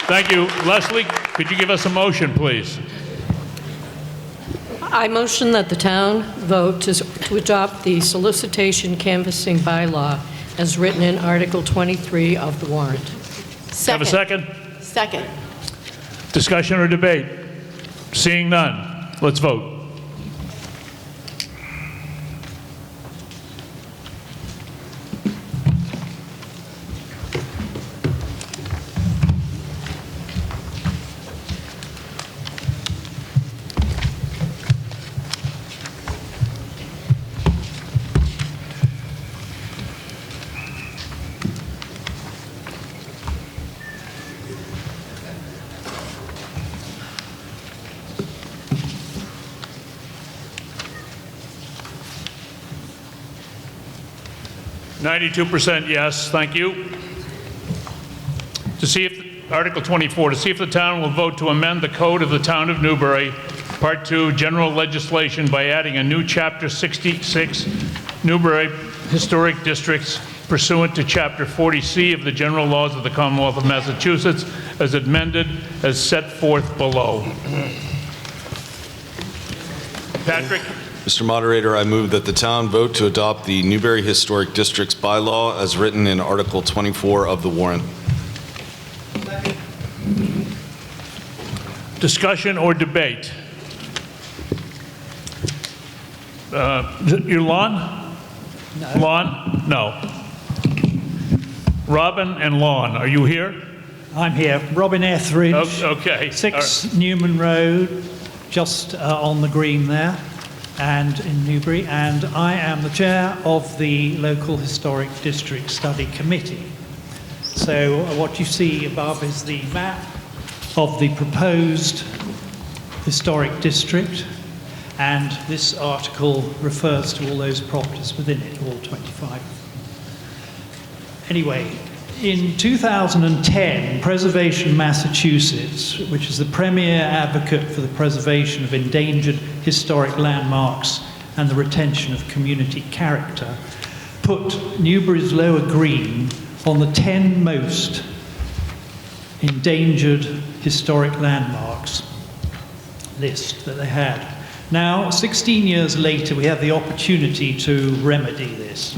Thank you. Leslie, could you give us a motion, please? I motion that the town vote to adopt the solicitation canvassing bylaw as written in Article 23 of the warrant. Have a second? Second. Discussion or debate? Seeing none, let's vote. %, yes, thank you. To see if, Article 24, to see if the town will vote to amend the code of the town of Newbury, Part 2, general legislation by adding a new Chapter 66, Newbury Historic Districts, pursuant to Chapter 40C of the general laws of the Commonwealth of Massachusetts, as amended, as set forth below. Patrick? Mr. Moderator, I move that the town vote to adopt the Newbury Historic Districts bylaw as written in Article 24 of the warrant. Discussion or debate? You Lon? No. Lon? No. Robin and Lon, are you here? I'm here. Robin Etheridge. Okay. 6 Newman Road, just on the green there, and in Newbury, and I am the chair of the local historic district study committee. So what you see above is the map of the proposed historic district, and this article refers to all those properties within it, all 25. Anyway, in 2010, Preservation Massachusetts, which is the premier advocate for the preservation of endangered historic landmarks and the retention of community character, put Newbury's Lower Green on the 10 most endangered historic landmarks list that they had. Now, 16 years later, we have the opportunity to remedy this.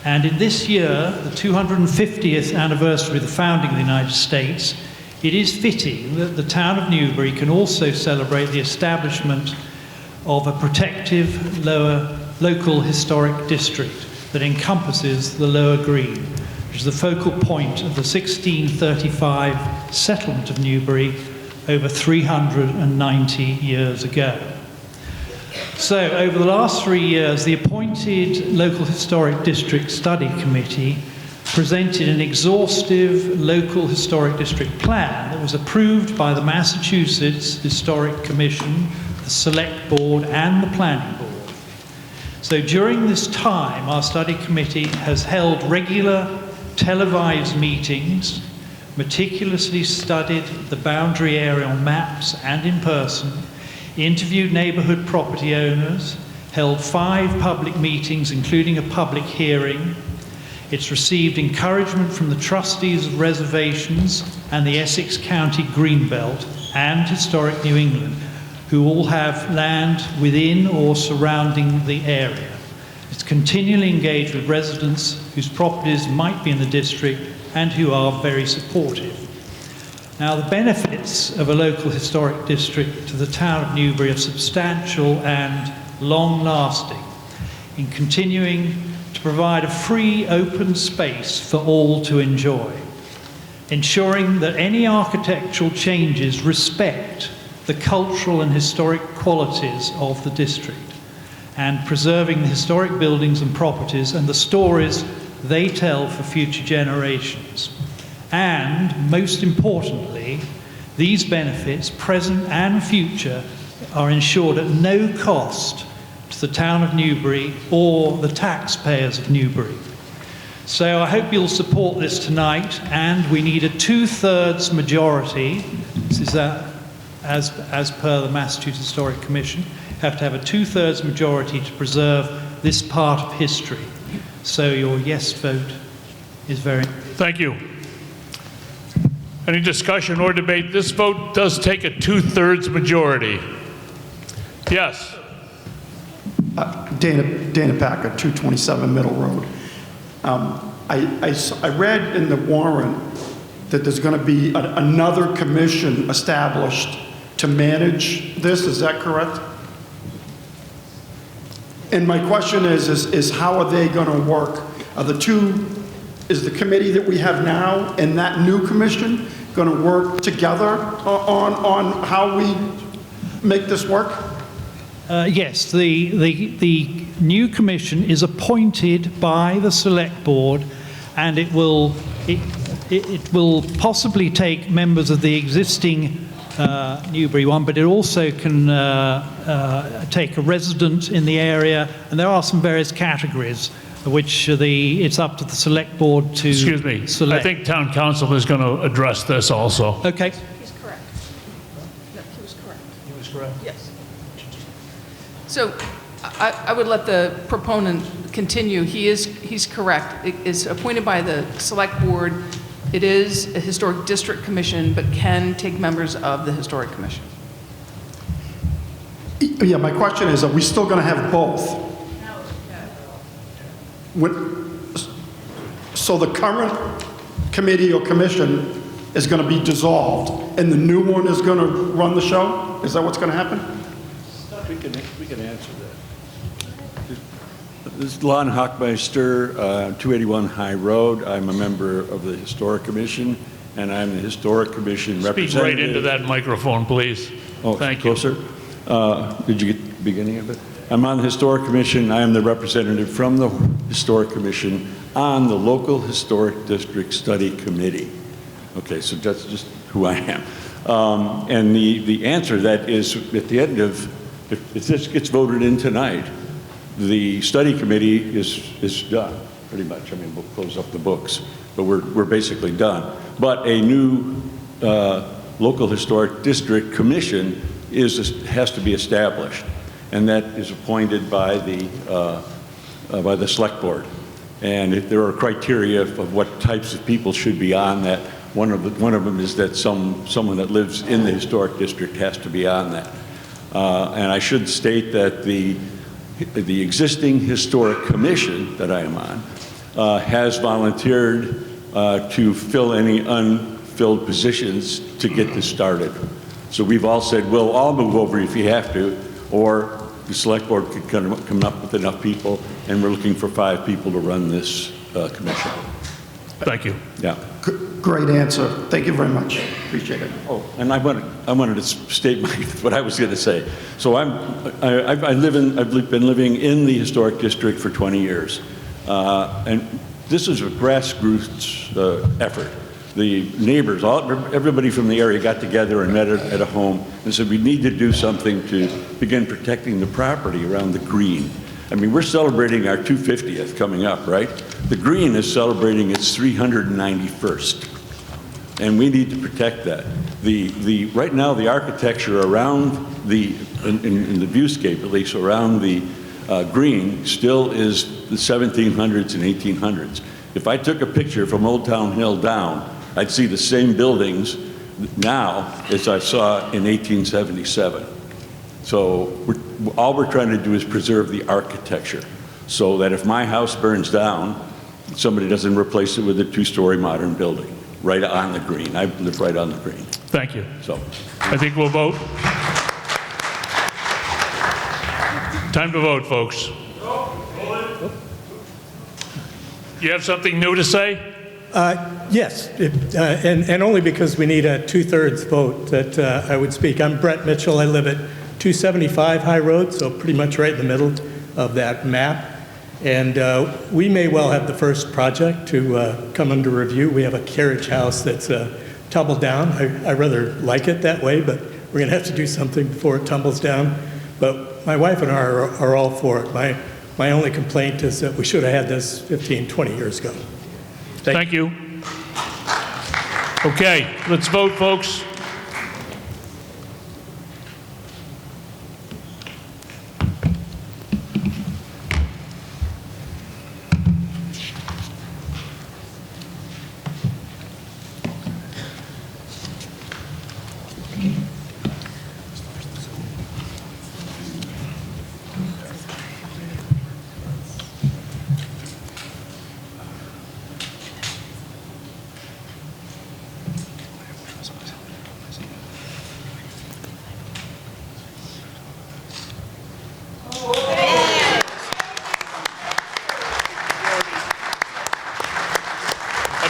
And in this year, the 250th anniversary of the founding of the United States, it is fitting that the town of Newbury can also celebrate the establishment of a protective local historic district that encompasses the Lower Green, which is the focal point of the 1635 settlement of Newbury over 390 years ago. So, over the last 3 years, the appointed Local Historic District Study Committee presented an exhaustive local historic district plan that was approved by the Massachusetts Historic Commission, the Select Board, and the Planning Board. So, during this time, our study committee has held regular televised meetings, meticulously studied the boundary area on maps and in person, interviewed neighbourhood property owners, held 5 public meetings, including a public hearing. It's received encouragement from the trustees of reservations and the Essex County Greenbelt and Historic New England, who all have land within or surrounding the area. It's continually engaged with residents whose properties might be in the district and who are very supportive. Now, the benefits of a local historic district to the town of Newbury are substantial and long-lasting in continuing to provide a free, open space for all to enjoy, ensuring that any architectural changes respect the cultural and historic qualities of the district, and preserving the historic buildings and properties and the stories they tell for future generations. And, most importantly, these benefits, present and future, are ensured at no cost to the town of Newbury or the taxpayers of Newbury. So I hope you'll support this tonight, and we need a 2/3 majority. This is as per the Massachusetts Historic Commission. Have to have a 2/3 majority to preserve this part of history. So your yes vote is very important. Thank you. Any discussion or debate? This vote does take a 2/3 majority. Yes. Dana Packer, 227 Middle Road. I read in the warrant that there's going to be another commission established to manage this. Is that correct? And my question is how are they going to work? Is the committee that we have now and that new commission going to work together on how we make this work? Yes, the new commission is appointed by the select board, and it will possibly take members of the existing Newbury one, but it also can take a resident in the area, and there are some various categories which it's up to the select board to Excuse me. select. I think town council is going to address this also. Okay. He's correct. No, he was correct. He was correct. Yes. So I would let the proponent continue. He's correct. It is appointed by the select board. It is a historic district commission, but can take members of the historic commission. Yeah, my question is, are we still going to have both? So the current committee or commission is going to be dissolved, and the new one is going to run the show? Is that what's going to happen? We can answer that. This is Lon Hockmeister, 281 High Road. I'm a member of the Historic Commission, and I'm the Historic Commission representative. Speak right into that microphone, please. Oh, thank closer. Did you get the beginning of it? I'm on the Historic Commission. I am the representative from the Historic Commission on the Local Historic District Study Committee. Okay, so that's just who I am. And the answer to that is at the end of, if this gets voted in tonight, the study committee is done, pretty much. I mean, we'll close up the books, but we're basically done. But a new local historic district commission has to be established, and that is appointed by the select board. And there are criteria of what types of people should be on that. One of them is that someone that lives in the historic district has to be on that. And I should state that the existing historic commission that I am on has volunteered to fill any unfilled positions to get this started. So we've all said, we'll all move over if you have to, or the select board could come up with enough people, and we're looking for 5 people to run this commission. Thank you. Yeah. Great answer. Thank you very much. Appreciate it. Oh, and I wanted to state what I was going to say. So I've been living in the historic district for 20 years, and this is a grassroots effort. The neighbors, everybody from the area got together and met at a home and said we need to do something to begin protecting the property around the green. I mean, we're celebrating our 250th coming up, right? The green is celebrating its 391st, and we need to protect that. Right now, the architecture around in the viewscape, at least around the green, still is the 1700s and 1800s. If I took a picture from Old Town Hill down, I'd see the same buildings now as I saw in 1877. So all we're trying to do is preserve the architecture so that if my house burns down, somebody doesn't replace it with a 2-story modern building right on the green. I live right on the green. Thank you. So I think we'll vote. Time to vote, folks. You have something new to say? Yes, and only because we need a 2/3 vote that I would speak. I'm Brett Mitchell. I live at 275 High Road, so pretty much right in the middle of that map. And we may well have the first project to come under review. We have a carriage house that's tumbled down. I rather like it that way, but we're going to have to do something before it tumbles down. But my wife and I are all for it. My only complaint is that we should have had this 15, 20 years ago. Thank you. Okay, let's vote, folks.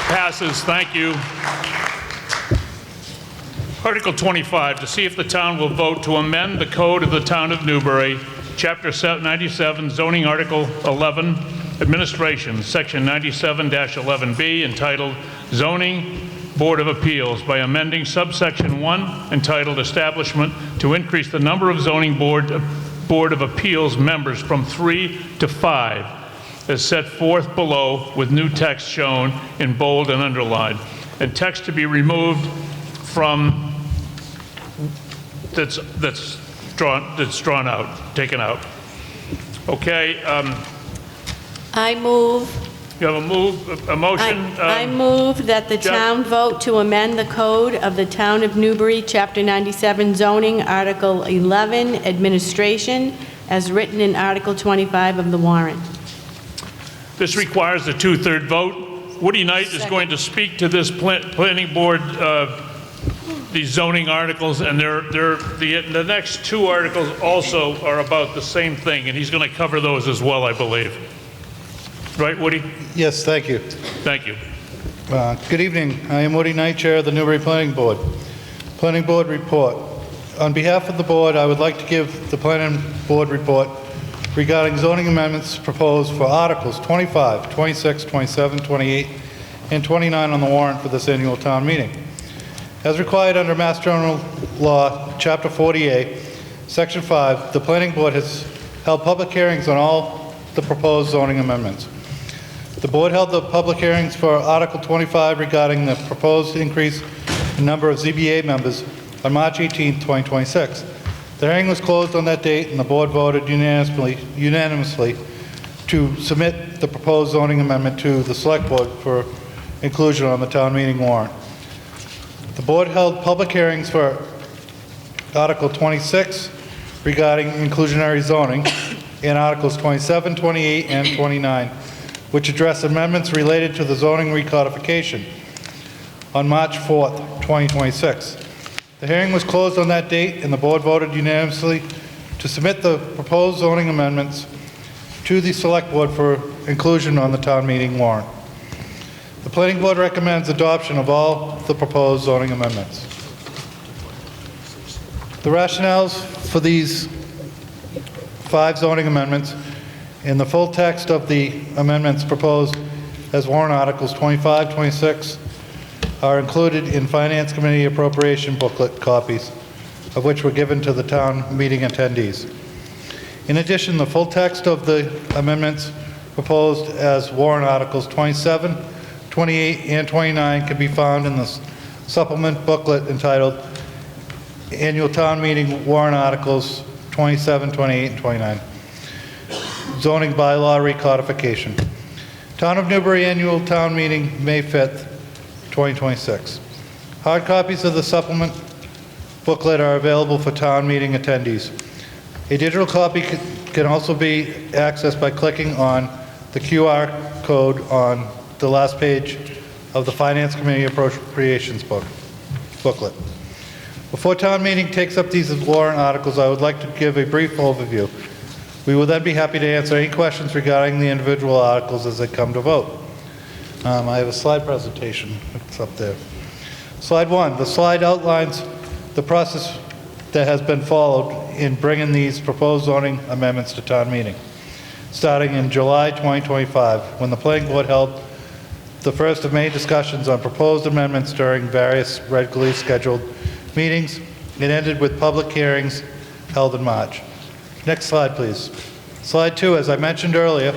Passes. Thank you. Article 25, to see if the town will vote to amend the code of the town of Newbury, Chapter 97, zoning Article 11, administration, Section 97-11B, entitled Zoning Board of Appeals, by amending subsection 1, entitled Establishment, to increase the number of zoning board of appeals members from 3 to 5. As set forth below, with new text shown in bold and underlined, and text to be removed from that's drawn out, taken out. Okay. I move. You have a motion. I move that the town vote to amend the code of the town of Newbury, Chapter 97, zoning, Article 11, administration, as written in Article 25 of the warrant. This requires a 2/3 vote. Woody Knight is going to speak to this planning board, these zoning articles, and the next 2 articles also are about the same thing, and he's going to cover those as well, I believe. Right, Woody? Yes, thank you. Thank you. Good evening. I am Woody Knight, Chair of the Newbury Planning Board. Planning Board report. On behalf of the board, I would like to give the Planning Board report regarding zoning amendments proposed for Articles 25, 26, 27, 28, and 29 on the warrant for this annual town meeting. As required under Mass General Law, Chapter 40A, Section 5, the Planning Board has held public hearings on all the proposed zoning amendments. The board held the public hearings for Article 25 regarding the proposed increase in number of ZBA members on March 18, 2026. The hearing was closed on that date, and the board voted unanimously to submit the proposed zoning amendment to the Select Board for inclusion on the town meeting warrant. The board held public hearings for Article 26 regarding inclusionary zoning and Articles 27, 28, and 29, which address amendments related to the zoning recodification on March 4th, 2026. The hearing was closed on that date, and the board voted unanimously to submit the proposed zoning amendments to the Select Board for inclusion on the town meeting warrant. The Planning Board recommends adoption of all the proposed zoning amendments. The rationales for these 5 zoning amendments in the full text of the amendments proposed as warrant articles 25, 26, are included in Finance Committee appropriation booklet copies, of which were given to the town meeting attendees. In addition, the full text of the amendments proposed as warrant articles 27, 28, and 29 can be found in the supplement booklet entitled Annual Town Meeting Warrant Articles 27, 28, and 29. Zoning Bylaw Recodification. Town of Newbury Annual Town Meeting, May 5th, 2026. Hard copies of the supplement booklet are available for town meeting attendees. A digital copy can also be accessed by clicking on the QR code on the last page of the Finance Committee Appropriations booklet. Before town meeting takes up these warrant articles, I would like to give a brief overview. We will then be happy to answer any questions regarding the individual articles as they come to vote. I have a slide presentation. It's up there. Slide 1. The slide outlines the process that has been followed in bringing these proposed zoning amendments to town meeting. starting in July 2025, when the planning board held the first of many discussions on proposed amendments during various regularly scheduled meetings. It ended with public hearings held in March. Next slide, please. Slide 2, as I mentioned earlier,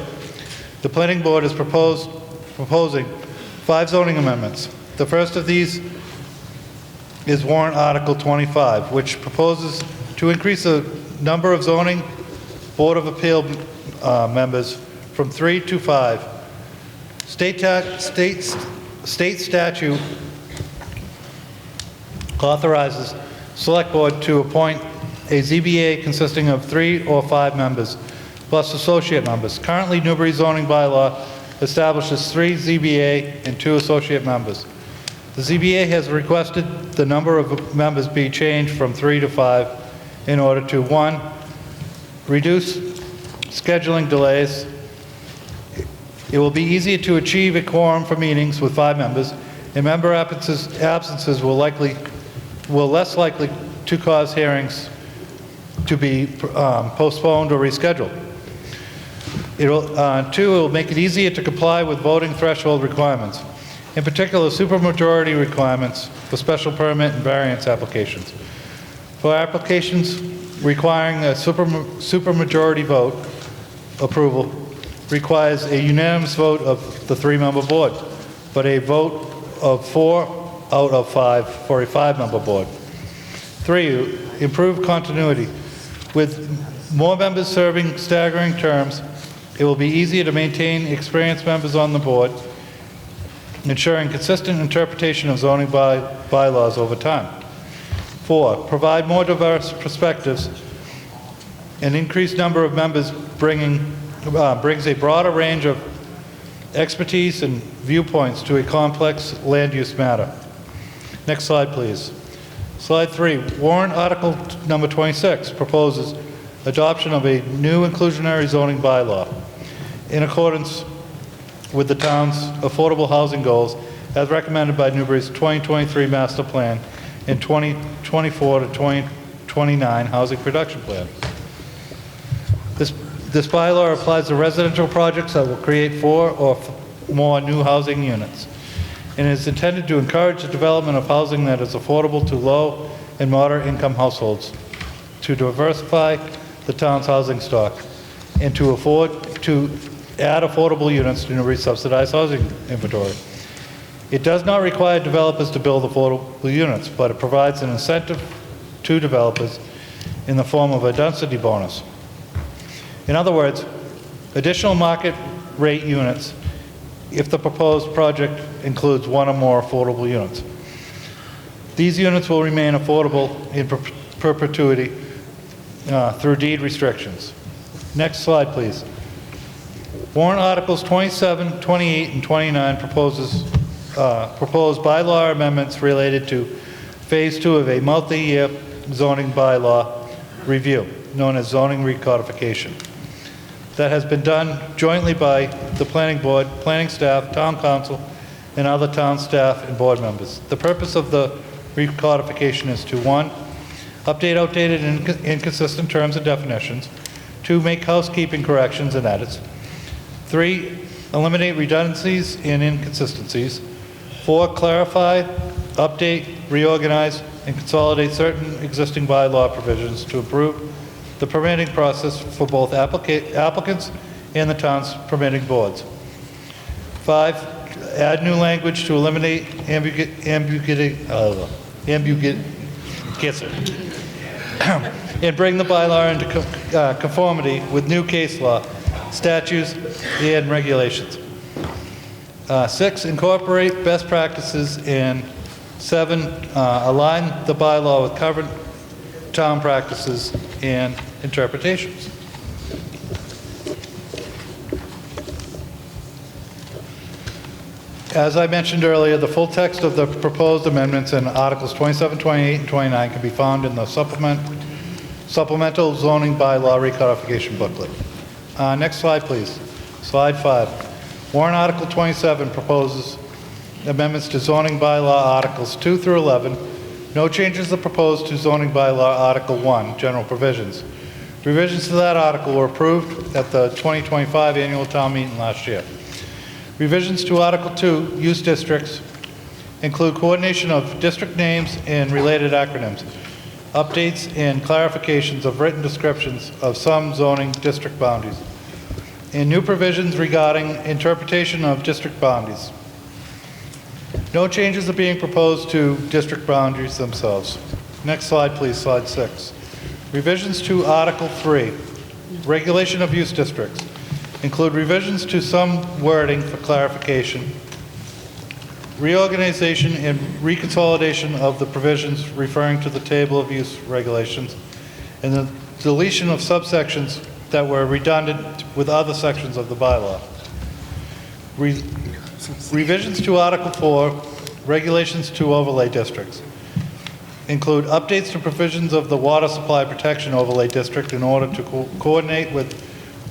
the planning board is proposing 5 zoning amendments. The first of these is warrant Article 25, which proposes to increase the number of zoning Board of Appeal members from 3 to 5. State statute authorizes Select Board to appoint a ZBA consisting of 3 or 5 members, plus associate members. Currently, Newbury zoning bylaw establishes 3 ZBA and 2 associate members. The ZBA has requested the number of members be changed from 3 to 5 in order to, 1, reduce scheduling delays. It will be easier to achieve a quorum for meetings with 5 members, and member absences will less likely to cause hearings to be postponed or rescheduled. 2, it will make it easier to comply with voting threshold requirements, in particular supermajority requirements for special permit and variance applications. For applications requiring a supermajority vote, approval requires a unanimous vote of the 3-member board, but a vote of 4 out of 5 for a 5-member board. 3, improve continuity. With more members serving staggering terms, it will be easier to maintain experienced members on the board, ensuring consistent interpretation of zoning bylaws over time. 4, provide more diverse perspectives. An increased number of members brings a broader range of expertise and viewpoints to a complex land use matter. Next slide, please. Slide 3, warrant article number 26 proposes adoption of a new inclusionary zoning bylaw in accordance with the town's affordable housing goals as recommended by Newbury's 2023 master plan and 2024 to 2029 housing production plan. This bylaw applies to residential projects that will create 4 or more new housing units, and is intended to encourage the development of housing that is affordable to low and moderate income households, to diversify the town's housing stock, and to add affordable units to Newbury's subsidized housing inventory. It does not require developers to build affordable units, but it provides an incentive to developers in the form of a density bonus. In other words, additional market rate units if the proposed project includes 1 or more affordable units. These units will remain affordable in perpetuity through deed restrictions. Next slide, please. Warrant Articles 27, 28, and 29 propose bylaw amendments related to Phase 2 of a multi-year zoning bylaw review, known as zoning recodification, that has been done jointly by the planning board, planning staff, town council, and other town staff and board members. The purpose of the recodification is to 1, update outdated and inconsistent terms and definitions, 2, make housekeeping corrections and edits, 3, eliminate redundancies and inconsistencies, 4, clarify, update, reorganize, and consolidate certain existing bylaw provisions to improve the permitting process for both applicants and the town's permitting boards. 5, add new language to eliminate ambiguity and bring the bylaw into conformity with new case law, statutes, and regulations. 6, incorporate best practices, and 7, align the bylaw with current town practices and interpretations. As I mentioned earlier, the full text of the proposed amendments in Articles 27, 28, and 29 can be found in the supplemental zoning bylaw recodification booklet. Next slide, please. Slide 5. Warrant Article 27 proposes amendments to zoning bylaw Articles 2 through 11. No changes are proposed to zoning bylaw Article 1, general provisions, Revisions to that article were approved at the 2025 annual town meeting last year. Revisions to Article 2, use districts, include coordination of district names and related acronyms, updates and clarifications of written descriptions of some zoning district boundaries, and new provisions regarding interpretation of district boundaries. No changes are being proposed to district boundaries themselves. Next slide, please, slide 6. Revisions to Article 3, regulation of use districts, include revisions to some wording for clarification, reorganization and reconsolidation of the provisions referring to the table of use regulations, and the deletion of subsections that were redundant with other sections of the bylaw. Revisions to Article 4, regulations to overlay districts, include updates to provisions of the Water Supply Protection Overlay District in order to coordinate with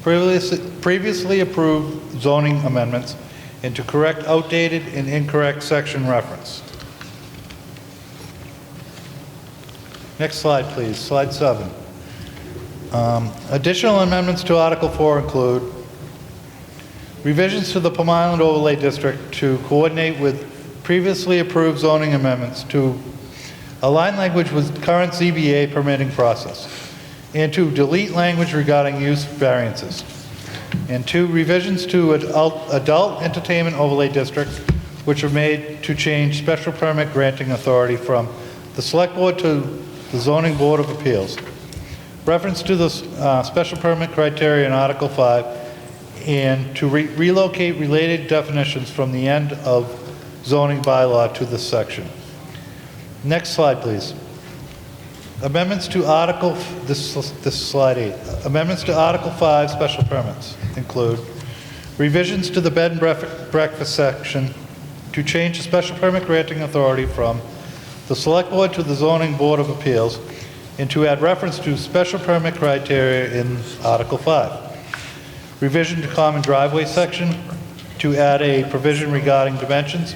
previously approved zoning amendments and to correct outdated and incorrect section reference. Next slide, please. Slide 7. Additional amendments to Article 4 include revisions to the Plum Island Overlay District to coordinate with previously approved zoning amendments to align language with current ZBA permitting process, and to delete language regarding use variances, and 2 revisions to adult entertainment overlay districts, which are made to change special permit granting authority from the Select Board to the Zoning Board of Appeals. Reference to the special permit criteria in Article 5, and to relocate related definitions from the end of zoning bylaw to this section. Next slide, please. Amendments to Article, this is slide 8. Amendments to Article 5 special permits include revisions to the bed and breakfast section to change the special permit granting authority from the Select Board to the Zoning Board of Appeals, and to add reference to special permit criteria in Article 5. Revision to common driveway section to add a provision regarding dimensions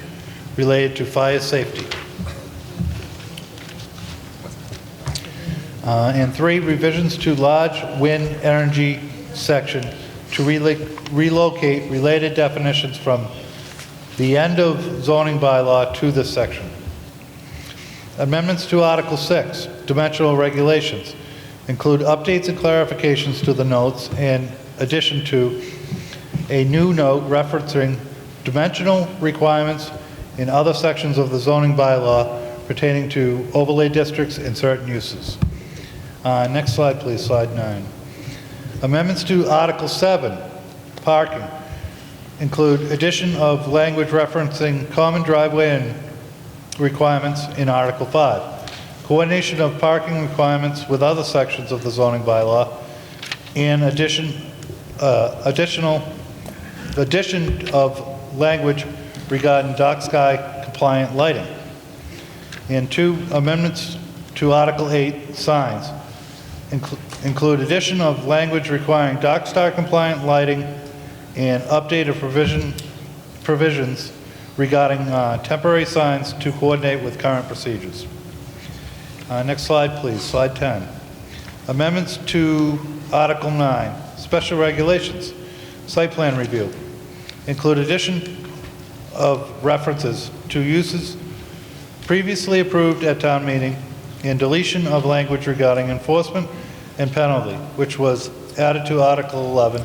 related to fire safety. And 3 revisions to large wind energy section to relocate related definitions from the end of zoning bylaw to this section. Amendments to Article 6, dimensional regulations, include updates and clarifications to the notes in addition to a new note referencing dimensional requirements in other sections of the zoning bylaw pertaining to overlay districts and certain uses. Next slide, please, slide 9. Amendments to Article 7, parking, include addition of language referencing common driveway and requirements in Article 5, coordination of parking requirements with other sections of the zoning bylaw, and addition of language regarding dark sky compliant lighting. And 2 amendments to Article 8, signs, include addition of language requiring dark sky compliant lighting and updated provisions regarding temporary signs to coordinate with current procedures. Next slide, please, slide 10. Amendments to Article 9, special regulations, site plan review, include addition of references to uses previously approved at town meeting and deletion of language regarding enforcement and penalty, which was added to Article 11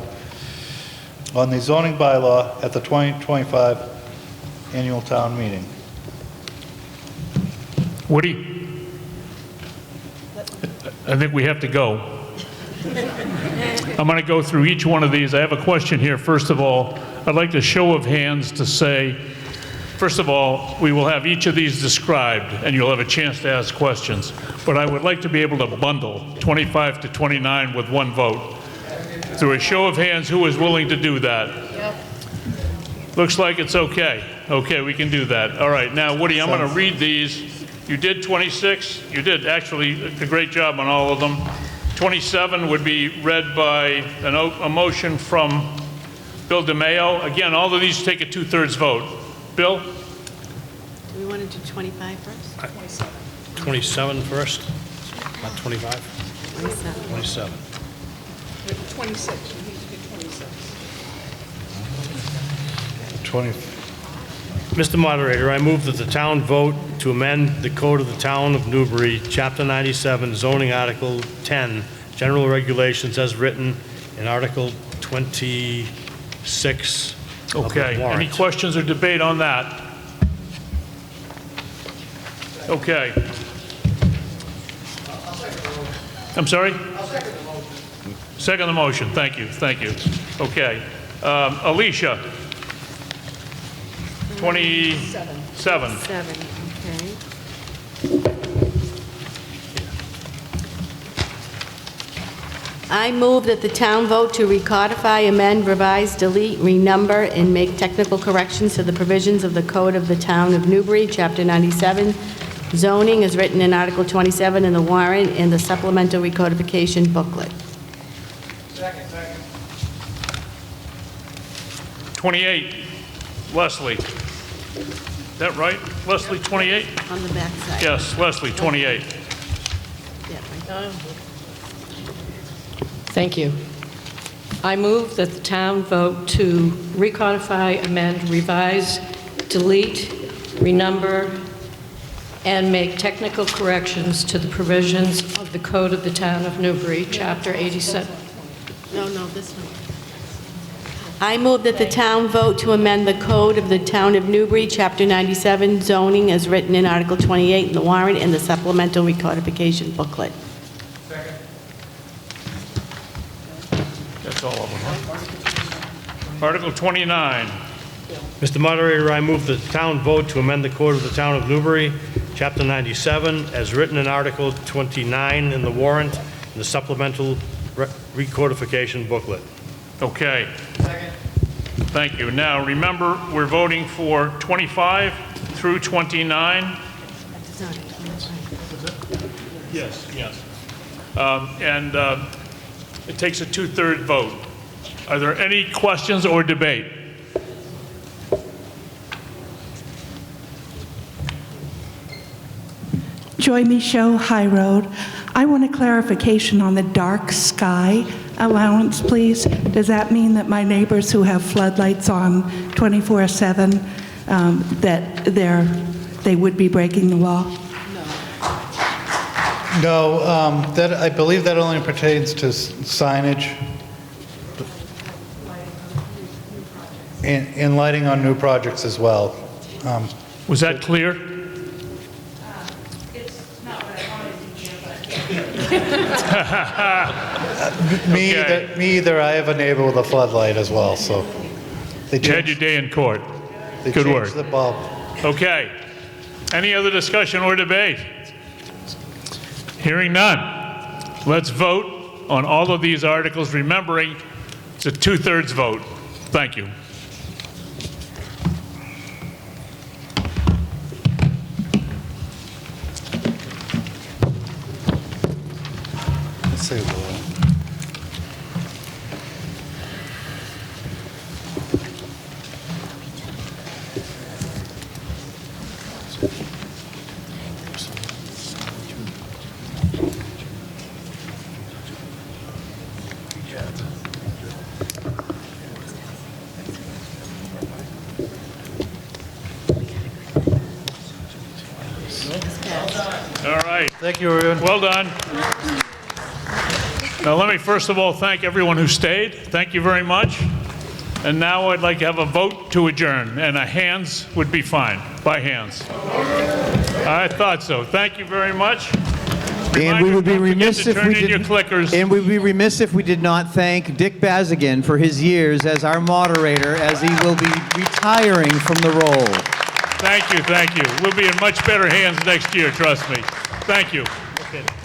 on the zoning bylaw at the 2025 annual town meeting. Woody? I think we have to go. I'm going to go through each one of these. I have a question here. First of all, I'd like a show of hands to say, first of all, we will have each of these described, and you'll have a chance to ask questions. But I would like to be able to bundle 25 to 29 with one vote. Through a show of hands, who is willing to do that? Yep. Looks like it's okay. Okay, we can do that. All right, now, Woody, I'm going to read these. You did 26. You did actually a great job on all of them. 27 would be read by a motion from Bill DeMayo. Again, all of these take a 2/3 vote. Bill? Do we want to do 25 first? 27 first, not 25? 27. 27. 26, you need to do 26. 20. Mr. Moderator, I move that the town vote to amend the Code of the Town of Newbury, Chapter 97, zoning Article 10, general regulations as written in Article 26 of the Okay, warrant. any questions or debate on that? Okay. I'm sorry? I'll second the motion. Second the motion, thank you, thank you. Okay. Alicia? 27. 7, okay. I move that the town vote to recodify, amend, revise, delete, renumber, and make technical corrections to the provisions of the Code of the Town of Newbury, Chapter 97, zoning, as written in Article 27 in the warrant and the supplemental recodification booklet. 28, Leslie. Is that right? Leslie, 28? On the back side. Yes, Leslie, 28. Thank you. I move that the town vote to recodify, amend, revise, delete, renumber, and make technical corrections to the provisions of the Code of the Town of Newbury, Chapter 87. No, this one. I move that the town vote to amend the Code of the Town of Newbury, Chapter 97, zoning, as written in Article 28 in the warrant and the supplemental recodification booklet. That's all of them, huh? Article 29. Mr. Moderator, I move that the town vote to amend the Code of the Town of Newbury, Chapter 97, as written in Article 29 in the warrant and the supplemental recodification booklet. Okay. Thank you. Now, remember, we're voting for 25 through 29. Yes, yes. And it takes a two-thirds vote. Are there any questions or debate? Joy Michaud, High Road. I want a clarification on the dark sky allowance, please. Does that mean that my neighbors who have floodlights on 24/7, that they would be breaking the law? No, that, I believe that only pertains to signage and lighting on new projects as well. Was that clear? Me either. I have a neighbor with a floodlight as well, so. You had your day in court. Good work. They changed the bulb. Okay. Any other discussion or debate? Hearing none. Let's vote on all of these articles, remembering it's a two-thirds vote. Thank you. Let's see. All right. Thank you, everyone. Well done. Now, let me first of all thank everyone who stayed. Thank you very much. And now I'd like to have a vote to adjourn, and a hands would be fine, by hands. I thought so. Thank you very much. And we would be remiss if we your clickers. And we'd be remiss if we did not thank Dick Bazigan for his years as our moderator, as he will be retiring from the role. Thank you, thank you. We'll be in much better hands next year, trust me. Thank you.